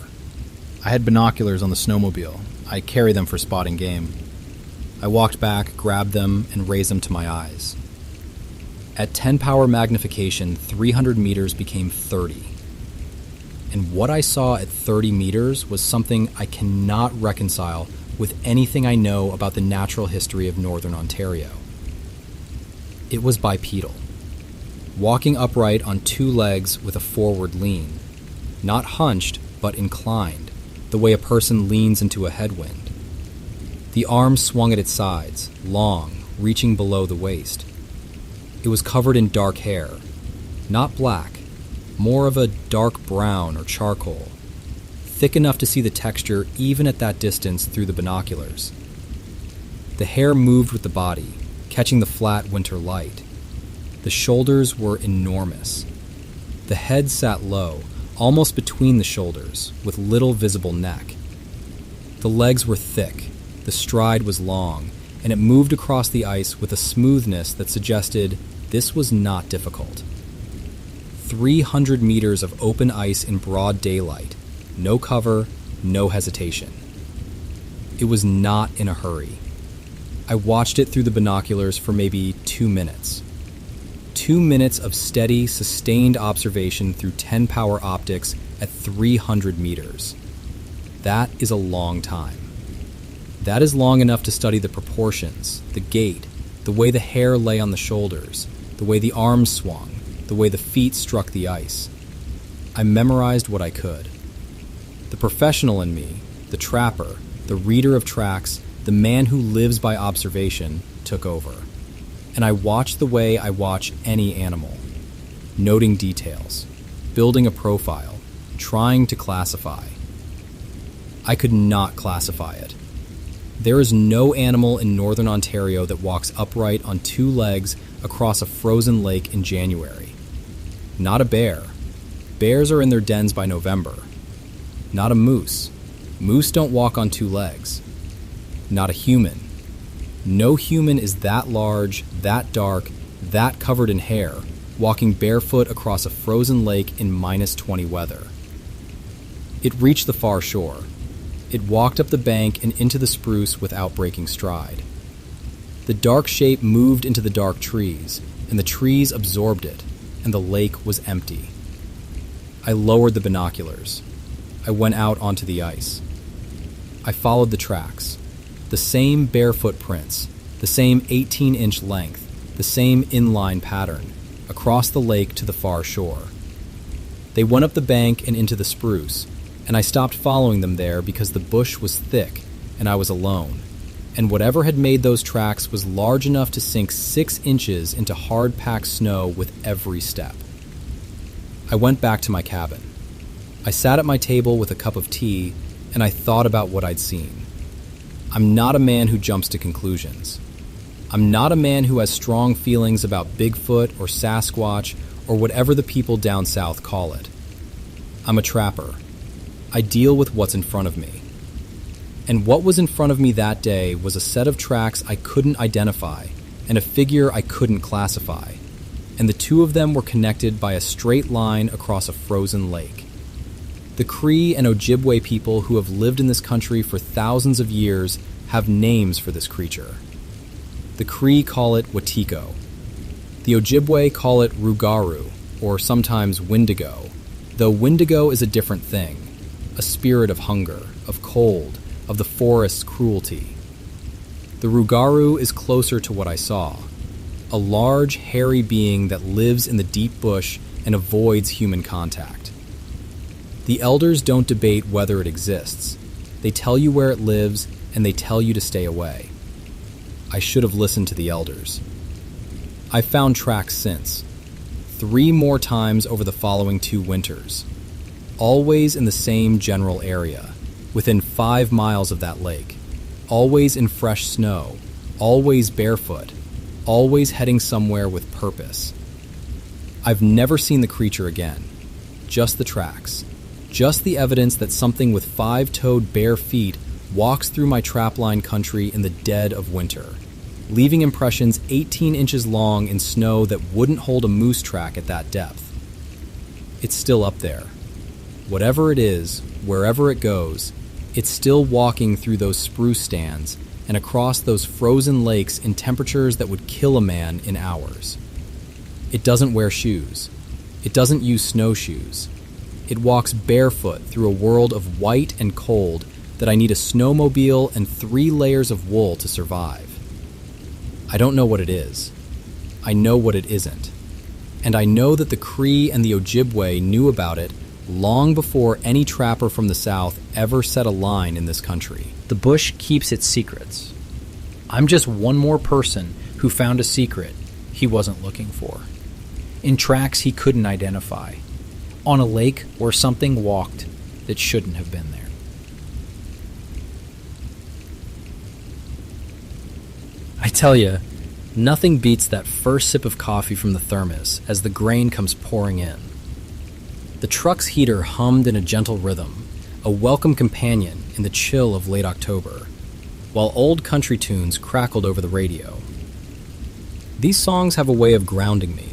I had binoculars on the snowmobile. I carry them for spotting game. I walked back, grabbed them, and raised them to my eyes. At 10 power magnification, 300 meters became 30. And what I saw at 30 meters was something I cannot reconcile with anything I know about the natural history of Northern Ontario. It was bipedal, walking upright on two legs with a forward lean, not hunched but inclined, the way a person leans into a headwind. The arms swung at its sides, long, reaching below the waist. It was covered in dark hair, not black, more of a dark brown or charcoal, thick enough to see the texture even at that distance through the binoculars. The hair moved with the body, catching the flat winter light. The shoulders were enormous. The head sat low, almost between the shoulders, with little visible neck. The legs were thick, the stride was long, and it moved across the ice with a smoothness that suggested this was not difficult. 300 meters of open ice in broad daylight, no cover, no hesitation. It was not in a hurry. I watched it through the binoculars for maybe 2 minutes. 2 minutes of steady, sustained observation through 10 power optics at 300 meters. That is a long time. That is long enough to study the proportions, the gait, the way the hair lay on the shoulders, the way the arms swung, the way the feet struck the ice. I memorized what I could. The professional in me, the trapper, the reader of tracks, the man who lives by observation, took over. And I watched the way I watch any animal, noting details, building a profile, trying to classify. I could not classify it. There is no animal in Northern Ontario that walks upright on two legs across a frozen lake in January. Not a bear. Bears are in their dens by November. Not a moose. Moose don't walk on two legs. Not a human. No human is that large, that dark, that covered in hair, walking barefoot across a frozen lake in -20 weather. It reached the far shore. It walked up the bank and into the spruce without breaking stride. The dark shape moved into the dark trees, and the trees absorbed it, and the lake was empty. I lowered the binoculars. I went out onto the ice. I followed the tracks. The same bare footprints, the same 18-inch length, the same inline pattern, across the lake to the far shore. They went up the bank and into the spruce, and I stopped following them there because the bush was thick and I was alone, and whatever had made those tracks was large enough to sink 6 inches into hard-packed snow with every step. I went back to my cabin. I sat at my table with a cup of tea, and I thought about what I'd seen. I'm not a man who jumps to conclusions. I'm not a man who has strong feelings about Bigfoot or Sasquatch or whatever the people down south call it. I'm a trapper. I deal with what's in front of me. And what was in front of me that day was a set of tracks I couldn't identify and a figure I couldn't classify, and the two of them were connected by a straight line across a frozen lake. The Cree and Ojibwe people who have lived in this country for thousands of years have names for this creature. The Cree call it Watiko. The Ojibwe call it Rugaru, or sometimes Wendigo, though Wendigo is a different thing, a spirit of hunger, of cold, of the forest's cruelty. The Rugaru is closer to what I saw, a large, hairy being that lives in the deep bush and avoids human contact. The elders don't debate whether it exists. They tell you where it lives, and they tell you to stay away. I should have listened to the elders. I've found tracks since, 3 more times over the following 2 winters, always in the same general area, within 5 miles of that lake, always in fresh snow, always barefoot, always heading somewhere with purpose. I've never seen the creature again, just the tracks. Just the evidence that something with 5-toed bare feet walks through my trapline country in the dead of winter, leaving impressions 18 inches long in snow that wouldn't hold a moose track at that depth. It's still up there. Whatever it is, wherever it goes, it's still walking through those spruce stands and across those frozen lakes in temperatures that would kill a man in hours. It doesn't wear shoes. It doesn't use snowshoes. It walks barefoot through a world of white and cold that I need a snowmobile and 3 layers of wool to survive. I don't know what it is. I know what it isn't. And I know that the Cree and the Ojibwe knew about it long before any trapper from the south ever set a line in this country. The bush keeps its secrets. I'm just one more person who found a secret he wasn't looking for. In tracks he couldn't identify. On a lake where something walked that shouldn't have been there. I tell you, nothing beats that first sip of coffee from the thermos as the grain comes pouring in. The truck's heater hummed in a gentle rhythm, a welcome companion in the chill of late October, while old country tunes crackled over the radio. These songs have a way of grounding me,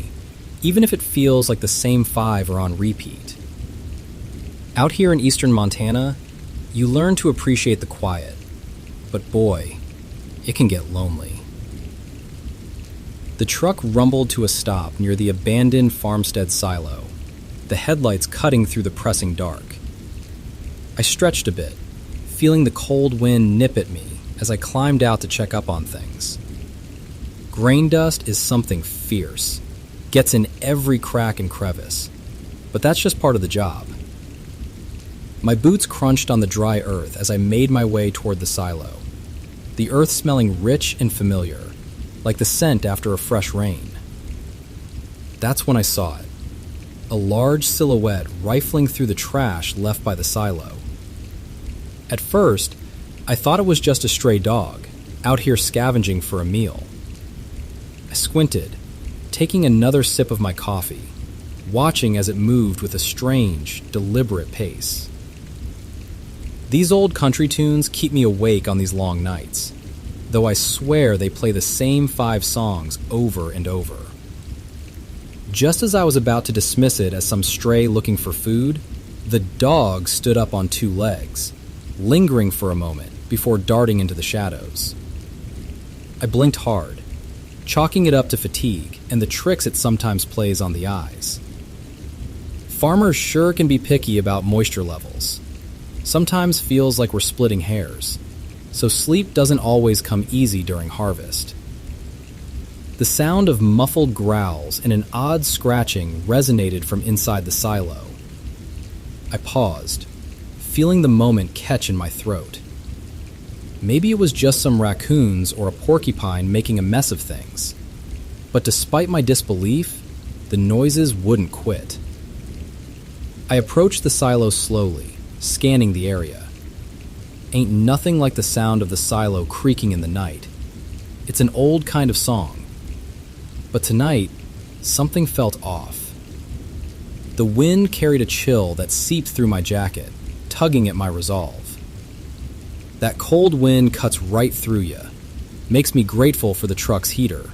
even if it feels like the same 5 are on repeat. Out here in eastern Montana, you learn to appreciate the quiet, but boy, it can get lonely. The truck rumbled to a stop near the abandoned farmstead silo, the headlights cutting through the pressing dark. I stretched a bit, feeling the cold wind nip at me as I climbed out to check up on things. Grain dust is something fierce, gets in every crack and crevice, but that's just part of the job. My boots crunched on the dry earth as I made my way toward the silo, the earth smelling rich and familiar, like the scent after a fresh rain. That's when I saw it, a large silhouette rifling through the trash left by the silo. At first, I thought it was just a stray dog, out here scavenging for a meal. I squinted, taking another sip of my coffee, watching as it moved with a strange, deliberate pace. These old country tunes keep me awake on these long nights, though I swear they play the same 5 songs over and over. Just as I was about to dismiss it as some stray looking for food, the dog stood up on 2 legs, lingering for a moment before darting into the shadows. I blinked hard, chalking it up to fatigue and the tricks it sometimes plays on the eyes. Farmers sure can be picky about moisture levels. Sometimes feels like we're splitting hairs, so sleep doesn't always come easy during harvest. The sound of muffled growls and an odd scratching resonated from inside the silo. I paused, feeling the moment catch in my throat. Maybe it was just some raccoons or a porcupine making a mess of things. But despite my disbelief, the noises wouldn't quit. I approached the silo slowly, scanning the area. Ain't nothing like the sound of the silo creaking in the night. It's an old kind of song. But tonight, something felt off. The wind carried a chill that seeped through my jacket, tugging at my resolve. That cold wind cuts right through you, makes me grateful for the truck's heater.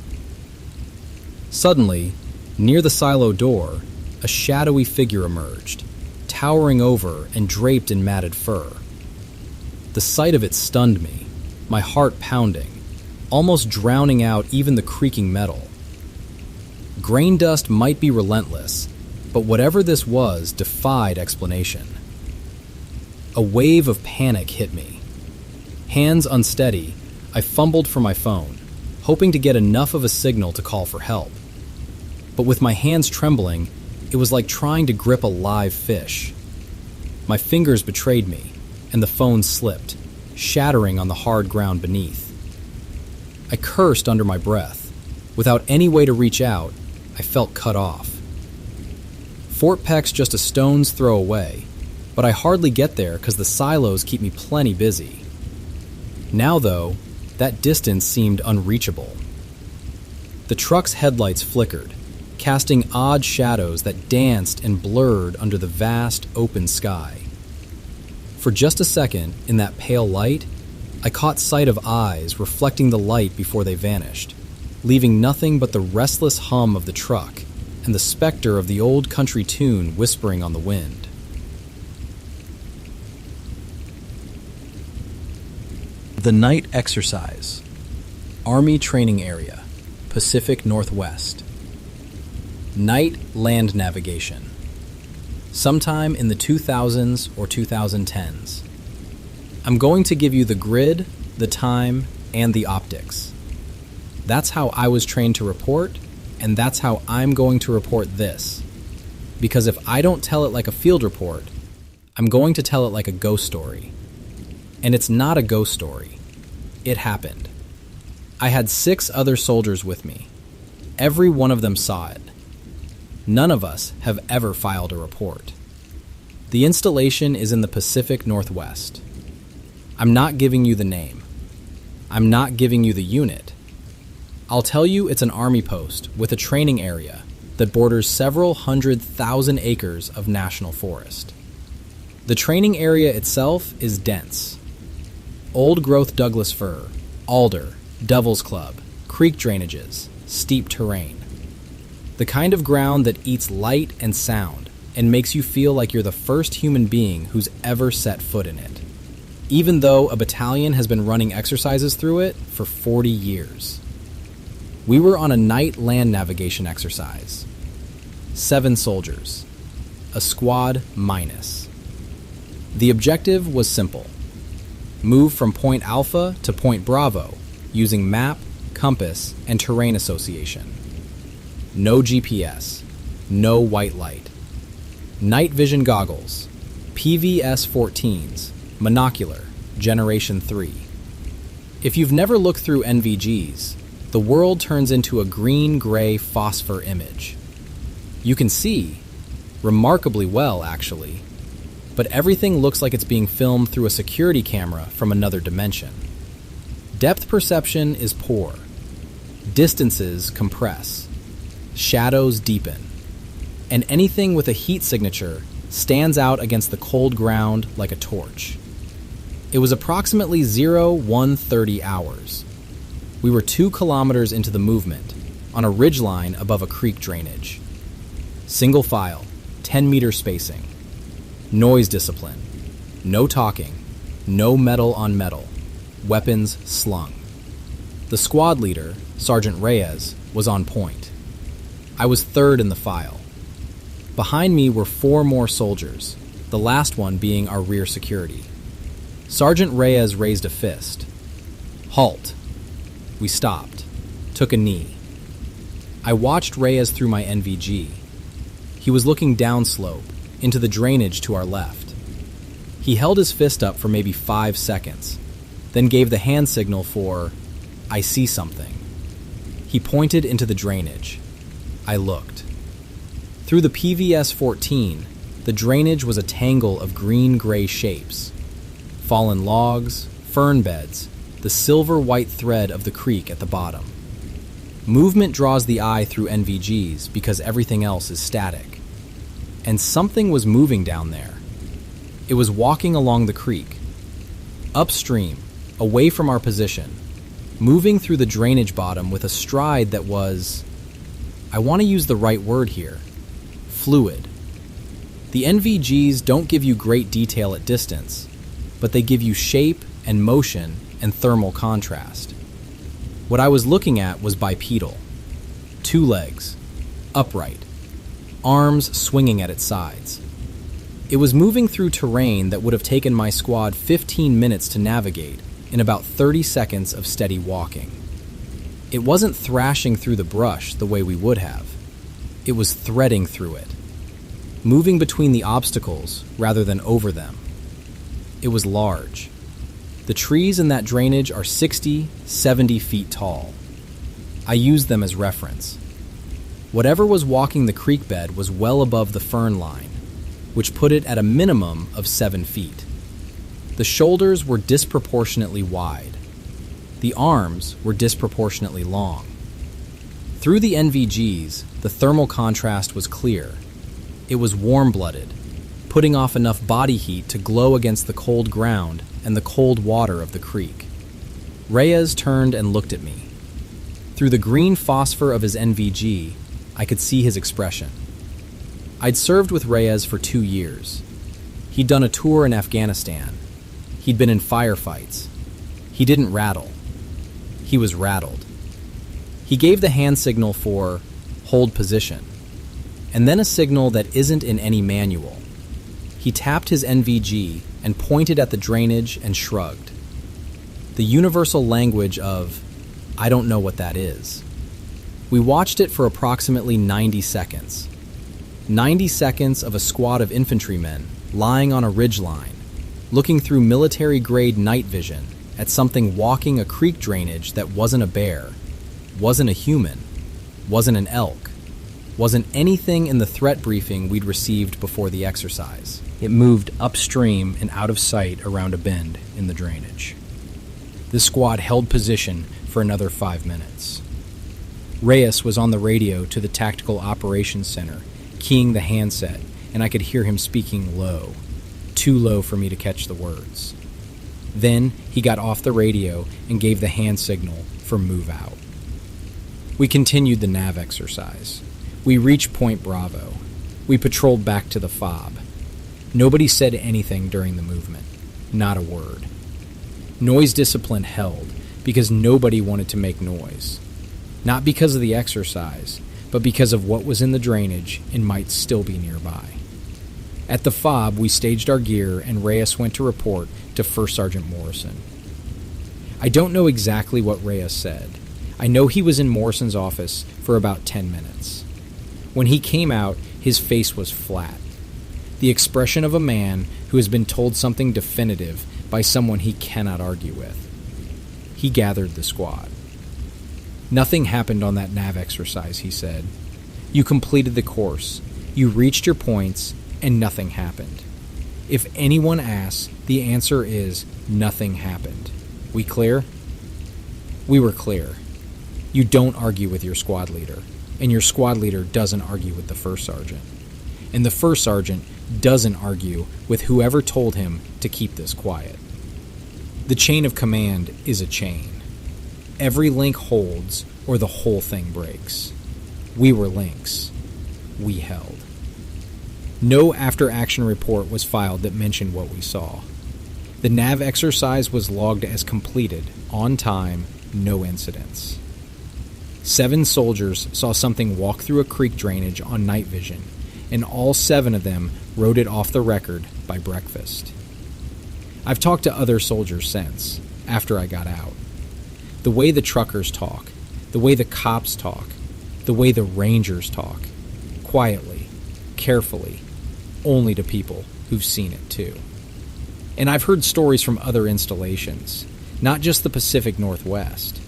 Suddenly, near the silo door, a shadowy figure emerged, towering over and draped in matted fur. The sight of it stunned me, my heart pounding, almost drowning out even the creaking metal. Grain dust might be relentless, but whatever this was defied explanation. A wave of panic hit me. Hands unsteady, I fumbled for my phone, hoping to get enough of a signal to call for help. But with my hands trembling, it was like trying to grip a live fish. My fingers betrayed me, and the phone slipped, shattering on the hard ground beneath. I cursed under my breath. Without any way to reach out, I felt cut off. Fort Peck's just a stone's throw away, but I hardly get there because the silos keep me plenty busy. Now, though, that distance seemed unreachable. The truck's headlights flickered, casting odd shadows that danced and blurred under the vast, open sky. For just a second, in that pale light, I caught sight of eyes reflecting the light before they vanished, leaving nothing but the restless hum of the truck and the specter of the old country tune whispering on the wind. The Night Exercise. Army Training Area, Pacific Northwest. Night land navigation. Sometime in the 2000s or 2010s. I'm going to give you the grid, the time, and the optics. That's how I was trained to report, and that's how I'm going to report this. Because if I don't tell it like a field report, I'm going to tell it like a ghost story. And it's not a ghost story. It happened. I had 6 other soldiers with me. Every one of them saw it. None of us have ever filed a report. The installation is in the Pacific Northwest. I'm not giving you the name. I'm not giving you the unit. I'll tell you it's an army post with a training area that borders several 100,000 acres of national forest. The training area itself is dense. Old-growth Douglas fir, alder, devil's club, creek drainages, steep terrain. The kind of ground that eats light and sound and makes you feel like you're the first human being who's ever set foot in it, even though a battalion has been running exercises through it for 40 years. We were on a night land navigation exercise. 7 soldiers. A squad minus. The objective was simple. Move from Point Alpha to Point Bravo using map, compass, and terrain association. No GPS. No white light. Night vision goggles. PVS-14s. Monocular. Generation 3. If you've never looked through NVGs, the world turns into a green-gray phosphor image. You can see, remarkably well actually, but everything looks like it's being filmed through a security camera from another dimension. Depth perception is poor. Distances compress. Shadows deepen. And anything with a heat signature stands out against the cold ground like a torch. It was approximately 01:30 hours. We were 2 kilometers into the movement, on a ridgeline above a creek drainage. Single file, 10-meter spacing. Noise discipline. No talking. No metal on metal. Weapons slung. The squad leader, Sergeant Reyes, was on point. I was 3rd in the file. Behind me were 4 more soldiers, the last one being our rear security. Sergeant Reyes raised a fist. Halt. We stopped, took a knee. I watched Reyes through my NVG. He was looking downslope, into the drainage to our left. He held his fist up for maybe 5 seconds, then gave the hand signal for, "I see something." He pointed into the drainage. I looked. Through the PVS-14, the drainage was a tangle of green-gray shapes. Fallen logs, fern beds, the silver-white thread of the creek at the bottom. Movement draws the eye through NVGs because everything else is static. And something was moving down there. It was walking along the creek. Upstream, away from our position, moving through the drainage bottom with a stride that was, I want to use the right word here, fluid. The NVGs don't give you great detail at distance, but they give you shape and motion and thermal contrast. What I was looking at was bipedal. 2 legs, upright, arms swinging at its sides. It was moving through terrain that would have taken my squad 15 minutes to navigate in about 30 seconds of steady walking. It wasn't thrashing through the brush the way we would have. It was threading through it, moving between the obstacles rather than over them. It was large. The trees in that drainage are 60, 70 feet tall. I used them as reference. Whatever was walking the creek bed was well above the fern line, which put it at a minimum of 7 feet. The shoulders were disproportionately wide. The arms were disproportionately long. Through the NVGs, the thermal contrast was clear. It was warm-blooded, putting off enough body heat to glow against the cold ground and the cold water of the creek. Reyes turned and looked at me. Through the green phosphor of his NVG, I could see his expression. I'd served with Reyes for 2 years. He'd done a tour in Afghanistan. He'd been in firefights. He didn't rattle. He was rattled. He gave the hand signal for hold position. and then a signal that isn't in any manual. He tapped his NVG and pointed at the drainage and shrugged. The universal language of, "I don't know what that is." We watched it for approximately 90 seconds. 90 seconds of a squad of infantrymen lying on a ridgeline, looking through military-grade night vision at something walking a creek drainage that wasn't a bear, wasn't a human, wasn't an elk, wasn't anything in the threat briefing we'd received before the exercise. It moved upstream and out of sight around a bend in the drainage. The squad held position for another 5 minutes. Reyes was on the radio to the Tactical Operations Center, keying the handset, and I could hear him speaking low, too low for me to catch the words. Then he got off the radio and gave the hand signal for move out. We continued the nav exercise. We reached Point Bravo. We patrolled back to the fob. Nobody said anything during the movement. Not a word. Noise discipline held because nobody wanted to make noise. Not because of the exercise, but because of what was in the drainage and might still be nearby. At the fob, we staged our gear and Reyes went to report to First Sergeant Morrison. I don't know exactly what Reyes said. I know he was in Morrison's office for about 10 minutes. When he came out, his face was flat. The expression of a man who has been told something definitive by someone he cannot argue with. He gathered the squad. "Nothing happened on that nav exercise," he said. "You completed the course. You reached your points, and nothing happened. If anyone asks, the answer is nothing happened. We clear?" We were clear. You don't argue with your squad leader, and your squad leader doesn't argue with the first sergeant. And the first sergeant doesn't argue with whoever told him to keep this quiet. The chain of command is a chain. Every link holds, or the whole thing breaks. We were links. We held. No after-action report was filed that mentioned what we saw. The nav exercise was logged as completed, on time, no incidents. 7 soldiers saw something walk through a creek drainage on night vision, and all 7 of them wrote it off the record by breakfast. I've talked to other soldiers since, after I got out. The way the truckers talk, the way the cops talk, the way the rangers talk, quietly, carefully, only to people who've seen it too. And I've heard stories from other installations, not just the Pacific Northwest,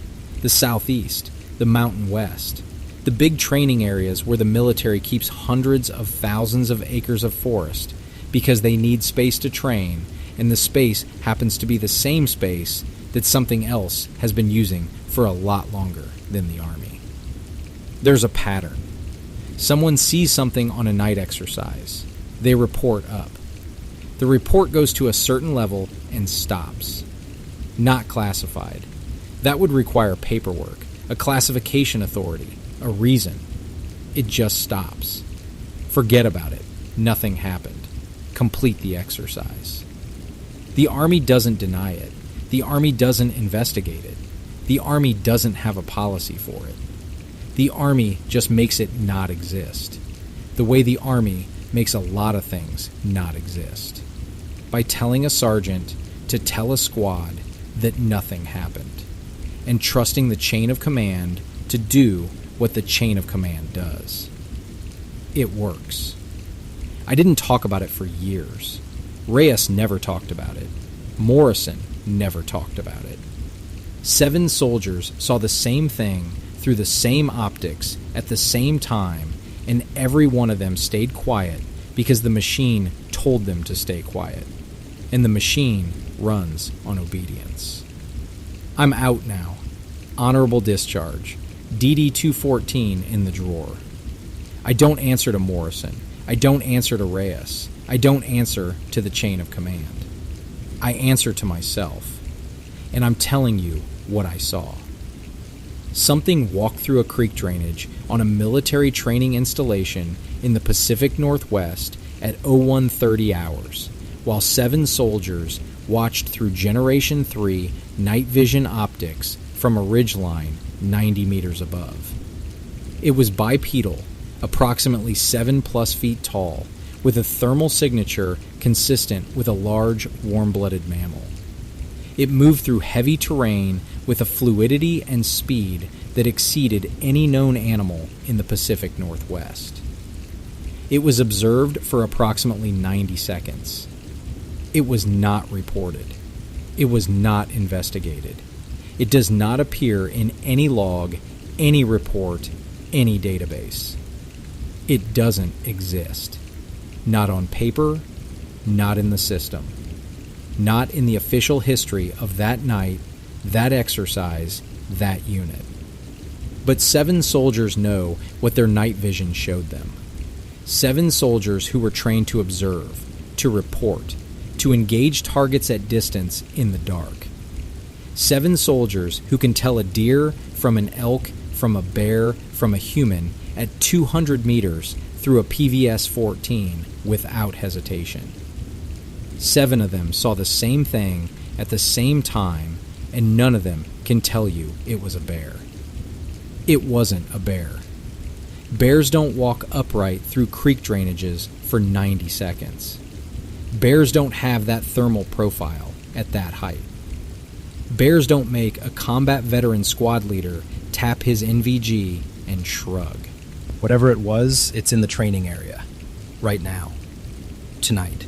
the Southeast, the Mountain West, the big training areas where the military keeps hundreds of thousands of acres of forest because they need space to train, and the space happens to be the same space that something else has been using for a lot longer than the Army. There's a pattern. Someone sees something on a night exercise. They report up. The report goes to a certain level and stops. Not classified. That would require paperwork, a classification authority, a reason. It just stops. Forget about it. Nothing happened. Complete the exercise. The Army doesn't deny it. The Army doesn't investigate it. The Army doesn't have a policy for it. The Army just makes it not exist. The way the Army makes a lot of things not exist. By telling a sergeant to tell a squad that nothing happened, and trusting the chain of command to do what the chain of command does. It works. I didn't talk about it for years. Reyes never talked about it. Morrison never talked about it. 7 soldiers saw the same thing through the same optics at the same time, and every one of them stayed quiet because the machine told them to stay quiet. And the machine runs on obedience. I'm out now. Honorable discharge. DD-214 in the drawer. I don't answer to Morrison. I don't answer to Reyes. I don't answer to the chain of command. I answer to myself. And I'm telling you what I saw. Something walked through a creek drainage on a military training installation in the Pacific Northwest at 0130 hours, while 7 soldiers watched through Generation 3 night vision optics from a ridgeline 90 meters above. It was bipedal, approximately 7+ feet tall, with a thermal signature consistent with a large, warm-blooded mammal. It moved through heavy terrain with a fluidity and speed that exceeded any known animal in the Pacific Northwest. It was observed for approximately 90 seconds. It was not reported. It was not investigated. It does not appear in any log, any report, any database. It doesn't exist. Not on paper, not in the system. Not in the official history of that night, that exercise, that unit. But 7 soldiers know what their night vision showed them. 7 soldiers who were trained to observe, to report, to engage targets at distance in the dark. 7 soldiers who can tell a deer from an elk, from a bear, from a human at 200 meters through a PVS-14 without hesitation. 7 of them saw the same thing at the same time, and none of them can tell you it was a bear. It wasn't a bear. Bears don't walk upright through creek drainages for 90 seconds. Bears don't have that thermal profile at that height. Bears don't make a combat veteran squad leader tap his NVG and shrug. Whatever it was, it's in the training area. Right now. Tonight.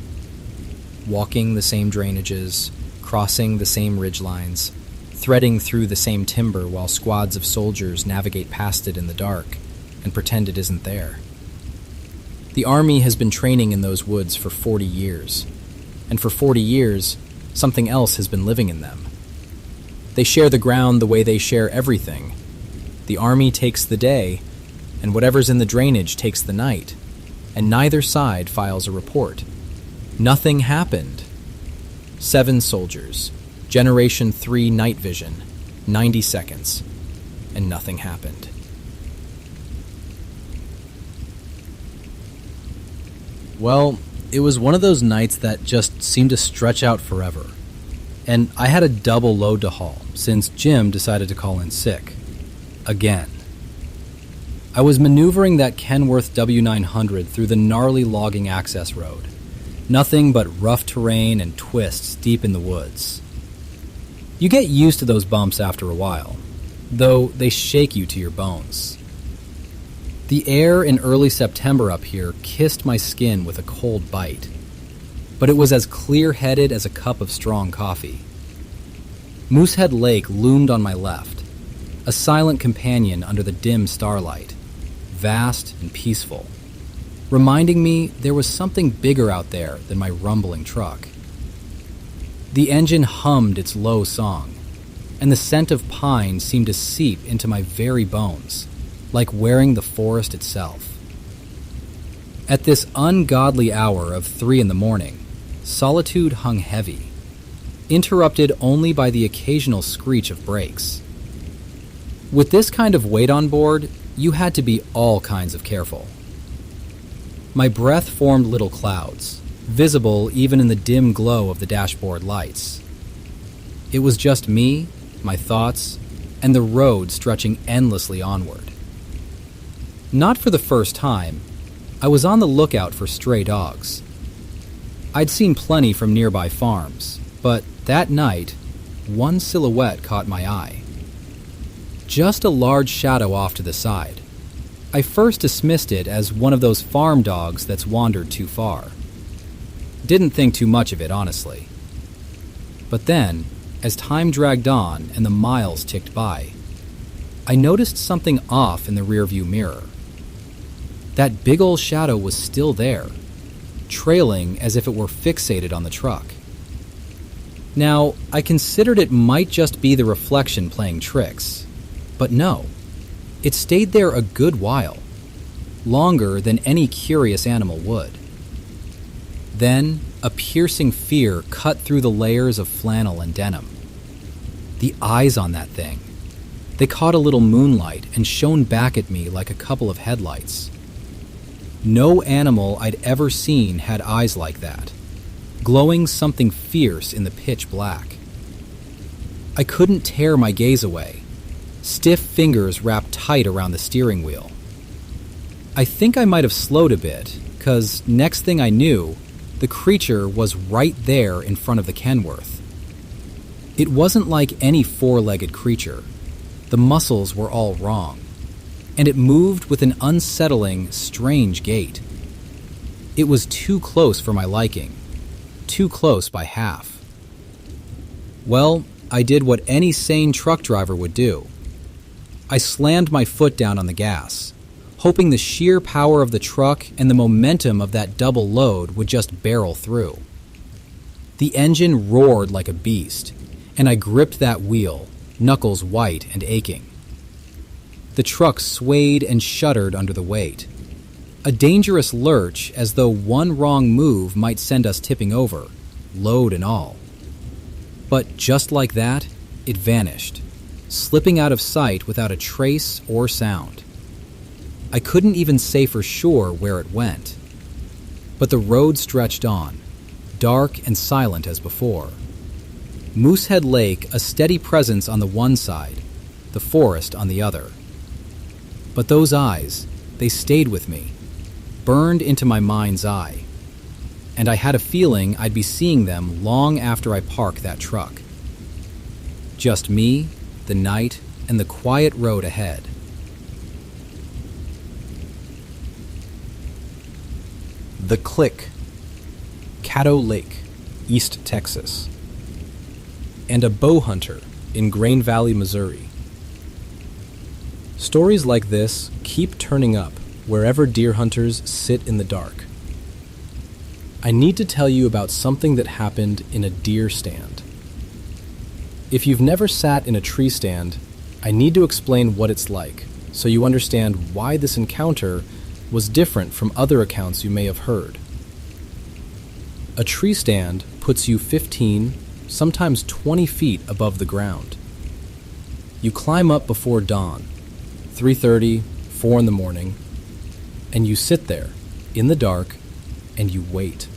Walking the same drainages, crossing the same ridgelines, threading through the same timber while squads of soldiers navigate past it in the dark and pretend it isn't there. The Army has been training in those woods for 40 years, and for 40 years, something else has been living in them. They share the ground the way they share everything. The Army takes the day, and whatever's in the drainage takes the night, and neither side files a report. Nothing happened. 7 soldiers, Generation 3 night vision, 90 seconds, and nothing happened. Well, it was one of those nights that just seemed to stretch out forever. And I had a double load to haul, since Jim decided to call in sick. Again. I was maneuvering that Kenworth W900 through the gnarly logging access road. Nothing but rough terrain and twists deep in the woods. You get used to those bumps after a while, though they shake you to your bones. The air in early September up here kissed my skin with a cold bite, but it was as clear-headed as a cup of strong coffee. Moosehead Lake loomed on my left, a silent companion under the dim starlight, vast and peaceful, reminding me there was something bigger out there than my rumbling truck. The engine hummed its low song, and the scent of pine seemed to seep into my very bones, like wearing the forest itself. At this ungodly hour of 3 a.m, solitude hung heavy, interrupted only by the occasional screech of brakes. With this kind of weight on board, you had to be all kinds of careful. My breath formed little clouds, visible even in the dim glow of the dashboard lights. It was just me, my thoughts, and the road stretching endlessly onward. Not for the first time, I was on the lookout for stray dogs. I'd seen plenty from nearby farms, but that night, one silhouette caught my eye. Just a large shadow off to the side. I first dismissed it as one of those farm dogs that's wandered too far. Didn't think too much of it, honestly. But then, as time dragged on and the miles ticked by, I noticed something off in the rearview mirror. That big old shadow was still there, trailing as if it were fixated on the truck. Now, I considered it might just be the reflection playing tricks, but no. It stayed there a good while, longer than any curious animal would. Then, a piercing fear cut through the layers of flannel and denim. The eyes on that thing. They caught a little moonlight and shone back at me like a couple of headlights. No animal I'd ever seen had eyes like that, glowing something fierce in the pitch black. I couldn't tear my gaze away. Stiff fingers wrapped tight around the steering wheel. I think I might have slowed a bit, because next thing I knew, the creature was right there in front of the Kenworth. It wasn't like any four-legged creature. The muscles were all wrong, and it moved with an unsettling, strange gait. It was too close for my liking, too close by half. Well, I did what any sane truck driver would do. I slammed my foot down on the gas, hoping the sheer power of the truck and the momentum of that double load would just barrel through. The engine roared like a beast, and I gripped that wheel, knuckles white and aching. The truck swayed and shuddered under the weight. A dangerous lurch, as though one wrong move might send us tipping over, load and all. But just like that, it vanished, slipping out of sight without a trace or sound. I couldn't even say for sure where it went. But the road stretched on, dark and silent as before. Moosehead Lake a steady presence on the one side, the forest on the other. But those eyes, they stayed with me, burned into my mind's eye, and I had a feeling I'd be seeing them long after I parked that truck. Just me, the night, and the quiet road ahead. The Click, Caddo Lake, East Texas. And a bow hunter in Grain Valley, Missouri. Stories like this keep turning up wherever deer hunters sit in the dark. I need to tell you about something that happened in a deer stand. If you've never sat in a tree stand, I need to explain what it's like so you understand why this encounter was different from other accounts you may have heard. A tree stand puts you 15, sometimes 20 feet above the ground. You climb up before dawn, 3:30, 4 in the morning, and you sit there in the dark and you wait.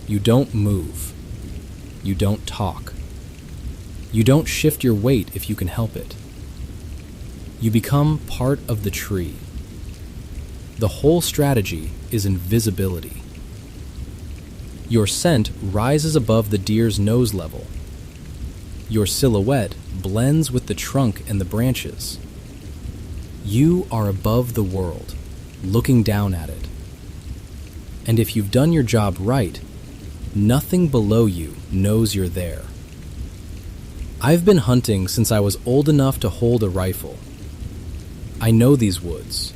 You don't move. You don't talk. You don't shift your weight if you can help it. You become part of the tree. The whole strategy is invisibility. Your scent rises above the deer's nose level. Your silhouette blends with the trunk and the branches. You are above the world, looking down at it. And if you've done your job right, nothing below you knows you're there. I've been hunting since I was old enough to hold a rifle. I know these woods.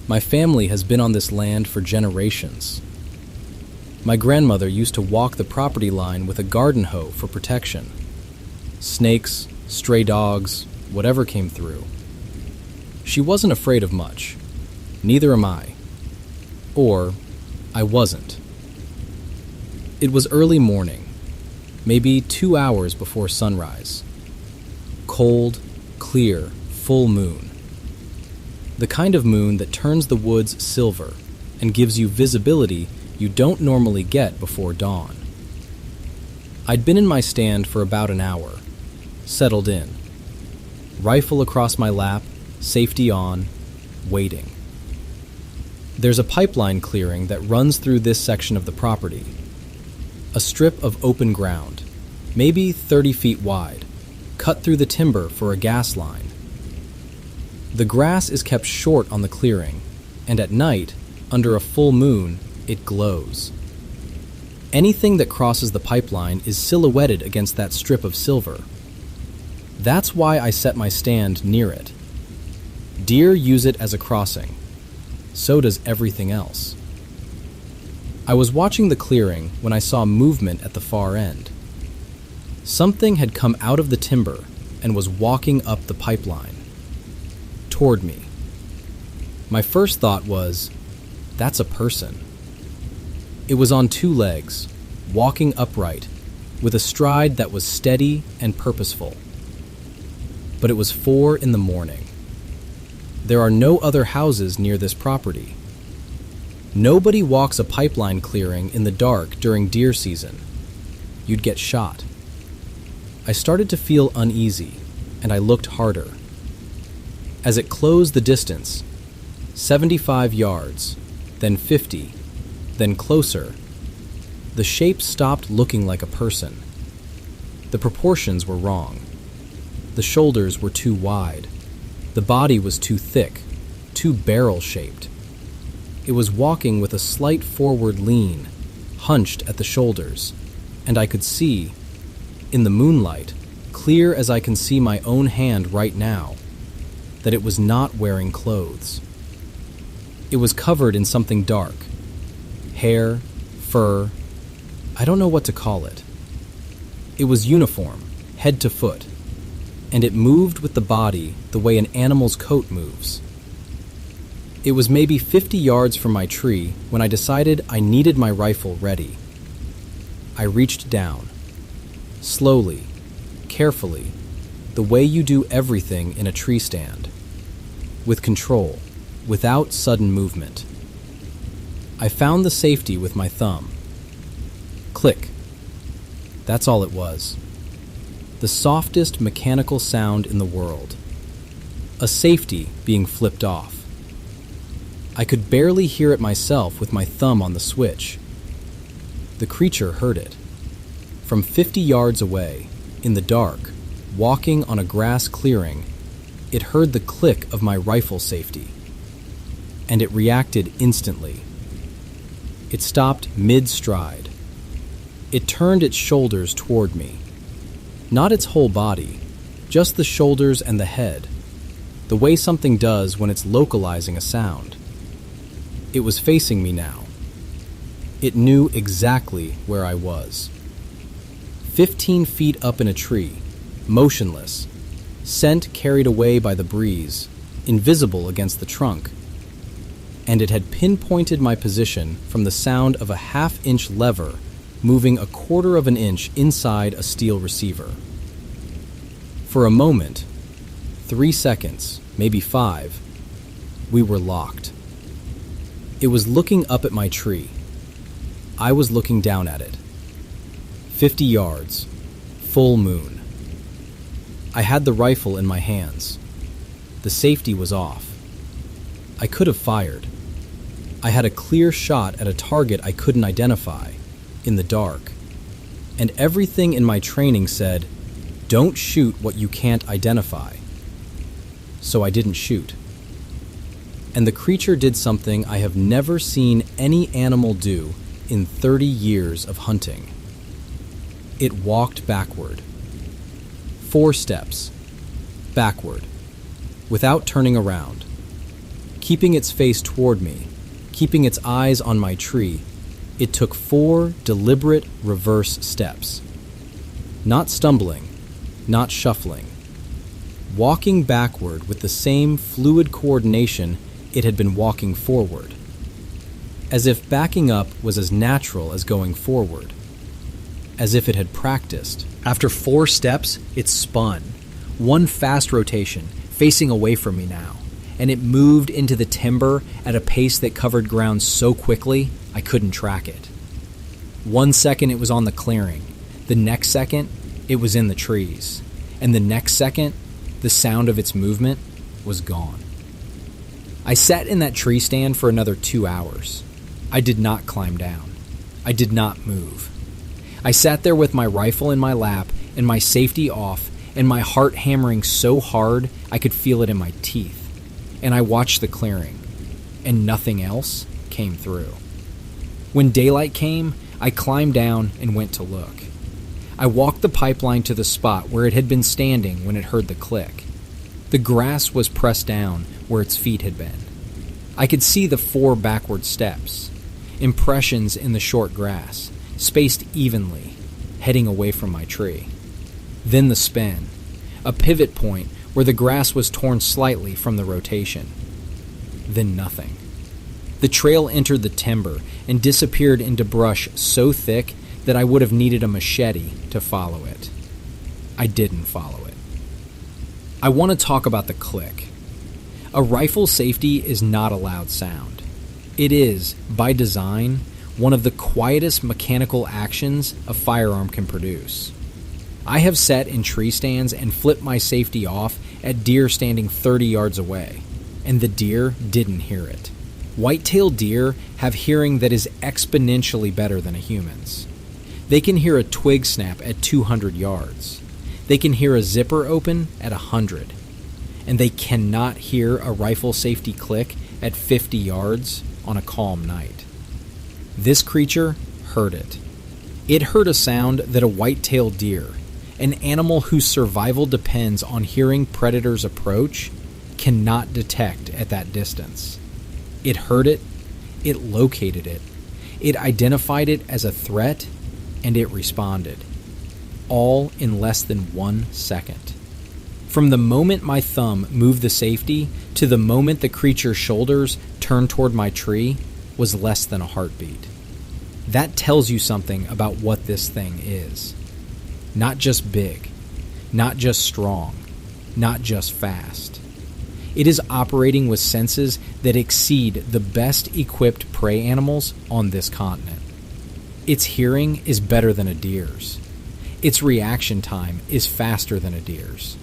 My family has been on this land for generations. My grandmother used to walk the property line with a garden hoe for protection. Snakes, stray dogs, whatever came through. She wasn't afraid of much. Neither am I. Or, I wasn't. It was early morning, maybe 2 hours before sunrise. Cold, clear, full moon. The kind of moon that turns the woods silver and gives you visibility you don't normally get before dawn. I'd been in my stand for about an hour, settled in. Rifle across my lap, safety on, waiting. There's a pipeline clearing that runs through this section of the property. A strip of open ground, maybe 30 feet wide, cut through the timber for a gas line. The grass is kept short on the clearing, and at night, under a full moon, it glows. Anything that crosses the pipeline is silhouetted against that strip of silver. That's why I set my stand near it. Deer use it as a crossing. So does everything else. I was watching the clearing when I saw movement at the far end. Something had come out of the timber and was walking up the pipeline, toward me. My first thought was, that's a person. It was on 2 legs, walking upright, with a stride that was steady and purposeful. But it was 4 in the morning. There are no other houses near this property. Nobody walks a pipeline clearing in the dark during deer season. You'd get shot. I started to feel uneasy, and I looked harder. As it closed the distance, 75 yards, then 50, then closer. The shape stopped looking like a person. The proportions were wrong. The shoulders were too wide. The body was too thick, too barrel-shaped. It was walking with a slight forward lean, hunched at the shoulders, and I could see, in the moonlight, clear as I can see my own hand right now, that it was not wearing clothes. It was covered in something dark. Hair, fur, I don't know what to call it. It was uniform, head to foot, and it moved with the body the way an animal's coat moves. It was maybe 50 yards from my tree when I decided I needed my rifle ready. I reached down, slowly, carefully, the way you do everything in a tree stand, with control, without sudden movement. I found the safety with my thumb. Click. That's all it was. The softest mechanical sound in the world. A safety being flipped off. I could barely hear it myself with my thumb on the switch. The creature heard it. From 50 yards away, in the dark, walking on a grass clearing, it heard the click of my rifle safety. And it reacted instantly. It stopped mid-stride. It turned its shoulders toward me. Not its whole body, just the shoulders and the head, the way something does when it's localizing a sound. It was facing me now. It knew exactly where I was. 15 feet up in a tree, motionless, scent carried away by the breeze, invisible against the trunk. And it had pinpointed my position from the sound of a half-inch lever moving a quarter of an inch inside a steel receiver. For a moment, 3 seconds, maybe 5, we were locked. It was looking up at my tree. I was looking down at it. 50 yards, full moon. I had the rifle in my hands. The safety was off. I could have fired. I had a clear shot at a target I couldn't identify, in the dark. And everything in my training said, don't shoot what you can't identify. So I didn't shoot. And the creature did something I have never seen any animal do in 30 years of hunting. It walked backward. 4 steps. Backward. Without turning around. Keeping its face toward me, keeping its eyes on my tree, it took 4 deliberate reverse steps. Not stumbling, not shuffling. Walking backward with the same fluid coordination it had been walking forward. As if backing up was as natural as going forward. As if it had practiced. After 4 steps, it spun. One fast rotation, facing away from me now, and it moved into the timber at a pace that covered ground so quickly I couldn't track it. 1 second it was on the clearing. The next second, it was in the trees. And the next second, the sound of its movement was gone. I sat in that tree stand for another 2 hours. I did not climb down. I did not move. I sat there with my rifle in my lap and my safety off and my heart hammering so hard I could feel it in my teeth. And I watched the clearing, and nothing else came through. When daylight came, I climbed down and went to look. I walked the pipeline to the spot where it had been standing when it heard the click. The grass was pressed down where its feet had been. I could see the 4 backward steps, impressions in the short grass, spaced evenly, heading away from my tree. Then the spin, a pivot point where the grass was torn slightly from the rotation. Then nothing. The trail entered the timber and disappeared into brush so thick that I would have needed a machete to follow it. I didn't follow it. I want to talk about the click. A rifle safety is not a loud sound. It is, by design, one of the quietest mechanical actions a firearm can produce. I have sat in tree stands and flipped my safety off at deer standing 30 yards away. and the deer didn't hear it. White-tailed deer have hearing that is exponentially better than a human's. They can hear a twig snap at 200 yards. They can hear a zipper open at 100. And they cannot hear a rifle safety click at 50 yards on a calm night. This creature heard it. It heard a sound that a white-tailed deer, an animal whose survival depends on hearing predators approach, cannot detect at that distance. It heard it, it located it, it identified it as a threat, and it responded. All in less than 1 second. From the moment my thumb moved the safety to the moment the creature's shoulders turned toward my tree was less than a heartbeat. That tells you something about what this thing is. Not just big, not just strong, not just fast. It is operating with senses that exceed the best equipped prey animals on this continent. Its hearing is better than a deer's. Its reaction time is faster than a deer's.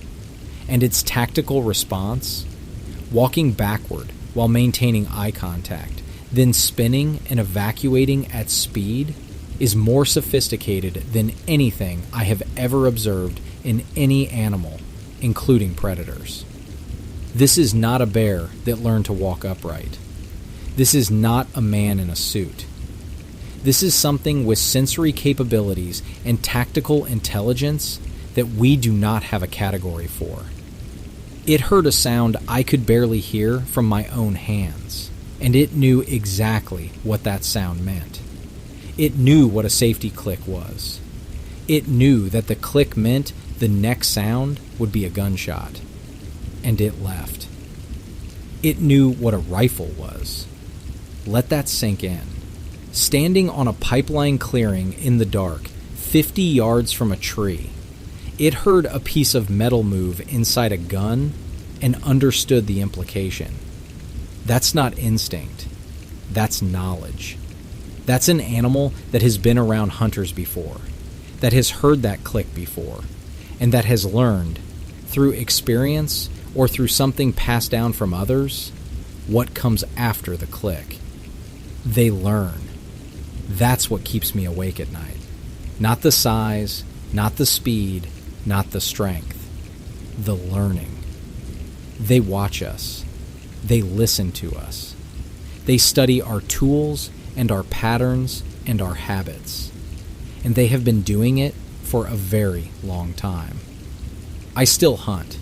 And its tactical response, walking backward while maintaining eye contact, then spinning and evacuating at speed, is more sophisticated than anything I have ever observed in any animal, including predators. This is not a bear that learned to walk upright. This is not a man in a suit. This is something with sensory capabilities and tactical intelligence that we do not have a category for. It heard a sound I could barely hear from my own hands, and it knew exactly what that sound meant. It knew what a safety click was. It knew that the click meant the next sound would be a gunshot. And it left. It knew what a rifle was. Let that sink in. Standing on a pipeline clearing in the dark, 50 yards from a tree, it heard a piece of metal move inside a gun and understood the implication. That's not instinct. That's knowledge. That's an animal that has been around hunters before, that has heard that click before, and that has learned, through experience or through something passed down from others, what comes after the click. They learn. That's what keeps me awake at night. Not the size, not the speed, not the strength. The learning. They watch us. They listen to us. They study our tools and our patterns and our habits. And they have been doing it for a very long time. I still hunt.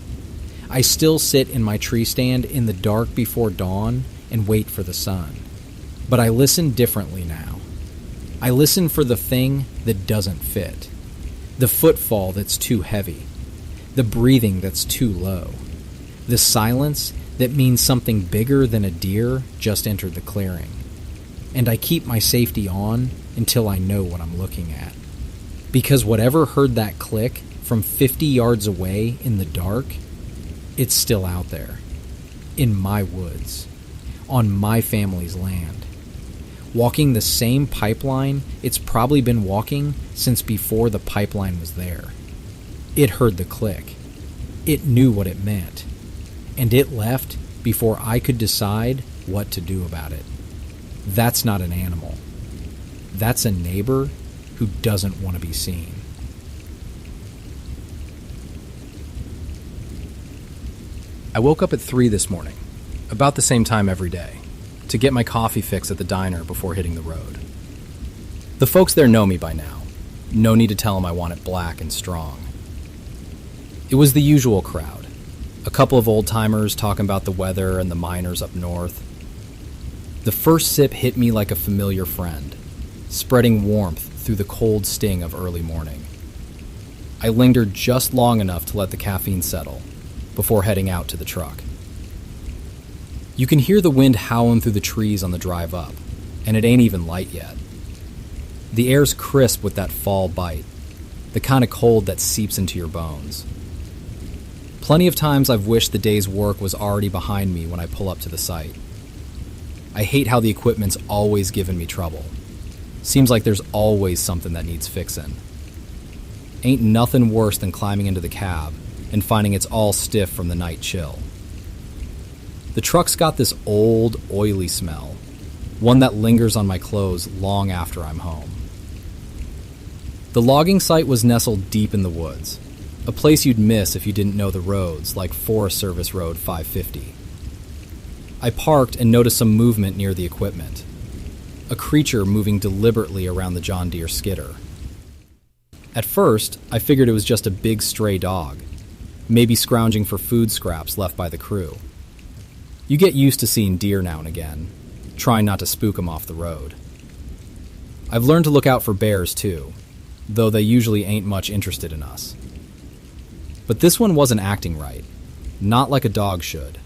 I still sit in my tree stand in the dark before dawn and wait for the sun. But I listen differently now. I listen for the thing that doesn't fit. The footfall that's too heavy. The breathing that's too low. The silence that means something bigger than a deer just entered the clearing. And I keep my safety on until I know what I'm looking at. Because whatever heard that click from 50 yards away in the dark, it's still out there. In my woods. On my family's land. Walking the same pipeline it's probably been walking since before the pipeline was there. It heard the click. It knew what it meant. And it left before I could decide what to do about it. That's not an animal. That's a neighbor who doesn't want to be seen. I woke up at 3 this morning, about the same time every day, to get my coffee fix at the diner before hitting the road. The folks there know me by now. No need to tell them I want it black and strong. It was the usual crowd. A couple of old-timers talking about the weather and the miners up north. The first sip hit me like a familiar friend, spreading warmth through the cold sting of early morning. I lingered just long enough to let the caffeine settle, before heading out to the truck. You can hear the wind howling through the trees on the drive up, and it ain't even light yet. The air's crisp with that fall bite, the kind of cold that seeps into your bones. Plenty of times I've wished the day's work was already behind me when I pull up to the site. I hate how the equipment's always giving me trouble. Seems like there's always something that needs fixing. Ain't nothing worse than climbing into the cab and finding it's all stiff from the night chill. The truck's got this old, oily smell, one that lingers on my clothes long after I'm home. The logging site was nestled deep in the woods, a place you'd miss if you didn't know the roads, like Forest Service Road 550. I parked and noticed some movement near the equipment. A creature moving deliberately around the John Deere skidder. At first, I figured it was just a big stray dog, maybe scrounging for food scraps left by the crew. You get used to seeing deer now and again, trying not to spook them off the road. I've learned to look out for bears too, though they usually ain't much interested in us. But this one wasn't acting right, not like a dog should.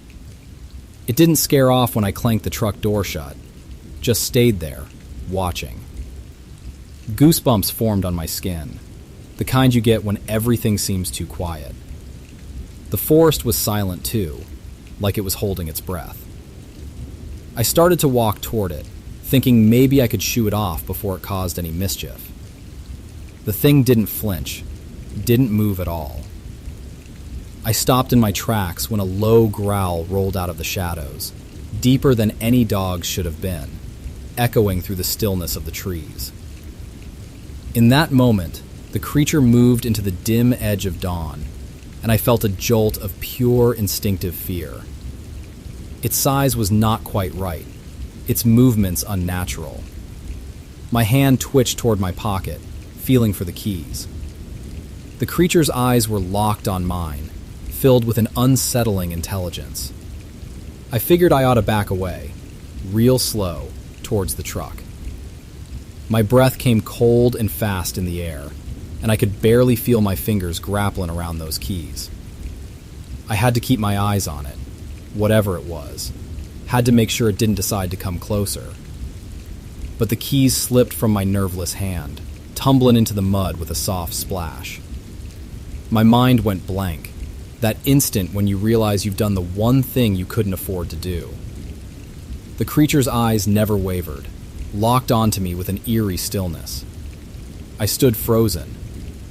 It didn't scare off when I clanked the truck door shut, just stayed there, watching. Goosebumps formed on my skin, the kind you get when everything seems too quiet. The forest was silent too, like it was holding its breath. I started to walk toward it, thinking maybe I could shoo it off before it caused any mischief. The thing didn't flinch, didn't move at all. I stopped in my tracks when a low growl rolled out of the shadows, deeper than any dog should have been, echoing through the stillness of the trees. In that moment, the creature moved into the dim edge of dawn, and I felt a jolt of pure instinctive fear. Its size was not quite right, its movements unnatural. My hand twitched toward my pocket, feeling for the keys. The creature's eyes were locked on mine, filled with an unsettling intelligence. I figured I ought to back away, real slow, towards the truck. My breath came cold and fast in the air, and I could barely feel my fingers grappling around those keys. I had to keep my eyes on it, whatever it was, had to make sure it didn't decide to come closer. But the keys slipped from my nerveless hand, tumbling into the mud with a soft splash. My mind went blank, that instant when you realize you've done the one thing you couldn't afford to do. The creature's eyes never wavered, locked onto me with an eerie stillness. I stood frozen,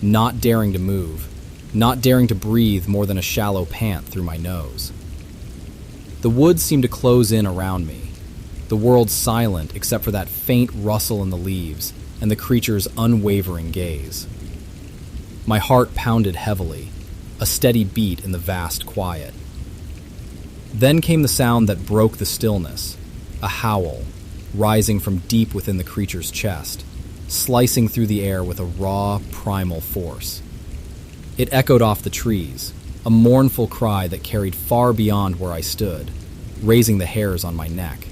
not daring to move, not daring to breathe more than a shallow pant through my nose. The woods seemed to close in around me, the world silent except for that faint rustle in the leaves and the creature's unwavering gaze. My heart pounded heavily, a steady beat in the vast quiet. Then came the sound that broke the stillness, a howl, rising from deep within the creature's chest, slicing through the air with a raw, primal force. It echoed off the trees, a mournful cry that carried far beyond where I stood, raising the hairs on my neck.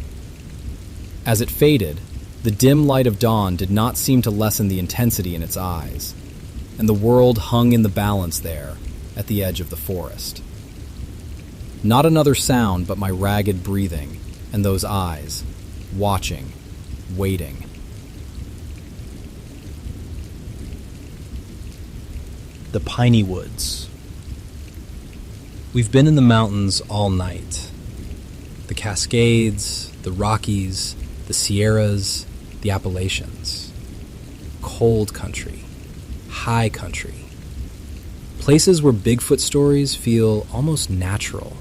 As it faded, the dim light of dawn did not seem to lessen the intensity in its eyes, and the world hung in the balance there, at the edge of the forest. Not another sound but my ragged breathing, and those eyes, watching, waiting. The piney woods. We've been in the mountains all night. The Cascades, the Rockies, the Sierras, the Appalachians. Cold country, high country. Places where Bigfoot stories feel almost natural.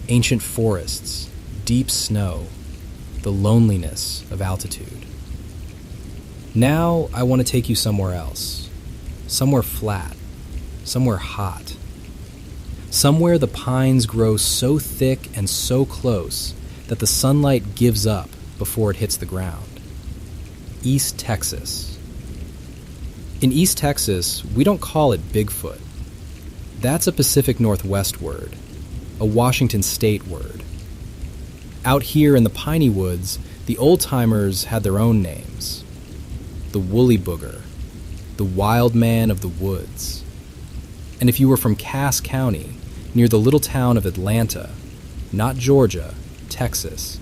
Ancient forests, deep snow, the loneliness of altitude. Now I want to take you somewhere else. Somewhere flat, somewhere hot. Somewhere the pines grow so thick and so close that the sunlight gives up before it hits the ground. East Texas. In East Texas, we don't call it Bigfoot. That's a Pacific Northwest word, a Washington State word. Out here in the piney woods, the old-timers had their own names. The Woolly Booger, the Wild Man of the Woods. And if you were from Cass County, near the little town of Atlanta, not Georgia, Texas,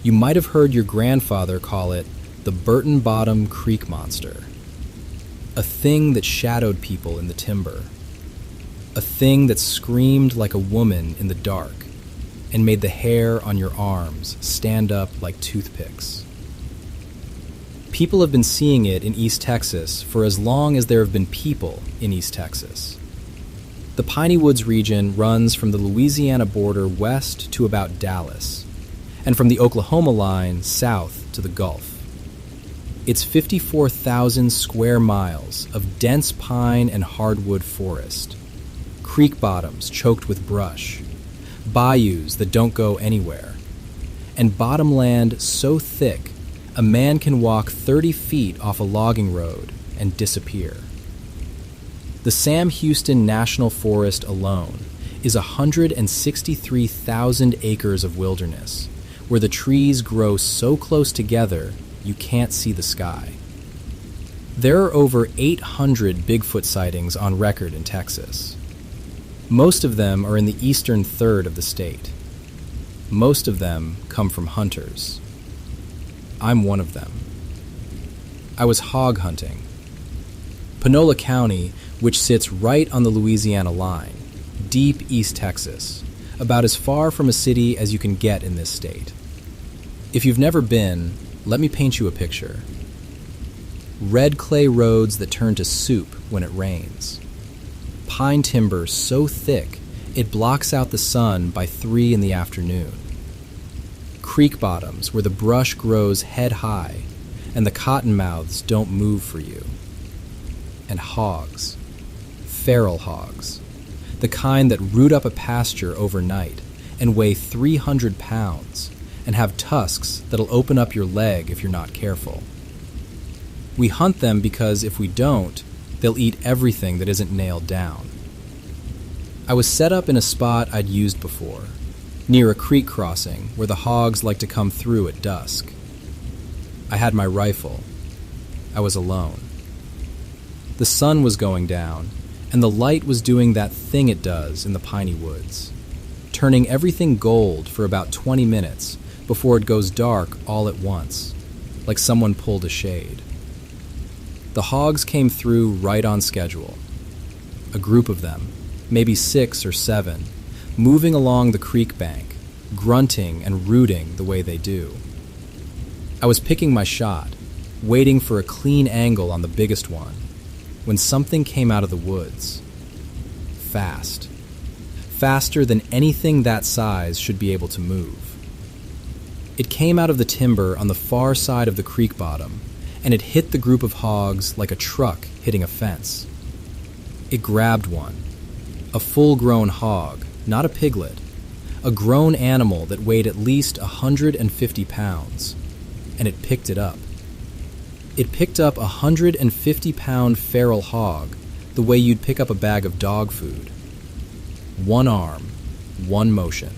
you might have heard your grandfather call it the Burton Bottom Creek Monster. A thing that shadowed people in the timber. A thing that screamed like a woman in the dark and made the hair on your arms stand up like toothpicks. People have been seeing it in East Texas for as long as there have been people in East Texas. The Piney Woods region runs from the Louisiana border west to about Dallas, and from the Oklahoma line south to the Gulf. It's 54,000 square miles of dense pine and hardwood forest, creek bottoms choked with brush, bayous that don't go anywhere, and bottomland so thick a man can walk 30 feet off a logging road and disappear. The Sam Houston National Forest alone is 163,000 acres of wilderness, where the trees grow so close together you can't see the sky. There are over 800 Bigfoot sightings on record in Texas. Most of them are in the eastern third of the state. Most of them come from hunters. I'm one of them. I was hog hunting. Panola County, which sits right on the Louisiana line, deep East Texas, about as far from a city as you can get in this state. If you've never been, let me paint you a picture. Red clay roads that turn to soup when it rains. Pine timber so thick it blocks out the sun by 3 in the afternoon. Creek bottoms where the brush grows head high and the cottonmouths don't move for you. And hogs. Feral hogs. The kind that root up a pasture overnight and weigh 300 pounds and have tusks that'll open up your leg if you're not careful. We hunt them because if we don't, they'll eat everything that isn't nailed down. I was set up in a spot I'd used before, near a creek crossing where the hogs like to come through at dusk. I had my rifle. I was alone. The sun was going down, and the light was doing that thing it does in the piney woods, turning everything gold for about 20 minutes before it goes dark all at once, like someone pulled a shade. The hogs came through right on schedule. A group of them, maybe 6 or 7, moving along the creek bank, grunting and rooting the way they do. I was picking my shot, waiting for a clean angle on the biggest one, when something came out of the woods. Fast. Faster than anything that size should be able to move. It came out of the timber on the far side of the creek bottom, and it hit the group of hogs like a truck hitting a fence. It grabbed one, a full-grown hog, not a piglet, a grown animal that weighed at least 150 pounds, and it picked it up. It picked up a 150-pound feral hog the way you'd pick up a bag of dog food. One arm, one motion.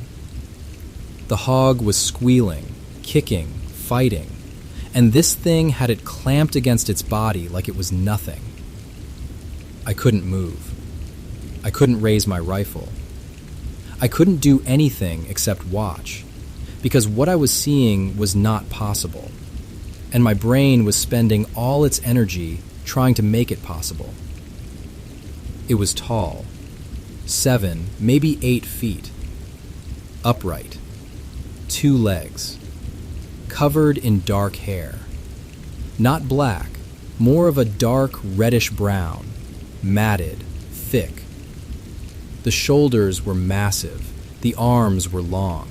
The hog was squealing, kicking, fighting, and this thing had it clamped against its body like it was nothing. I couldn't move. I couldn't raise my rifle. I couldn't do anything except watch, because what I was seeing was not possible, and my brain was spending all its energy trying to make it possible. It was tall, 7, maybe 8 feet, upright, 2 legs, covered in dark hair. Not black, more of a dark reddish brown, matted, thick. The shoulders were massive, the arms were long.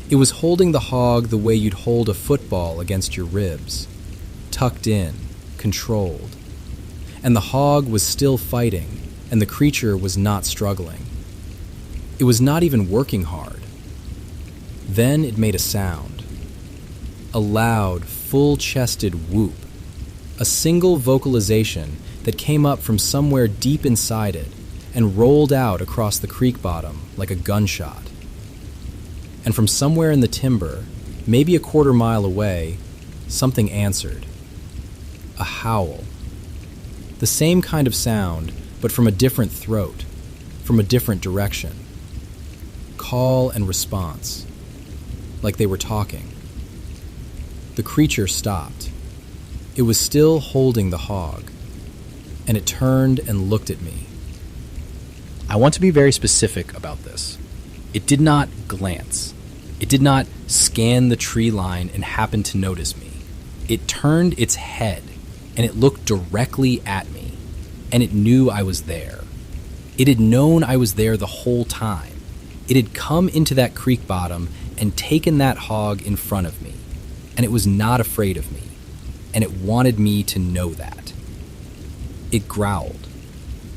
It was holding the hog the way you'd hold a football against your ribs, tucked in, controlled. And the hog was still fighting, and the creature was not struggling. It was not even working hard. Then it made a sound. A loud, full-chested whoop. A single vocalization that came up from somewhere deep inside it and rolled out across the creek bottom like a gunshot. And from somewhere in the timber, maybe a quarter mile away, something answered. A howl. The same kind of sound, but from a different throat, from a different direction. Call and response, like they were talking. The creature stopped. It was still holding the hog, and it turned and looked at me. I want to be very specific about this. It did not glance. It did not scan the tree line and happen to notice me. It turned its head, and it looked directly at me, and it knew I was there. It had known I was there the whole time. It had come into that creek bottom and taken that hog in front of me, and it was not afraid of me, and it wanted me to know that. It growled,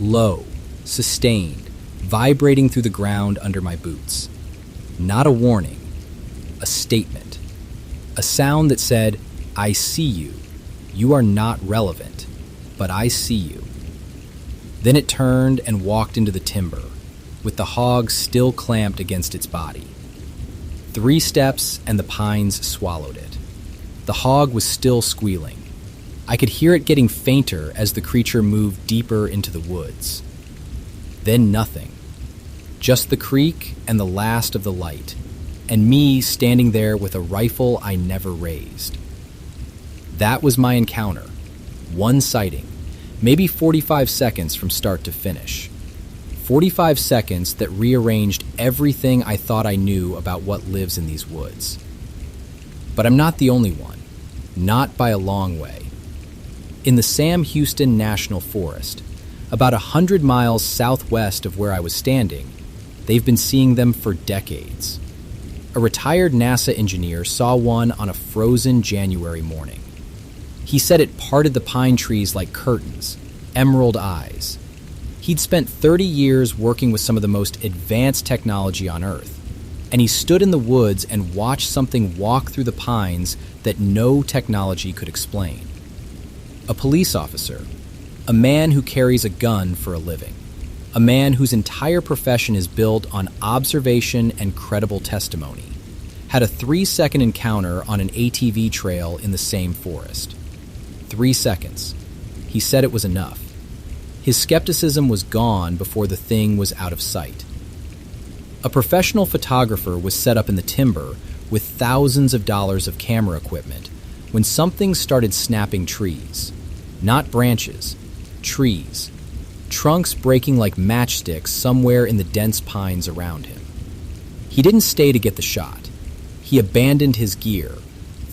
low, sustained, vibrating through the ground under my boots. Not a warning, a statement. A sound that said, I see you. You are not relevant, but I see you. Then it turned and walked into the timber, with the hog still clamped against its body. 3 steps and the pines swallowed it. The hog was still squealing. I could hear it getting fainter as the creature moved deeper into the woods. Then nothing. Just the creek and the last of the light, and me standing there with a rifle I never raised. That was my encounter. One sighting, maybe 45 seconds from start to finish. 45 seconds that rearranged everything I thought I knew about what lives in these woods. But I'm not the only one, not by a long way. In the Sam Houston National Forest, about 100 miles southwest of where I was standing, they've been seeing them for decades. A retired NASA engineer saw one on a frozen January morning. He said it parted the pine trees like curtains, emerald eyes. He'd spent 30 years working with some of the most advanced technology on Earth, and he stood in the woods and watched something walk through the pines that no technology could explain. A police officer, a man who carries a gun for a living, a man whose entire profession is built on observation and credible testimony, had a 3-second encounter on an ATV trail in the same forest. 3 seconds. He said it was enough. His skepticism was gone before the thing was out of sight. A professional photographer was set up in the timber with thousands of dollars of camera equipment when something started snapping trees. Not branches, trees. Trunks breaking like matchsticks somewhere in the dense pines around him. He didn't stay to get the shot. He abandoned his gear,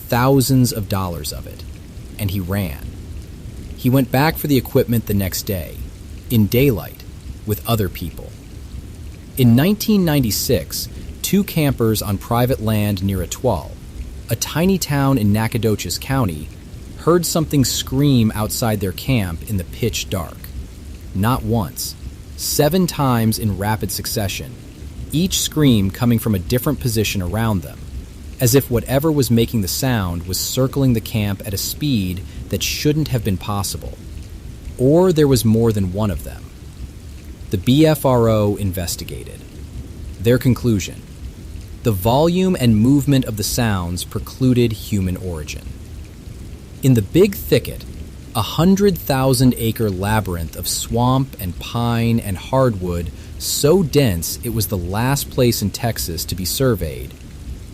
thousands of dollars of it, and he ran. He went back for the equipment the next day, in daylight, with other people. In 1996, 2 campers on private land near Etoile, a tiny town in Nacogdoches County, heard something scream outside their camp in the pitch dark. Not once, 7 times in rapid succession, each scream coming from a different position around them, as if whatever was making the sound was circling the camp at a speed that shouldn't have been possible. Or there was more than one of them. The BFRO investigated. Their conclusion: the volume and movement of the sounds precluded human origin. In the big thicket, 100,000-acre labyrinth of swamp and pine and hardwood so dense it was the last place in Texas to be surveyed,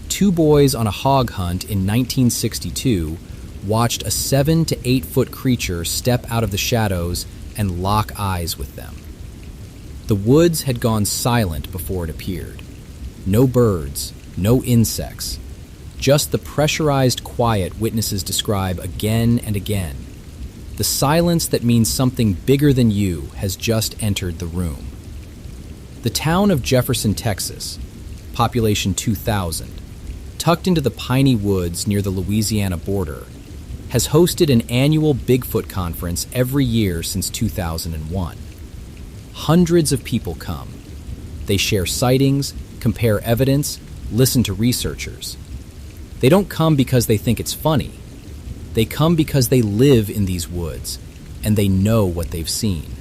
2 boys on a hog hunt in 1962 watched a 7 to 8 foot creature step out of the shadows and lock eyes with them. The woods had gone silent before it appeared. No birds, no insects, just the pressurized quiet witnesses describe again and again. The silence that means something bigger than you has just entered the room. The town of Jefferson, Texas, population 2,000, tucked into the piney woods near the Louisiana border, has hosted an annual Bigfoot conference every year since 2001. Hundreds of people come. They share sightings, compare evidence, listen to researchers. They don't come because they think it's funny. They come because they live in these woods, and they know what they've seen.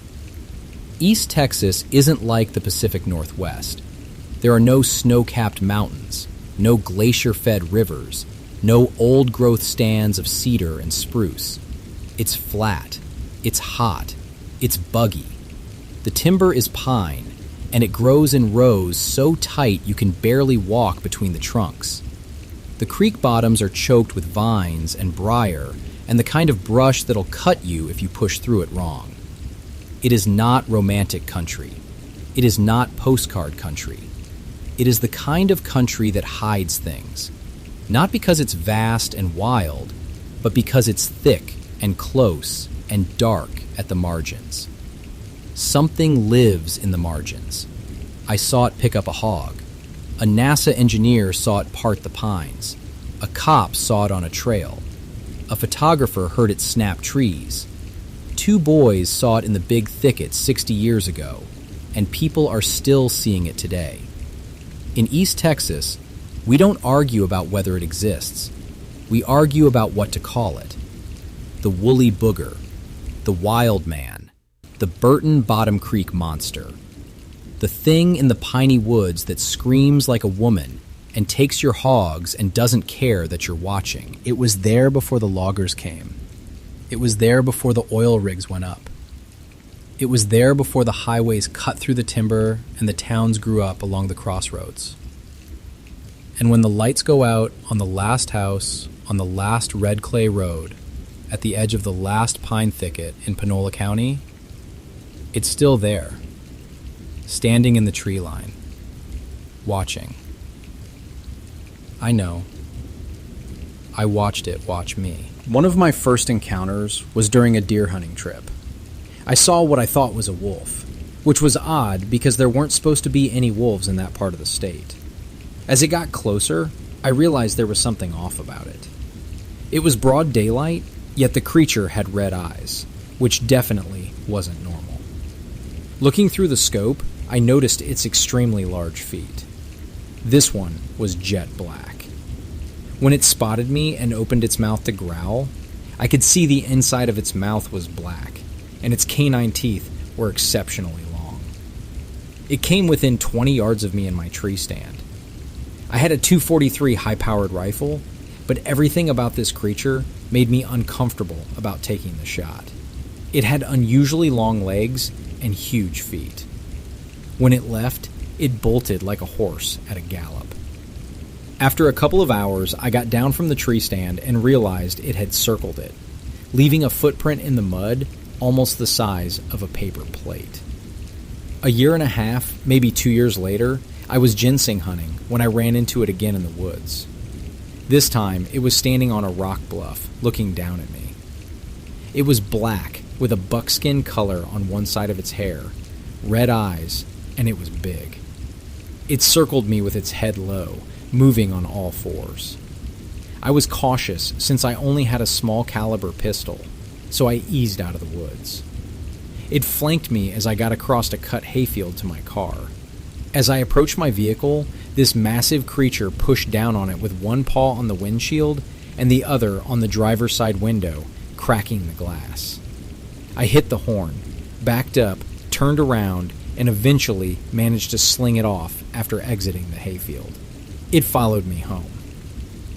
East Texas isn't like the Pacific Northwest. There are no snow-capped mountains, no glacier-fed rivers, no old-growth stands of cedar and spruce. It's flat, it's hot, it's buggy. The timber is pine, and it grows in rows so tight you can barely walk between the trunks. The creek bottoms are choked with vines and briar and the kind of brush that'll cut you if you push through it wrong. It is not romantic country. It is not postcard country. It is the kind of country that hides things, not because it's vast and wild, but because it's thick and close and dark at the margins. Something lives in the margins. I saw it pick up a hog. A NASA engineer saw it part the pines. A cop saw it on a trail. A photographer heard it snap trees. 2 boys saw it in the big thicket 60 years ago, and people are still seeing it today. In East Texas, we don't argue about whether it exists. We argue about what to call it. The woolly booger, the wild man, the Burton Bottom Creek monster, the thing in the piney woods that screams like a woman and takes your hogs and doesn't care that you're watching. It was there before the loggers came. It was there before the oil rigs went up. It was there before the highways cut through the timber and the towns grew up along the crossroads. And when the lights go out on the last house on the last red clay road at the edge of the last pine thicket in Panola County, it's still there, standing in the tree line, watching. I know. I watched it watch me. One of my first encounters was during a deer hunting trip. I saw what I thought was a wolf, which was odd because there weren't supposed to be any wolves in that part of the state. As it got closer, I realized there was something off about it. It was broad daylight, yet the creature had red eyes, which definitely wasn't normal. Looking through the scope, I noticed its extremely large feet. This one was jet black. When it spotted me and opened its mouth to growl, I could see the inside of its mouth was black, and its canine teeth were exceptionally long. It came within 20 yards of me in my tree stand. I had a .243 high-powered rifle, but everything about this creature made me uncomfortable about taking the shot. It had unusually long legs and huge feet. When it left, it bolted like a horse at a gallop. After a couple of hours, I got down from the tree stand and realized it had circled it, leaving a footprint in the mud almost the size of a paper plate. A year and a half, maybe 2 years later, I was ginseng hunting when I ran into it again in the woods. This time, it was standing on a rock bluff, looking down at me. It was black, with a buckskin color on one side of its hair, red eyes, and it was big. It circled me with its head low, moving on all fours. I was cautious since I only had a small caliber pistol, so I eased out of the woods. It flanked me as I got across a cut hayfield to my car. As I approached my vehicle, this massive creature pushed down on it with one paw on the windshield and the other on the driver's side window, cracking the glass. I hit the horn, backed up, turned around, and eventually managed to sling it off after exiting the hayfield. It followed me home.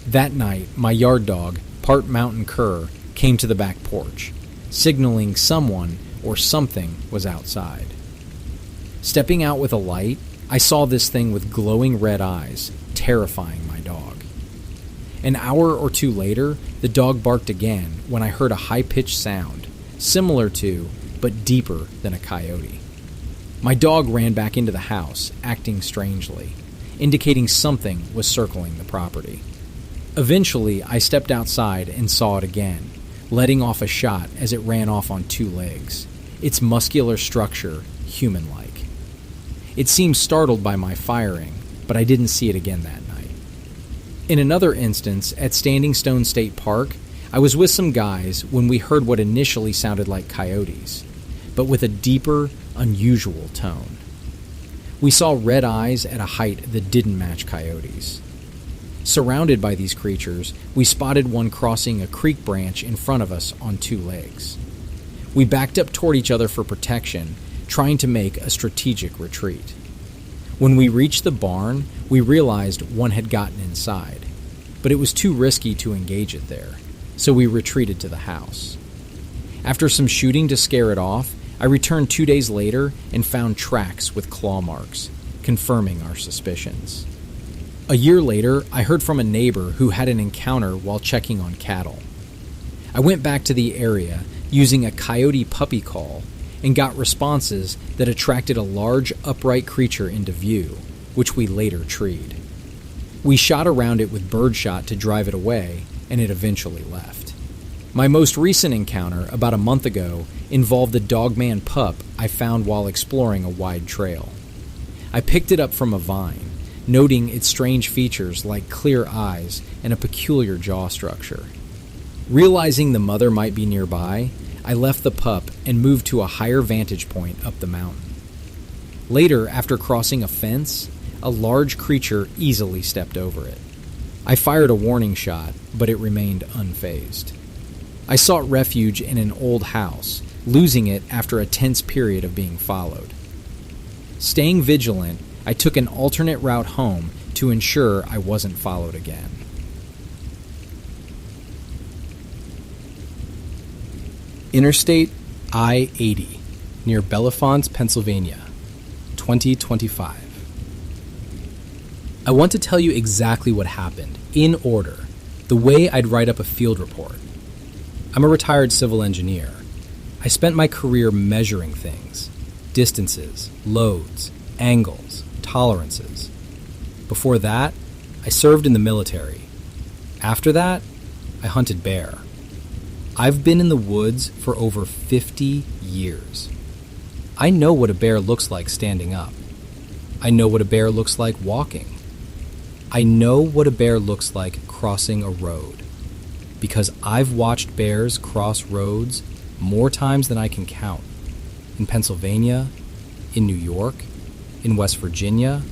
That night, my yard dog, part mountain cur, came to the back porch, signaling someone or something was outside. Stepping out with a light, I saw this thing with glowing red eyes, terrifying my dog. An hour or two later, the dog barked again when I heard a high-pitched sound, similar to, but deeper than a coyote. My dog ran back into the house, acting strangely, indicating something was circling the property. Eventually, I stepped outside and saw it again, letting off a shot as it ran off on 2 legs, its muscular structure human-like. It seemed startled by my firing, but I didn't see it again that night. In another instance, at Standing Stone State Park, I was with some guys when we heard what initially sounded like coyotes, but with a deeper, unusual tone. We saw red eyes at a height that didn't match coyotes. Surrounded by these creatures, we spotted one crossing a creek branch in front of us on 2 legs. We backed up toward each other for protection, trying to make a strategic retreat. When we reached the barn, we realized one had gotten inside, but it was too risky to engage it there, so we retreated to the house. After some shooting to scare it off, I returned 2 days later and found tracks with claw marks, confirming our suspicions. A year later, I heard from a neighbor who had an encounter while checking on cattle. I went back to the area using a coyote puppy call and got responses that attracted a large upright creature into view, which we later treed. We shot around it with birdshot to drive it away, and it eventually left. My most recent encounter, about a month ago, involved a dogman pup I found while exploring a wide trail. I picked it up from a vine, noting its strange features like clear eyes and a peculiar jaw structure. Realizing the mother might be nearby, I left the pup and moved to a higher vantage point up the mountain. Later, after crossing a fence, a large creature easily stepped over it. I fired a warning shot, but it remained unfazed. I sought refuge in an old house, losing it after a tense period of being followed. Staying vigilant, I took an alternate route home to ensure I wasn't followed again. Interstate I-80, near Bellefonte, Pennsylvania, 2025. I want to tell you exactly what happened, in order, the way I'd write up a field report. I'm a retired civil engineer. I spent my career measuring things, distances, loads, angles, tolerances. Before that, I served in the military. After that, I hunted bear. I've been in the woods for over 50 years. I know what a bear looks like standing up. I know what a bear looks like walking. I know what a bear looks like crossing a road, because I've watched bears cross roads more times than I can count. In Pennsylvania, in New York, in West Virginia,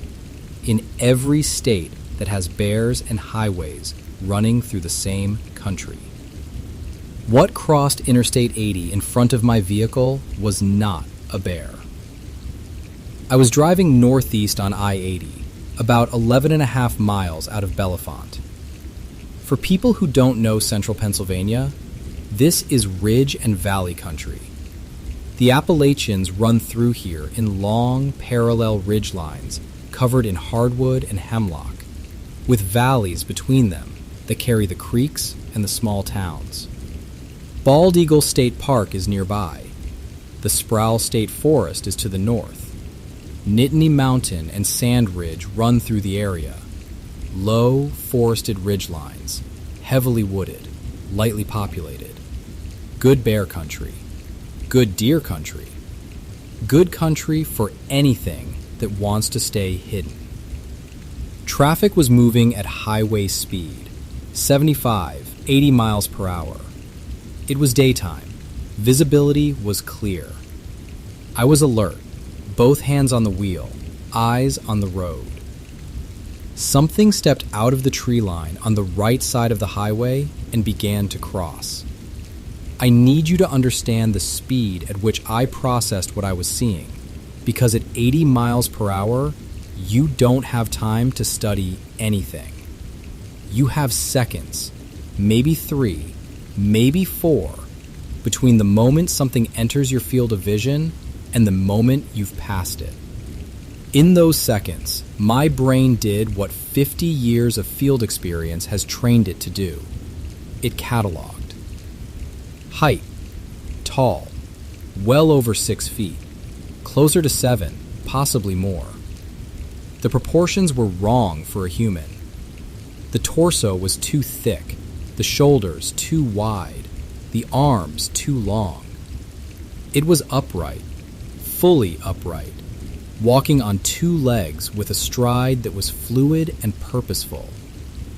in every state that has bears and highways running through the same country. What crossed Interstate 80 in front of my vehicle was not a bear. I was driving northeast on I-80, about 11.5 miles out of Bellefonte. For people who don't know central Pennsylvania, this is ridge and valley country. The Appalachians run through here in long, parallel ridge lines covered in hardwood and hemlock, with valleys between them that carry the creeks and the small towns. Bald Eagle State Park is nearby. The Sproul State Forest is to the north. Nittany Mountain and Sand Ridge run through the area. Low, forested ridge lines, heavily wooded, lightly populated. Good bear country. Good deer country. Good country for anything that wants to stay hidden. Traffic was moving at highway speed, 75, 80 miles per hour. It was daytime. Visibility was clear. I was alert, both hands on the wheel, eyes on the road. Something stepped out of the tree line on the right side of the highway and began to cross. I need you to understand the speed at which I processed what I was seeing, because at 80 miles per hour, you don't have time to study anything. You have seconds, maybe 3, maybe 4, between the moment something enters your field of vision and the moment you've passed it. In those seconds, my brain did what 50 years of field experience has trained it to do. It cataloged. Height, tall, well over 6 feet, closer to 7, possibly more. The proportions were wrong for a human. The torso was too thick, the shoulders too wide, the arms too long. It was upright, fully upright, walking on 2 legs with a stride that was fluid and purposeful,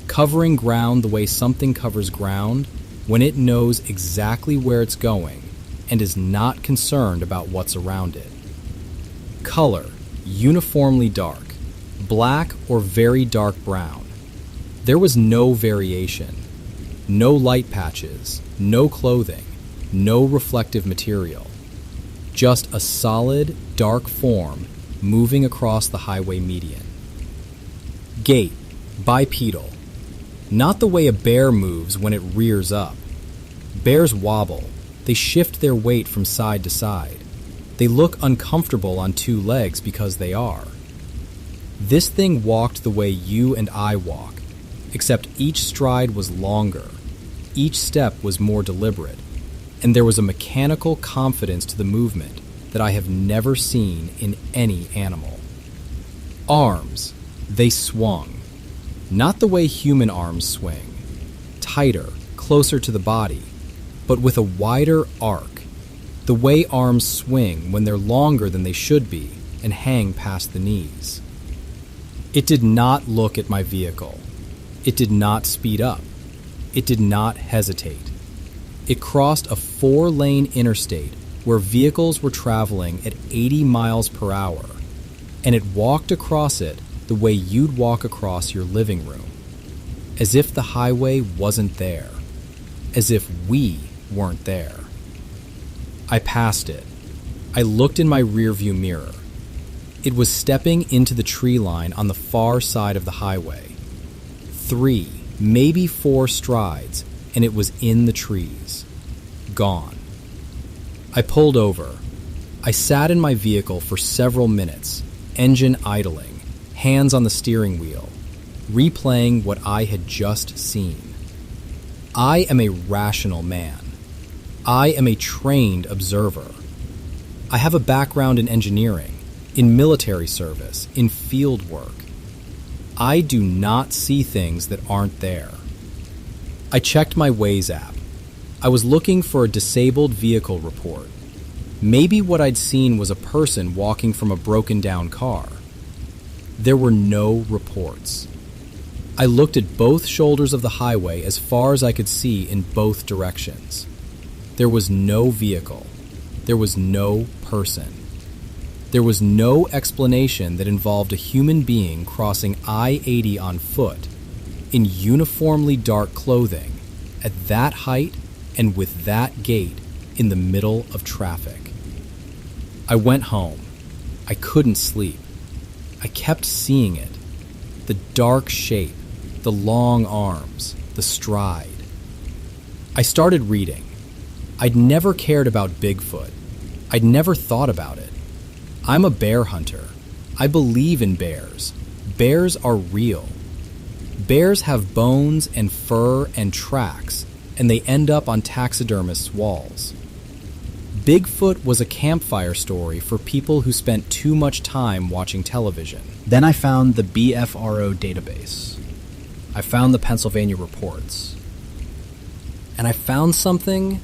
covering ground the way something covers ground when it knows exactly where it's going and is not concerned about what's around it. Color, uniformly dark, black or very dark brown. There was no variation, no light patches, no clothing, no reflective material. Just a solid, dark form moving across the highway median. Gait, bipedal. Not the way a bear moves when it rears up. Bears wobble. They shift their weight from side to side. They look uncomfortable on 2 legs because they are. This thing walked the way you and I walk, except each stride was longer. Each step was more deliberate, and there was a mechanical confidence to the movement that I have never seen in any animal. Arms, they swung. Not the way human arms swing. Tighter, closer to the body. but with a wider arc, the way arms swing when they're longer than they should be and hang past the knees. It did not look at my vehicle. It did not speed up. It did not hesitate. It crossed a 4-lane interstate where vehicles were traveling at 80 miles per hour, and it walked across it the way you'd walk across your living room, as if the highway wasn't there, as if we weren't there. I passed it. I looked in my rearview mirror. It was stepping into the tree line on the far side of the highway. 3, maybe 4 strides, and it was in the trees. Gone. I pulled over. I sat in my vehicle for several minutes, engine idling, hands on the steering wheel, replaying what I had just seen. I am a rational man. I am a trained observer. I have a background in engineering, in military service, in field work. I do not see things that aren't there. I checked my Waze app. I was looking for a disabled vehicle report. Maybe what I'd seen was a person walking from a broken-down car. There were no reports. I looked at both shoulders of the highway as far as I could see in both directions. There was no vehicle. There was no person. There was no explanation that involved a human being crossing I-80 on foot, in uniformly dark clothing, at that height and with that gait in the middle of traffic. I went home. I couldn't sleep. I kept seeing it. The dark shape, the long arms, the stride. I started reading. I'd never cared about Bigfoot. I'd never thought about it. I'm a bear hunter. I believe in bears. Bears are real. Bears have bones and fur and tracks, and they end up on taxidermists' walls. Bigfoot was a campfire story for people who spent too much time watching television. Then I found the BFRO database. I found the Pennsylvania reports. And I found something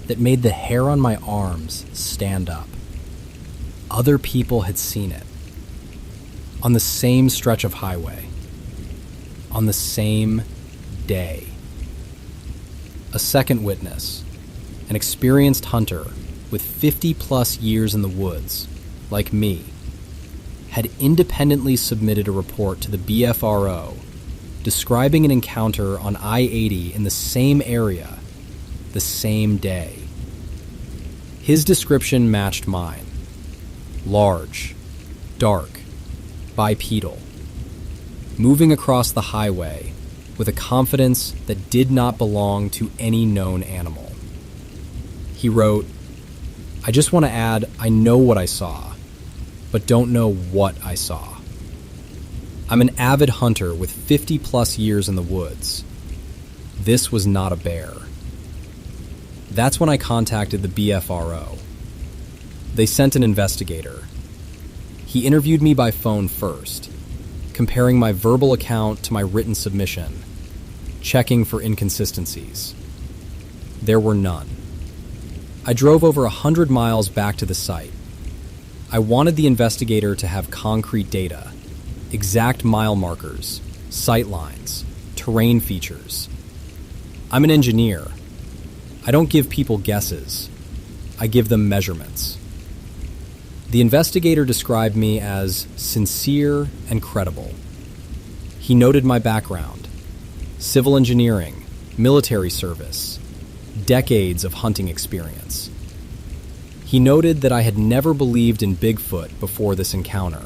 that made the hair on my arms stand up. Other people had seen it. On the same stretch of highway. On the same day. A second witness, an experienced hunter with 50-plus years in the woods, like me, had independently submitted a report to the BFRO describing an encounter on I-80 in the same area, the same day. His description matched mine. Large, dark, bipedal, moving across the highway with a confidence that did not belong to any known animal. He wrote, "I just want to add, I know what I saw, but don't know what I saw. I'm an avid hunter with 50-plus years in the woods. This was not a bear." That's when I contacted the BFRO. They sent an investigator. He interviewed me by phone first, comparing my verbal account to my written submission, checking for inconsistencies. There were none. I drove over 100 miles back to the site. I wanted the investigator to have concrete data, exact mile markers, sight lines, terrain features. I'm an engineer. I don't give people guesses. I give them measurements. The investigator described me as sincere and credible. He noted my background: civil engineering, military service, decades of hunting experience. He noted that I had never believed in Bigfoot before this encounter,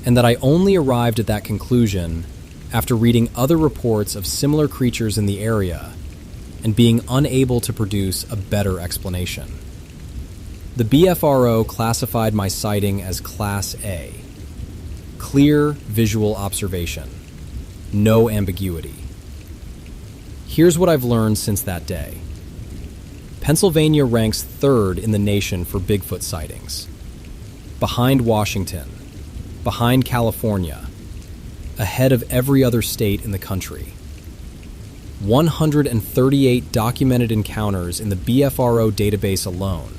and that I only arrived at that conclusion after reading other reports of similar creatures in the area and being unable to produce a better explanation. The BFRO classified my sighting as Class A. Clear visual observation. No ambiguity. Here's what I've learned since that day. Pennsylvania ranks 3rd in the nation for Bigfoot sightings. Behind Washington. Behind California. Ahead of every other state in the country. 138 documented encounters in the BFRO database alone.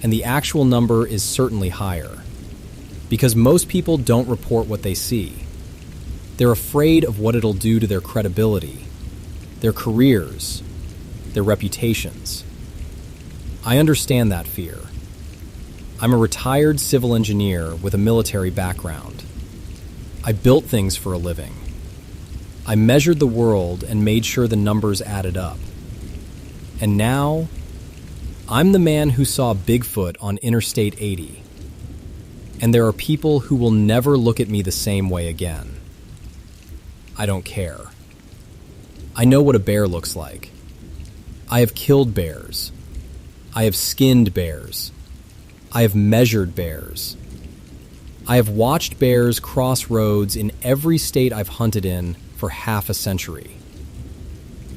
And the actual number is certainly higher, because most people don't report what they see. They're afraid of what it'll do to their credibility, their careers, their reputations. I understand that fear. I'm a retired civil engineer with a military background. I built things for a living. I measured the world and made sure the numbers added up. And now, I'm the man who saw Bigfoot on Interstate 80. And there are people who will never look at me the same way again. I don't care. I know what a bear looks like. I have killed bears. I have skinned bears. I have measured bears. I have watched bears cross roads in every state I've hunted in for half a century.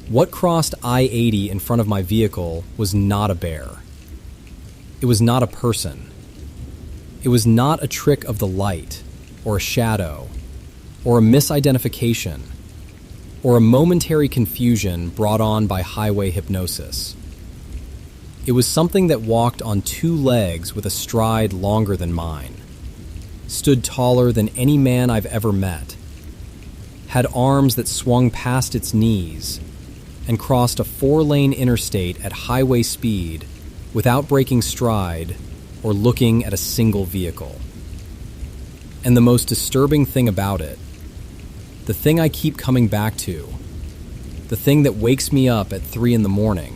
What crossed I-80 in front of my vehicle was not a bear. It was not a person. It was not a trick of the light, or a shadow, or a misidentification, or a momentary confusion brought on by highway hypnosis. It was something that walked on two legs with a stride longer than mine, stood taller than any man I've ever met, had arms that swung past its knees, and crossed a 4-lane interstate at highway speed without breaking stride or looking at a single vehicle. And the most disturbing thing about it, the thing I keep coming back to, the thing that wakes me up at 3 a.m,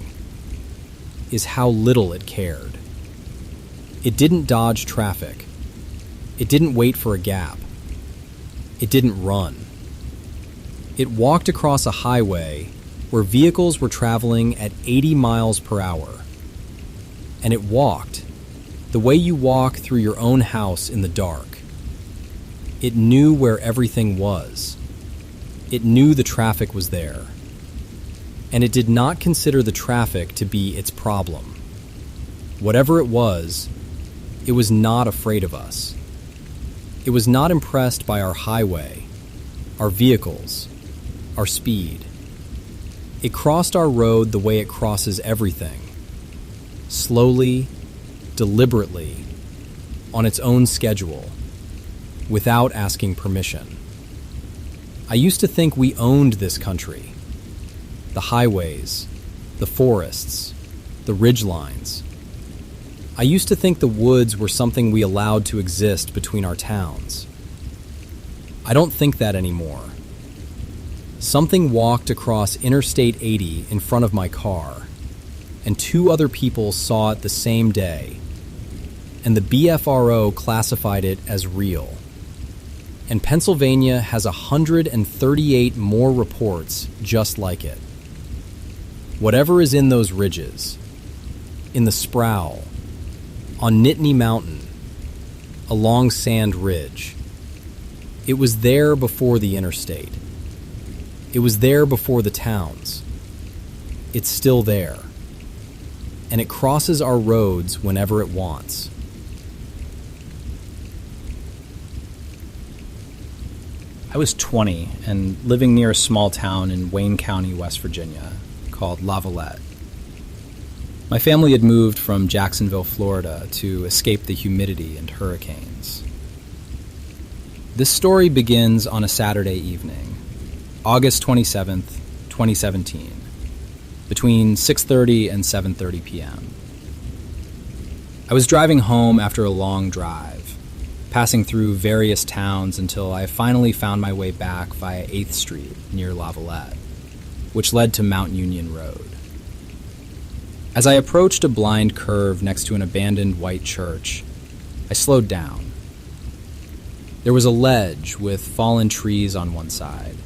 is how little it cared. It didn't dodge traffic. It didn't wait for a gap. It didn't run. It walked across a highway where vehicles were traveling at 80 miles per hour. And it walked the way you walk through your own house in the dark. It knew where everything was. It knew the traffic was there. And it did not consider the traffic to be its problem. Whatever it was not afraid of us. It was not impressed by our highway, our vehicles, our speed. It crossed our road the way it crosses everything. Slowly, deliberately, on its own schedule, without asking permission. I used to think we owned this country. The highways, the forests, the ridgelines. I used to think the woods were something we allowed to exist between our towns. I don't think that anymore. Something walked across Interstate 80 in front of my car, and 2 other people saw it the same day, and the BFRO classified it as real. And Pennsylvania has 138 more reports just like it. Whatever is in those ridges, in the Sproul, on Nittany Mountain, along Sand Ridge, it was there before the interstate. It was there before the towns. It's still there. And it crosses our roads whenever it wants. I was 20 and living near a small town in Wayne County, West Virginia, called Lavalette. My family had moved from Jacksonville, Florida, to escape the humidity and hurricanes. This story begins on a Saturday evening, August 27th, 2017, between 6:30 and 7:30 p.m. I was driving home after a long drive, passing through various towns until I finally found my way back via 8th Street near Lavalette, which led to Mount Union Road. As I approached a blind curve next to an abandoned white church, I slowed down. There was a ledge with fallen trees on one side,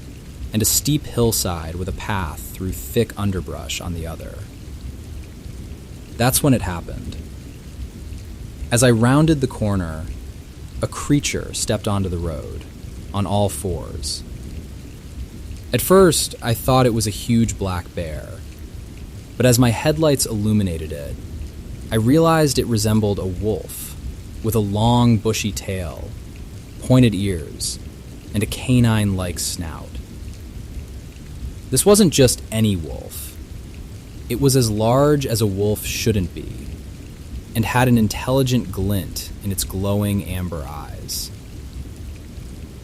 and a steep hillside with a path through thick underbrush on the other. That's when it happened. As I rounded the corner, a creature stepped onto the road, on all fours. At first, I thought it was a huge black bear, but as my headlights illuminated it, I realized it resembled a wolf, with a long, bushy tail, pointed ears, and a canine-like snout. This wasn't just any wolf. It was as large as a wolf shouldn't be, and had an intelligent glint in its glowing amber eyes.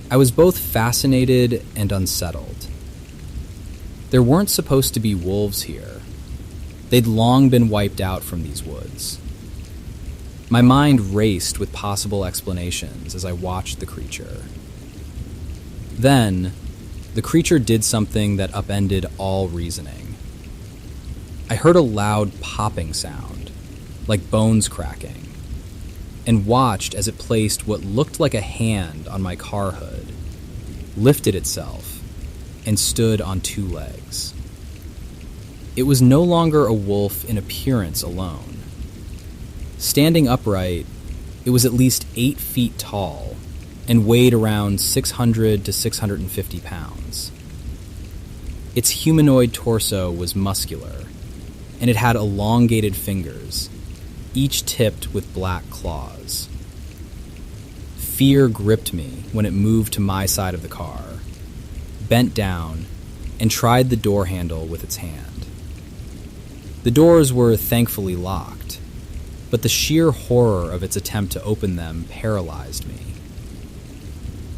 I was both fascinated and unsettled. There weren't supposed to be wolves here. They'd long been wiped out from these woods. My mind raced with possible explanations as I watched the creature. Then, the creature did something that upended all reasoning. I heard a loud popping sound, like bones cracking, and watched as it placed what looked like a hand on my car hood, lifted itself, and stood on two legs. It was no longer a wolf in appearance alone. Standing upright, it was at least 8 feet tall and weighed around 600 to 650 pounds. Its humanoid torso was muscular, and it had elongated fingers, each tipped with black claws. Fear gripped me when it moved to my side of the car, bent down, and tried the door handle with its hand. The doors were thankfully locked, but the sheer horror of its attempt to open them paralyzed me.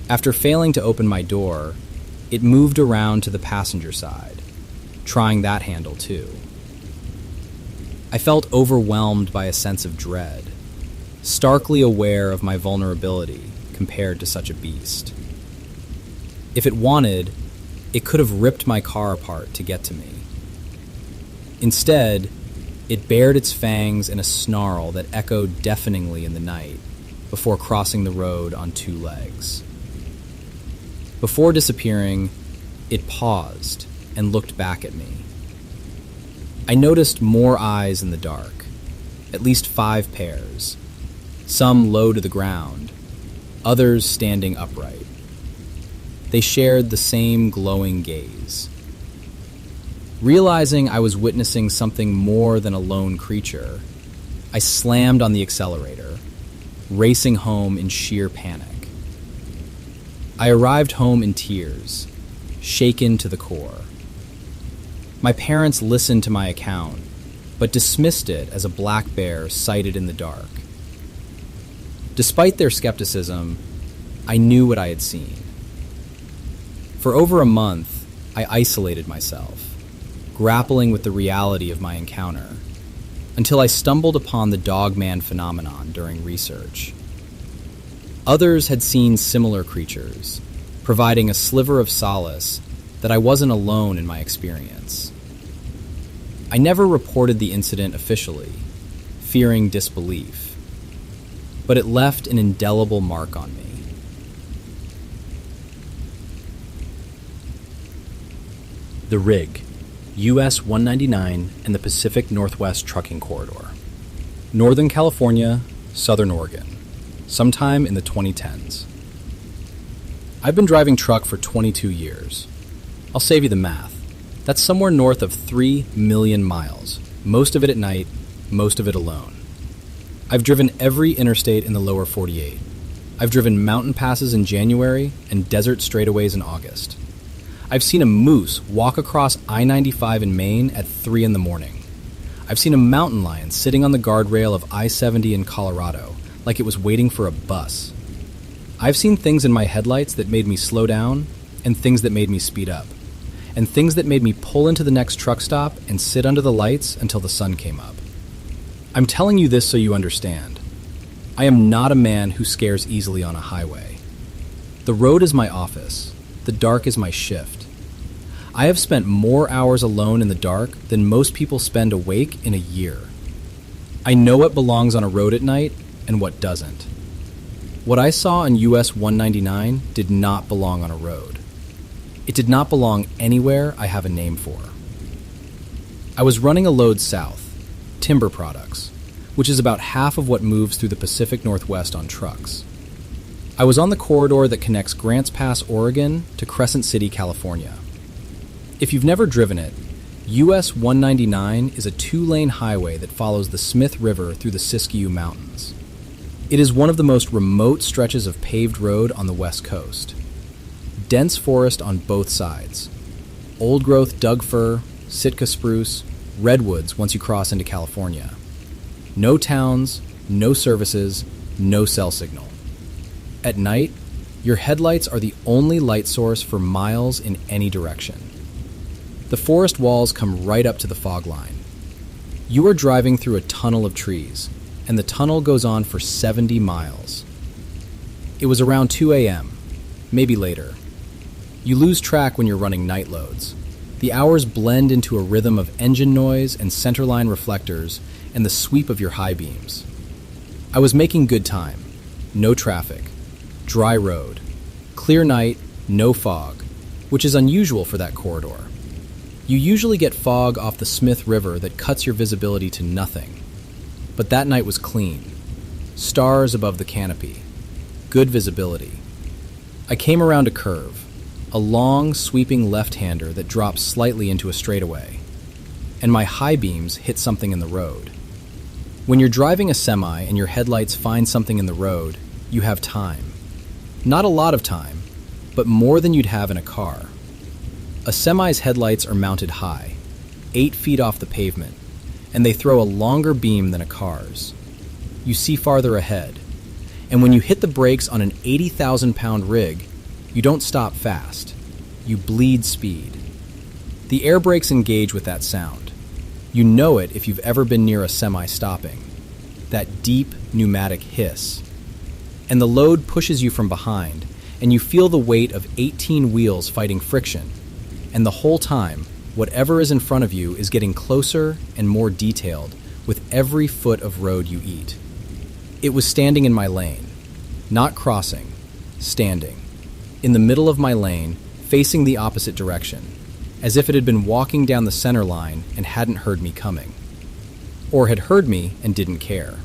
After failing to open my door, it moved around to the passenger side, trying that handle too. I felt overwhelmed by a sense of dread, starkly aware of my vulnerability compared to such a beast. If it wanted, it could have ripped my car apart to get to me. Instead, it bared its fangs in a snarl that echoed deafeningly in the night before crossing the road on 2 legs. Before disappearing, it paused and looked back at me. I noticed more eyes in the dark, at least 5 pairs, some low to the ground, others standing upright. They shared the same glowing gaze. Realizing I was witnessing something more than a lone creature, I slammed on the accelerator, racing home in sheer panic. I arrived home in tears, shaken to the core. My parents listened to my account, but dismissed it as a black bear sighted in the dark. Despite their skepticism, I knew what I had seen. For over a month, I isolated myself, grappling with the reality of my encounter, until I stumbled upon the dogman phenomenon during research. Others had seen similar creatures, providing a sliver of solace that I wasn't alone in my experience. I never reported the incident officially, fearing disbelief, but it left an indelible mark on me. The Rig, US 199 and the Pacific Northwest Trucking Corridor. Northern California, Southern Oregon. Sometime in the 2010s. I've been driving truck for 22 years. I'll save you the math. That's somewhere north of 3 million miles, most of it at night, most of it alone. I've driven every interstate in the lower 48. I've driven mountain passes in January and desert straightaways in August. I've seen a moose walk across I-95 in Maine at 3 in the morning. I've seen a mountain lion sitting on the guardrail of I-70 in Colorado, like it was waiting for a bus. I've seen things in my headlights that made me slow down, and things that made me speed up, and things that made me pull into the next truck stop and sit under the lights until the sun came up. I'm telling you this so you understand. I am not a man who scares easily on a highway. The road is my office. The dark is my shift. I have spent more hours alone in the dark than most people spend awake in a year. I know what belongs on a road at night and what doesn't. What I saw on US 199 did not belong on a road. It did not belong anywhere I have a name for. I was running a load south, timber products, which is about half of what moves through the Pacific Northwest on trucks. I was on the corridor that connects Grants Pass, Oregon to Crescent City, California. If you've never driven it, US 199 is a 2-lane highway that follows the Smith River through the Siskiyou Mountains. It is one of the most remote stretches of paved road on the West Coast. Dense forest on both sides. Old-growth Doug fir, Sitka spruce, redwoods once you cross into California. No towns, no services, no cell signal. At night, your headlights are the only light source for miles in any direction. The forest walls come right up to the fog line. You are driving through a tunnel of trees, and the tunnel goes on for 70 miles. It was around 2 a.m., maybe later. You lose track when you're running night loads. The hours blend into a rhythm of engine noise and centerline reflectors and the sweep of your high beams. I was making good time. No traffic. Dry road. Clear night, no fog, which is unusual for that corridor. You usually get fog off the Smith River that cuts your visibility to nothing. But that night was clean. Stars above the canopy. Good visibility. I came around a curve. A long, sweeping left-hander that drops slightly into a straightaway, and my high beams hit something in the road. When you're driving a semi and your headlights find something in the road, you have time. Not a lot of time, but more than you'd have in a car. A semi's headlights are mounted high, 8 feet off the pavement, and they throw a longer beam than a car's. You see farther ahead, and when you hit the brakes on an 80,000-pound rig, you don't stop fast. You bleed speed. The air brakes engage with that sound. You know it if you've ever been near a semi stopping. That deep, pneumatic hiss. And the load pushes you from behind, and you feel the weight of 18 wheels fighting friction. And the whole time, whatever is in front of you is getting closer and more detailed with every foot of road you eat. It was standing in my lane. Not crossing. Standing. In the middle of my lane, facing the opposite direction, as if it had been walking down the center line and hadn't heard me coming. Or had heard me and didn't care.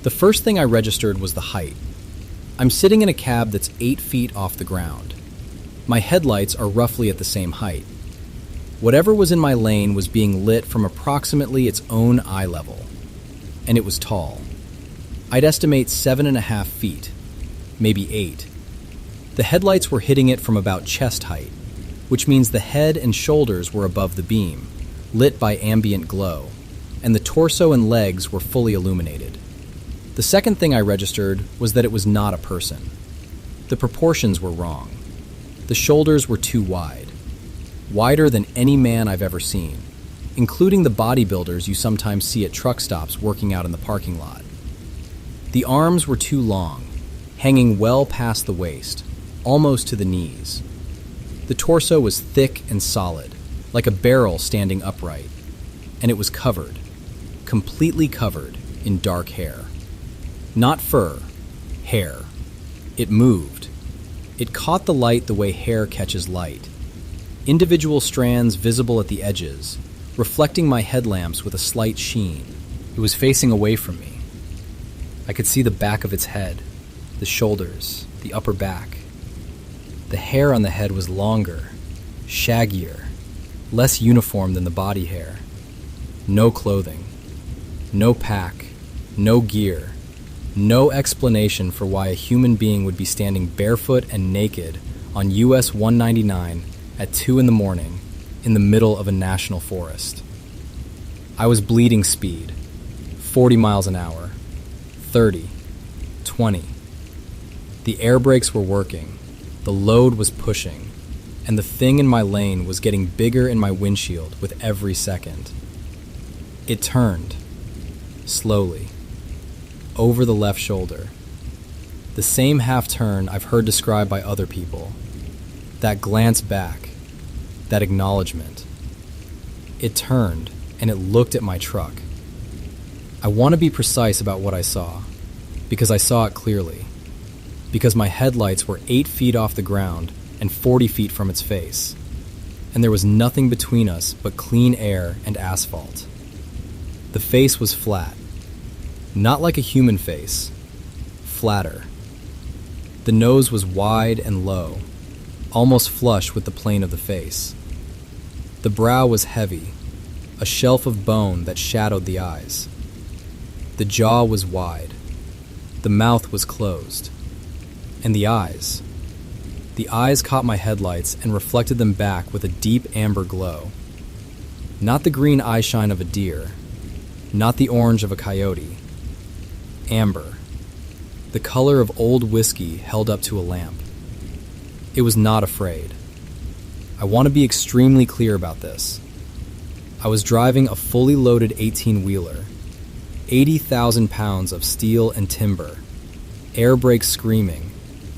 The first thing I registered was the height. I'm sitting in a cab that's 8 feet off the ground. My headlights are roughly at the same height. Whatever was in my lane was being lit from approximately its own eye level. And it was tall. I'd estimate 7.5 feet, maybe 8. The headlights were hitting it from about chest height, which means the head and shoulders were above the beam, lit by ambient glow, and the torso and legs were fully illuminated. The second thing I registered was that it was not a person. The proportions were wrong. The shoulders were too wide, wider than any man I've ever seen, including the bodybuilders you sometimes see at truck stops working out in the parking lot. The arms were too long, hanging well past the waist, almost to the knees. The torso was thick and solid, like a barrel standing upright, and it was covered, completely covered, in dark hair. Not fur, hair. It moved. It caught the light the way hair catches light. Individual strands visible at the edges, reflecting my headlamps with a slight sheen. It was facing away from me. I could see the back of its head, the shoulders, the upper back. The hair on the head was longer, shaggier, less uniform than the body hair. No clothing, no pack, no gear, no explanation for why a human being would be standing barefoot and naked on US 199 at 2 in the morning in the middle of a national forest. I was bleeding speed, 40 miles an hour, 30, 20. The air brakes were working. The load was pushing, and the thing in my lane was getting bigger in my windshield with every second. It turned, slowly, over the left shoulder. The same half-turn I've heard described by other people. That glance back, that acknowledgement. It turned, and it looked at my truck. I want to be precise about what I saw, because I saw it clearly. Because my headlights were 8 feet off the ground and 40 feet from its face, and there was nothing between us but clean air and asphalt. The face was flat, not like a human face, flatter. The nose was wide and low, almost flush with the plane of the face. The brow was heavy, a shelf of bone that shadowed the eyes. The jaw was wide, the mouth was closed. And the eyes The eyes caught my headlights and reflected them back with a deep amber glow. Not the green eyeshine of a deer, not the orange of a coyote. Amber, the color of old whiskey held up to a lamp. It was not afraid. I want to be extremely clear about this. I was driving a fully loaded 18-wheeler, 80,000 pounds of steel and timber, air brakes screaming,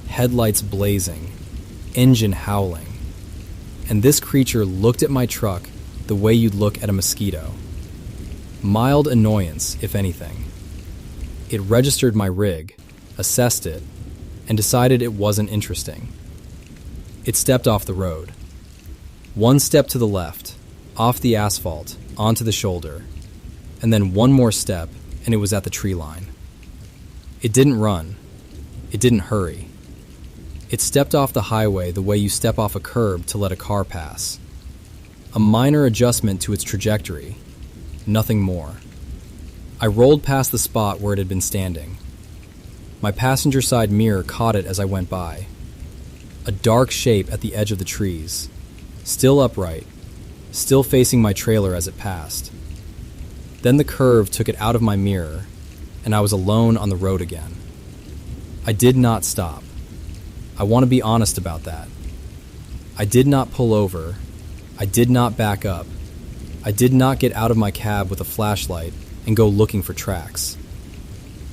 headlights blazing, engine howling. And this creature looked at my truck the way you'd look at a mosquito. Mild annoyance, if anything. It registered my rig, assessed it, and decided it wasn't interesting. It stepped off the road. One step to the left, off the asphalt, onto the shoulder, and then one more step, and it was at the tree line. It didn't run. It didn't hurry. It stepped off the highway the way you step off a curb to let a car pass. A minor adjustment to its trajectory, nothing more. I rolled past the spot where it had been standing. My passenger side mirror caught it as I went by. A dark shape at the edge of the trees, still upright, still facing my trailer as it passed. Then the curve took it out of my mirror, and I was alone on the road again. I did not stop. I want to be honest about that. I did not pull over. I did not back up. I did not get out of my cab with a flashlight and go looking for tracks.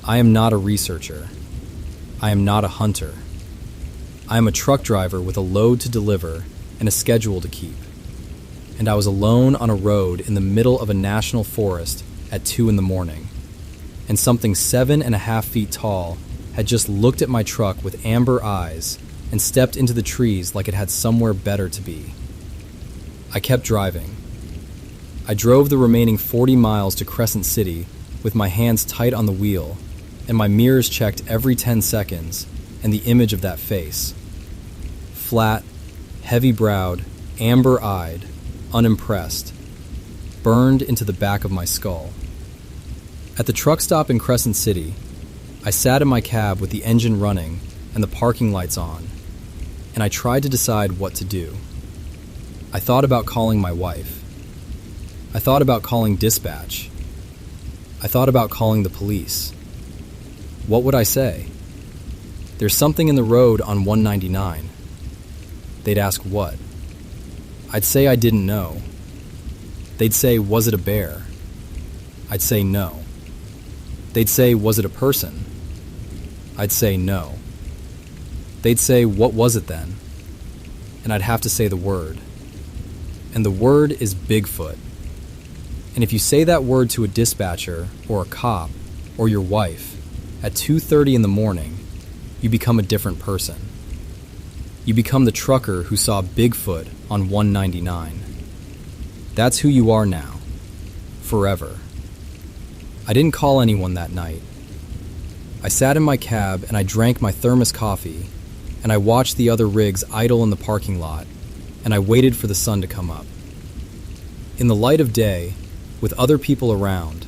I am not a researcher. I am not a hunter. I am a truck driver with a load to deliver and a schedule to keep. And I was alone on a road in the middle of a national forest at 2 a.m, and something 7.5 feet tall had just looked at my truck with amber eyes and stepped into the trees like it had somewhere better to be. I kept driving. I drove the remaining 40 miles to Crescent City with my hands tight on the wheel and my mirrors checked every 10 seconds and the image of that face. Flat, heavy-browed, amber-eyed, unimpressed, burned into the back of my skull. At the truck stop in Crescent City, I sat in my cab with the engine running and the parking lights on, and I tried to decide what to do. I thought about calling my wife. I thought about calling dispatch. I thought about calling the police. What would I say? There's something in the road on 199. They'd ask what? I'd say I didn't know. They'd say, was it a bear? I'd say no. They'd say, was it a person? I'd say no. They'd say, what was it then? And I'd have to say the word. And the word is Bigfoot. And if you say that word to a dispatcher or a cop or your wife at 2:30 in the morning, you become a different person. You become the trucker who saw Bigfoot on 199. That's who you are now. Forever. I didn't call anyone that night. I sat in my cab and I drank my thermos coffee, and I watched the other rigs idle in the parking lot, and I waited for the sun to come up. In the light of day, with other people around,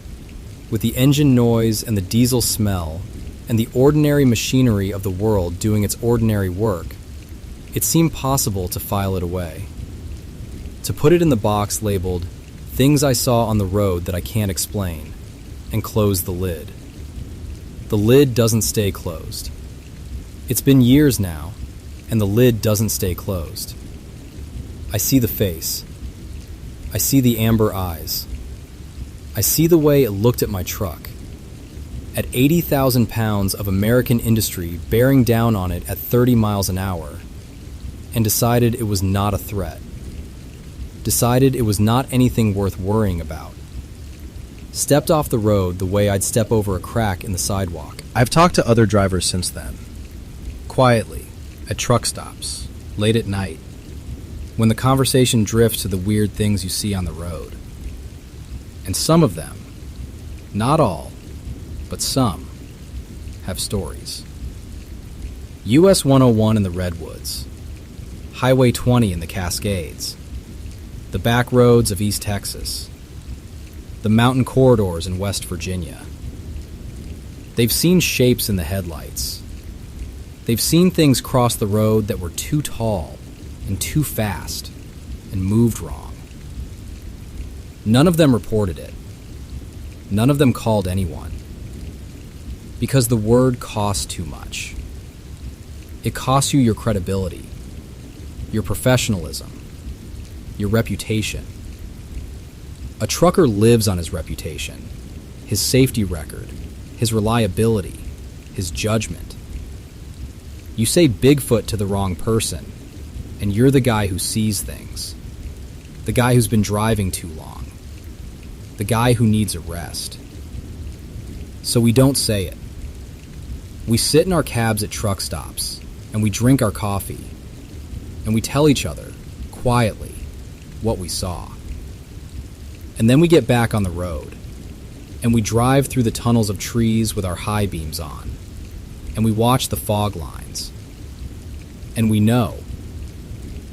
with the engine noise and the diesel smell, and the ordinary machinery of the world doing its ordinary work, it seemed possible to file it away. To put it in the box labeled, "Things I Saw on the Road That I Can't Explain," and close the lid. The lid doesn't stay closed. It's been years now, and the lid doesn't stay closed. I see the face. I see the amber eyes. I see the way it looked at my truck. At 80,000 pounds of American industry bearing down on it at 30 miles an hour, and decided it was not a threat. Decided it was not anything worth worrying about. Stepped off the road the way I'd step over a crack in the sidewalk. I've talked to other drivers since then. Quietly, at truck stops, late at night, when the conversation drifts to the weird things you see on the road. And some of them, not all, but some, have stories. US 101 in the Redwoods, Highway 20 in the Cascades, the back roads of East Texas, the mountain corridors in West Virginia. They've seen shapes in the headlights. They've seen things cross the road that were too tall and too fast and moved wrong. None of them reported it. None of them called anyone. Because the word costs too much. It costs you your credibility, your professionalism, your reputation. A trucker lives on his reputation, his safety record, his reliability, his judgment. You say Bigfoot to the wrong person, and you're the guy who sees things, the guy who's been driving too long, the guy who needs a rest. So we don't say it. We sit in our cabs at truck stops, and we drink our coffee, and we tell each other, quietly, what we saw. And then we get back on the road, and we drive through the tunnels of trees with our high beams on, and we watch the fog lines. And we know,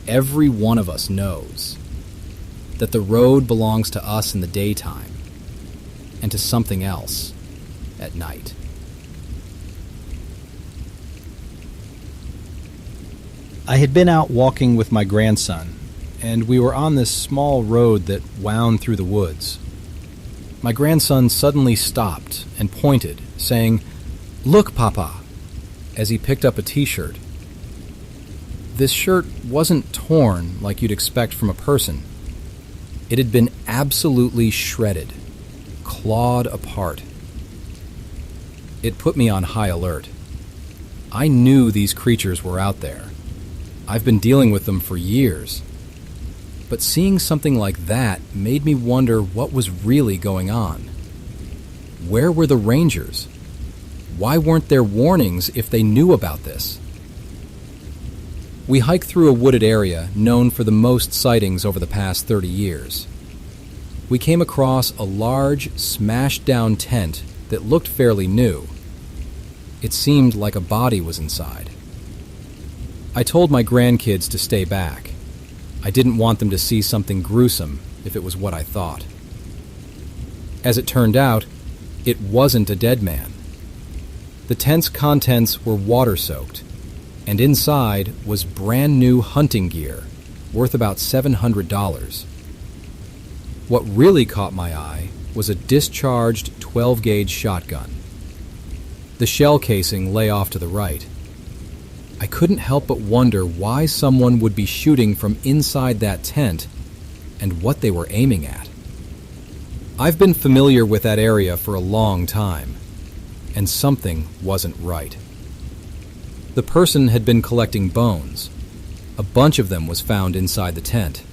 every one of us knows, that the road belongs to us in the daytime and to something else at night. I had been out walking with my grandson, and we were on this small road that wound through the woods. My grandson suddenly stopped and pointed, saying, "Look, Papa," as he picked up a t-shirt. This shirt wasn't torn like you'd expect from a person. It had been absolutely shredded, clawed apart. It put me on high alert. I knew these creatures were out there. I've been dealing with them for years. But seeing something like that made me wonder what was really going on. Where were the rangers? Why weren't there warnings if they knew about this? We hiked through a wooded area known for the most sightings over the past 30 years. We came across a large, smashed-down tent that looked fairly new. It seemed like a body was inside. I told my grandkids to stay back. I didn't want them to see something gruesome if it was what I thought. As it turned out, it wasn't a dead man. The tent's contents were water-soaked, and inside was brand new hunting gear, worth about $700. What really caught my eye was a discharged 12-gauge shotgun. The shell casing lay off to the right. I couldn't help but wonder why someone would be shooting from inside that tent and what they were aiming at. I've been familiar with that area for a long time, and something wasn't right. The person had been collecting bones. A bunch of them was found inside the tent.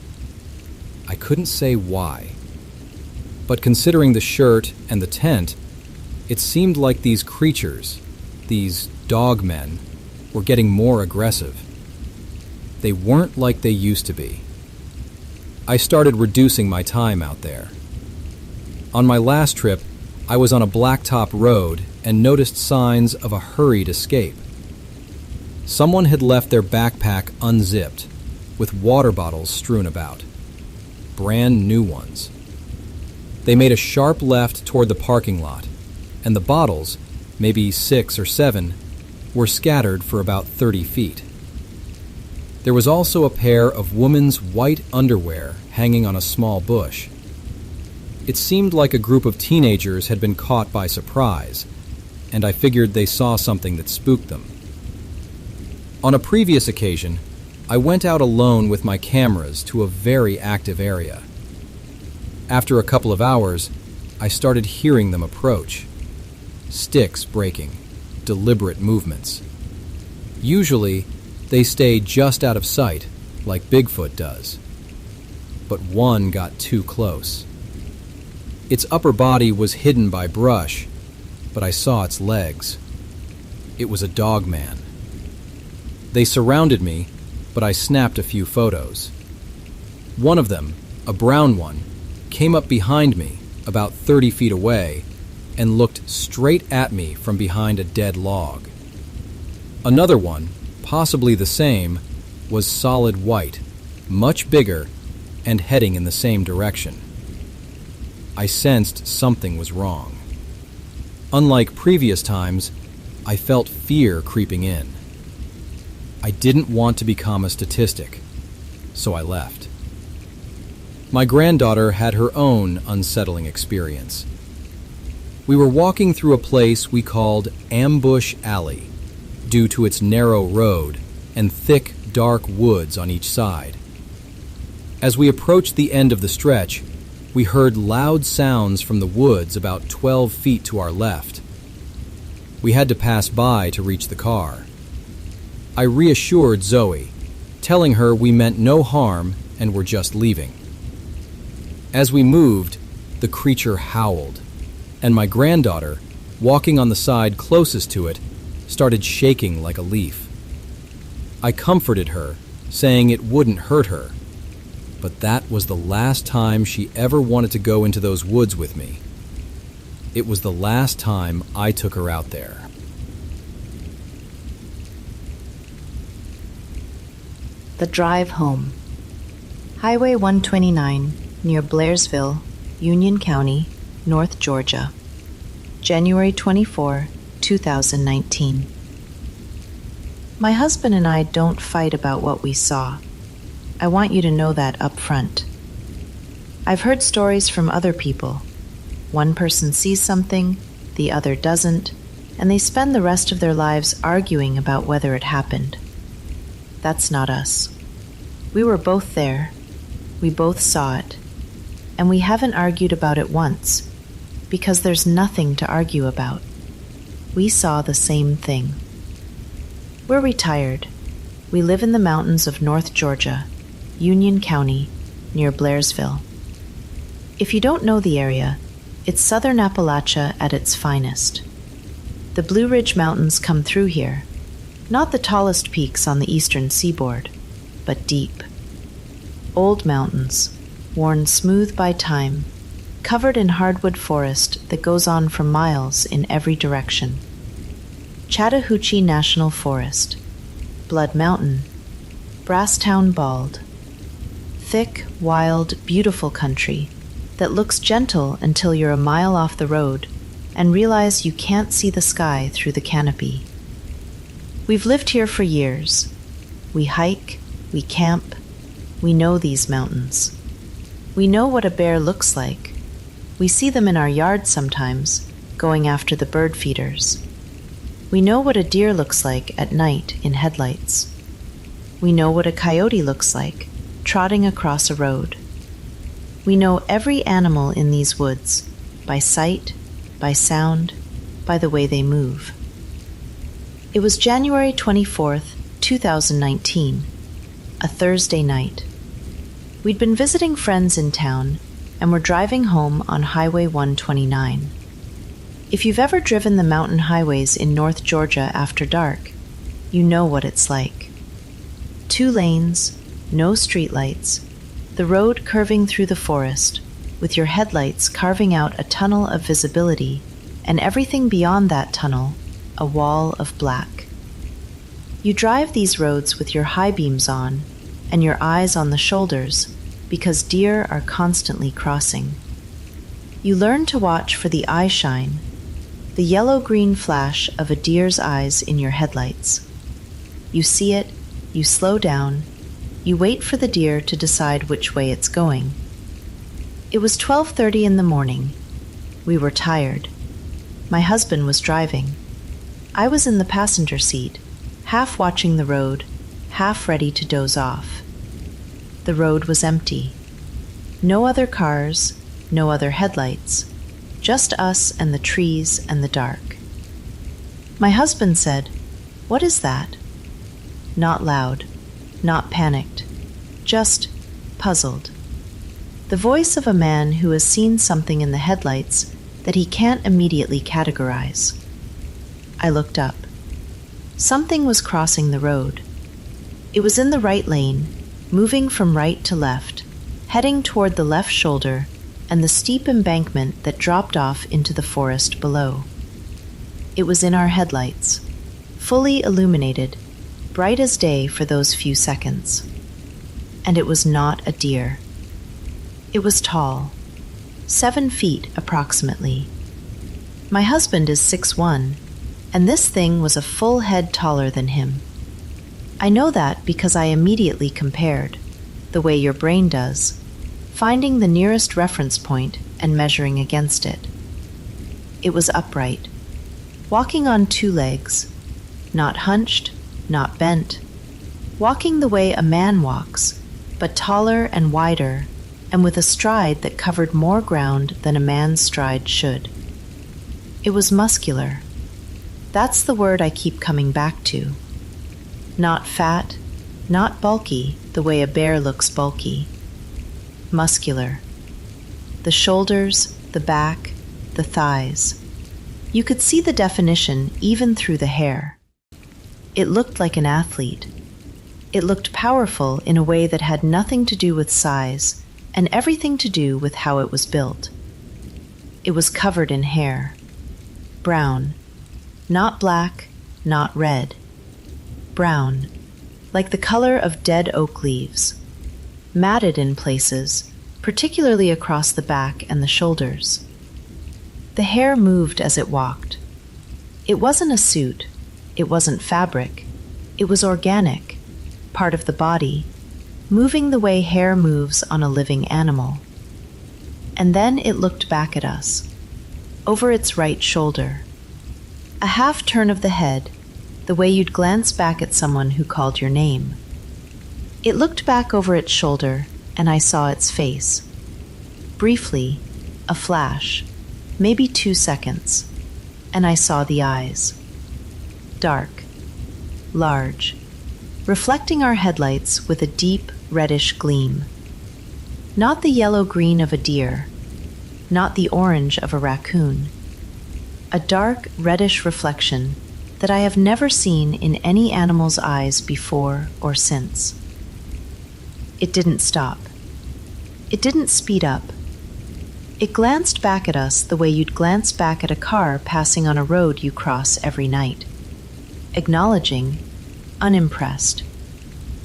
I couldn't say why, but considering the shirt and the tent, it seemed like these creatures, these dogmen, were getting more aggressive. They weren't like they used to be. I started reducing my time out there. On my last trip, I was on a blacktop road and noticed signs of a hurried escape. Someone had left their backpack unzipped, with water bottles strewn about. Brand new ones. They made a sharp left toward the parking lot, and the bottles, maybe 6 or 7, were scattered for about 30 feet. There was also a pair of women's white underwear hanging on a small bush. It seemed like a group of teenagers had been caught by surprise, and I figured they saw something that spooked them. On a previous occasion, I went out alone with my cameras to a very active area. After a couple of hours, I started hearing them approach. Sticks breaking. Deliberate movements. Usually, they stay just out of sight, like Bigfoot does. But one got too close. Its upper body was hidden by brush, but I saw its legs. It was a dogman. They surrounded me, but I snapped a few photos. One of them, a brown one, came up behind me, about 30 feet away, and looked straight at me from behind a dead log. Another one, possibly the same, was solid white, much bigger, and heading in the same direction. I sensed something was wrong. Unlike previous times, I felt fear creeping in. I didn't want to become a statistic, so I left. My granddaughter had her own unsettling experience. We were walking through a place we called Ambush Alley, due to its narrow road and thick, dark woods on each side. As we approached the end of the stretch, we heard loud sounds from the woods about 12 feet to our left. We had to pass by to reach the car. I reassured Zoe, telling her we meant no harm and were just leaving. As we moved, the creature howled, and my granddaughter, walking on the side closest to it, started shaking like a leaf. I comforted her, saying it wouldn't hurt her, but that was the last time she ever wanted to go into those woods with me. It was the last time I took her out there. The drive home. Highway 129, near Blairsville, Union County, North Georgia. January 24, 2019. My husband and I don't fight about what we saw. I want you to know that up front. I've heard stories from other people. One person sees something, the other doesn't, and they spend the rest of their lives arguing about whether it happened. That's not us. We were both there. We both saw it. And we haven't argued about it once, because there's nothing to argue about. We saw the same thing. We're retired. We live in the mountains of North Georgia, Union County, near Blairsville. If you don't know the area, it's southern Appalachia at its finest. The Blue Ridge Mountains come through here, not the tallest peaks on the eastern seaboard, but deep. Old mountains, worn smooth by time, covered in hardwood forest that goes on for miles in every direction. Chattahoochee National Forest, Blood Mountain, Brasstown Bald. Thick, wild, beautiful country that looks gentle until you're a mile off the road and realize you can't see the sky through the canopy. We've lived here for years. We hike, we camp, we know these mountains. We know what a bear looks like. We see them in our yard sometimes, going after the bird feeders. We know what a deer looks like at night in headlights. We know what a coyote looks like, trotting across a road. We know every animal in these woods, by sight, by sound, by the way they move. It was January 24th, 2019, a Thursday night. We'd been visiting friends in town and were driving home on Highway 129. If you've ever driven the mountain highways in North Georgia after dark, you know what it's like. 2 lanes, no streetlights, the road curving through the forest, with your headlights carving out a tunnel of visibility, and everything beyond that tunnel, a wall of black. You drive these roads with your high beams on, and your eyes on the shoulders, because deer are constantly crossing. You learn to watch for the eye shine, the yellow-green flash of a deer's eyes in your headlights. You see it, you slow down, you wait for the deer to decide which way it's going. It was 12:30 in the morning. We were tired. My husband was driving. I was in the passenger seat, half watching the road, half ready to doze off. The road was empty. No other cars, no other headlights, just us and the trees and the dark. My husband said, "What is that?" Not loud, not panicked, just puzzled. The voice of a man who has seen something in the headlights that he can't immediately categorize. I looked up. Something was crossing the road. It was in the right lane, moving from right to left, heading toward the left shoulder and the steep embankment that dropped off into the forest below. It was in our headlights, fully illuminated, bright as day for those few seconds. And it was not a deer. It was tall, 7 feet approximately. My husband is 6'1", and this thing was a full head taller than him. I know that because I immediately compared, the way your brain does, finding the nearest reference point and measuring against it. It was upright, walking on two legs, not hunched, not bent, walking the way a man walks, but taller and wider, and with a stride that covered more ground than a man's stride should. It was muscular. That's the word I keep coming back to. Not fat, not bulky the way a bear looks bulky. Muscular. The shoulders, the back, the thighs. You could see the definition even through the hair. It looked like an athlete. It looked powerful in a way that had nothing to do with size and everything to do with how it was built. It was covered in hair. Brown. Not black, not red. Brown, like the color of dead oak leaves. Matted in places, particularly across the back and the shoulders. The hair moved as it walked. It wasn't a suit. It wasn't fabric. It was organic, part of the body, moving the way hair moves on a living animal. And then it looked back at us, over its right shoulder. A half turn of the head, the way you'd glance back at someone who called your name. It looked back over its shoulder, and I saw its face. Briefly, a flash, maybe 2 seconds, and I saw the eyes. Dark, large, reflecting our headlights with a deep reddish gleam. Not the yellow-green of a deer, not the orange of a raccoon. A dark reddish reflection that I have never seen in any animal's eyes before or since. It didn't stop. It didn't speed up. It glanced back at us the way you'd glance back at a car passing on a road you cross every night, acknowledging, unimpressed.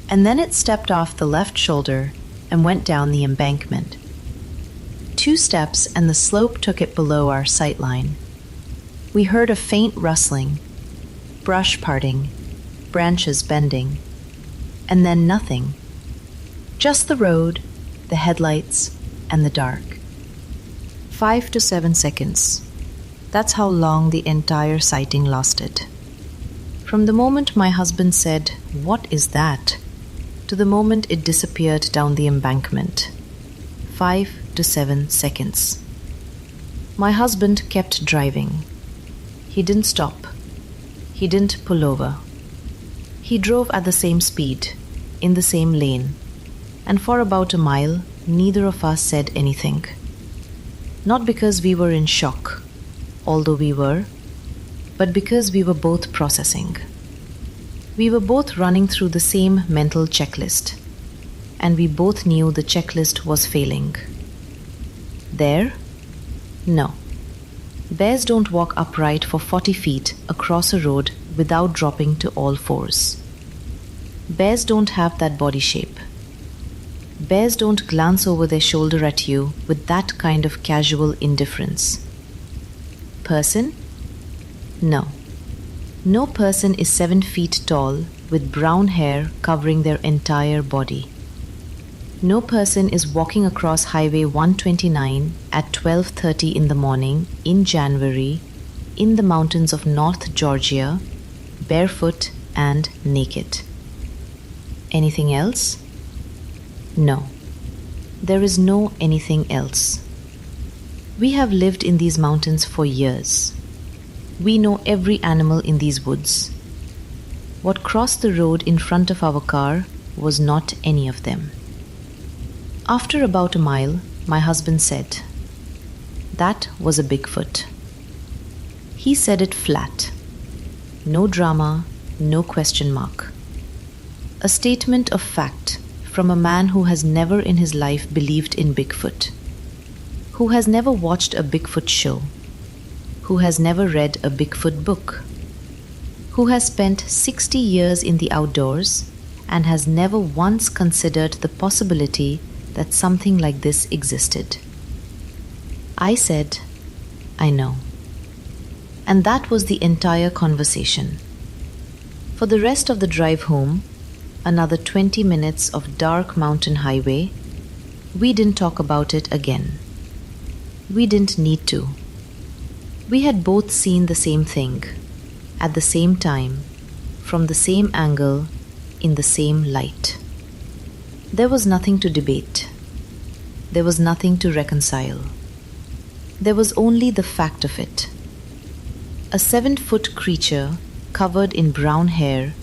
And then it stepped off the left shoulder and went down the embankment. 2 steps and the slope took it below our sight line. We heard a faint rustling, brush parting, branches bending, and then nothing. Just the road, the headlights, and the dark. 5 to 7 seconds. That's how long the entire sighting lasted. From the moment my husband said, "What is that?" to the moment it disappeared down the embankment. 5 to 7 seconds. My husband kept driving. He didn't stop. He didn't pull over. He drove at the same speed, in the same lane, and for about a mile, neither of us said anything. Not because we were in shock, although we were, but because we were both processing. We were both running through the same mental checklist, and we both knew the checklist was failing. There? No. Bears don't walk upright for 40 feet across a road without dropping to all fours. Bears don't have that body shape. Bears don't glance over their shoulder at you with that kind of casual indifference. Person? No. No person is 7 feet tall with brown hair covering their entire body. No person is walking across Highway 129 at 12:30 in the morning in January in the mountains of North Georgia, barefoot and naked. Anything else? No. There is no anything else. We have lived in these mountains for years. We know every animal in these woods. What crossed the road in front of our car was not any of them. After about a mile, my husband said, "That was a Bigfoot." He said it flat. No drama, no question mark. A statement of fact from a man who has never in his life believed in Bigfoot, who has never watched a Bigfoot show, who has never read a Bigfoot book, who has spent 60 years in the outdoors and has never once considered the possibility that something like this existed. I said, "I know." And that was the entire conversation. For the rest of the drive home, another 20 minutes of dark mountain highway, we didn't talk about it again. We didn't need to. We had both seen the same thing, at the same time, from the same angle, in the same light. There was nothing to debate. There was nothing to reconcile. There was only the fact of it. A 7-foot creature covered in brown hair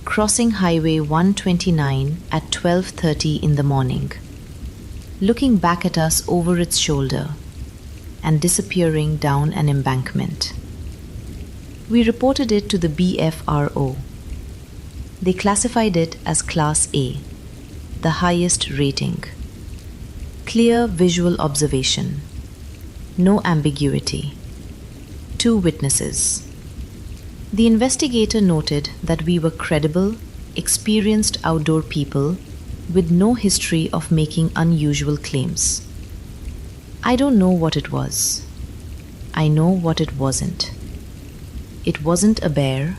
crossing Highway 129 at 12:30 in the morning, looking back at us over its shoulder and disappearing down an embankment. We reported it to the BFRO. They classified it as Class A, the highest rating. Clear visual observation. No ambiguity. 2 witnesses. The investigator noted that we were credible, experienced outdoor people with no history of making unusual claims. I don't know what it was. I know what it wasn't. It wasn't a bear,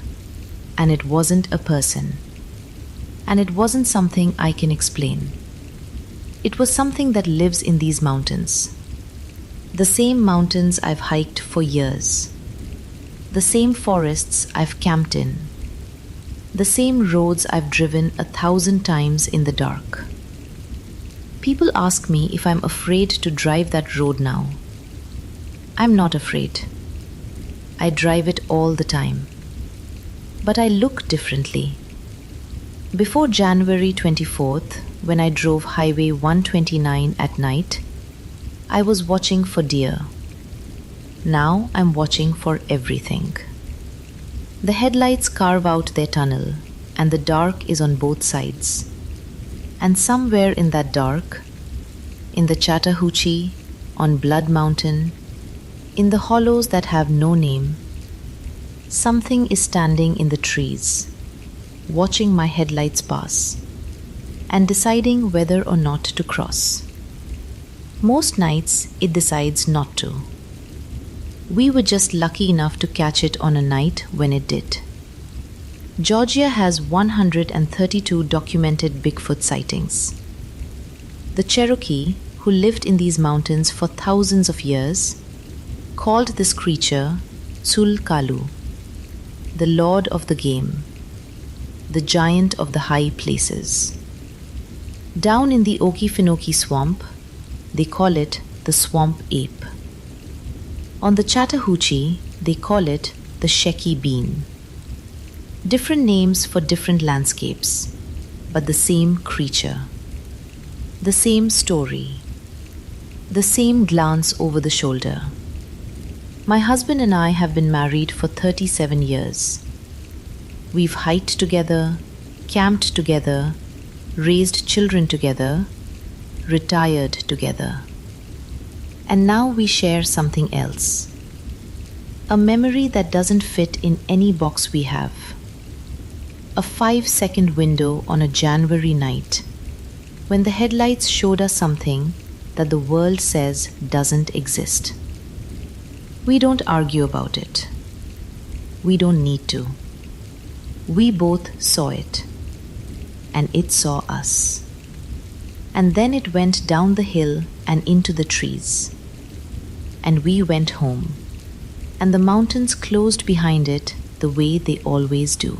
and it wasn't a person. And it wasn't something I can explain. It was something that lives in these mountains. The same mountains I've hiked for years. The same forests I've camped in. The same roads I've driven 1,000 times in the dark. People ask me if I'm afraid to drive that road now. I'm not afraid. I drive it all the time. But I look differently. Before January 24th, when I drove Highway 129 at night, I was watching for deer. Now I'm watching for everything. The headlights carve out their tunnel, and the dark is on both sides. And somewhere in that dark, in the Chattahoochee, on Blood Mountain, in the hollows that have no name, something is standing in the trees, watching my headlights pass, and deciding whether or not to cross. Most nights it decides not to. We were just lucky enough to catch it on a night when it did. Georgia has 132 documented Bigfoot sightings. The Cherokee, who lived in these mountains for thousands of years, called this creature Sulkalu, the lord of the game, the giant of the high places. Down in the Okefenokee swamp, they call it the swamp ape. On the Chattahoochee, they call it the Shecky bean. Different names for different landscapes, but the same creature. The same story. The same glance over the shoulder. My husband and I have been married for 37 years. We've hiked together, camped together, raised children together, retired together. And now we share something else. A memory that doesn't fit in any box we have. A 5-second window on a January night when the headlights showed us something that the world says doesn't exist. We don't argue about it. We don't need to. We both saw it, and it saw us. And then it went down the hill and into the trees. And we went home, and the mountains closed behind it the way they always do.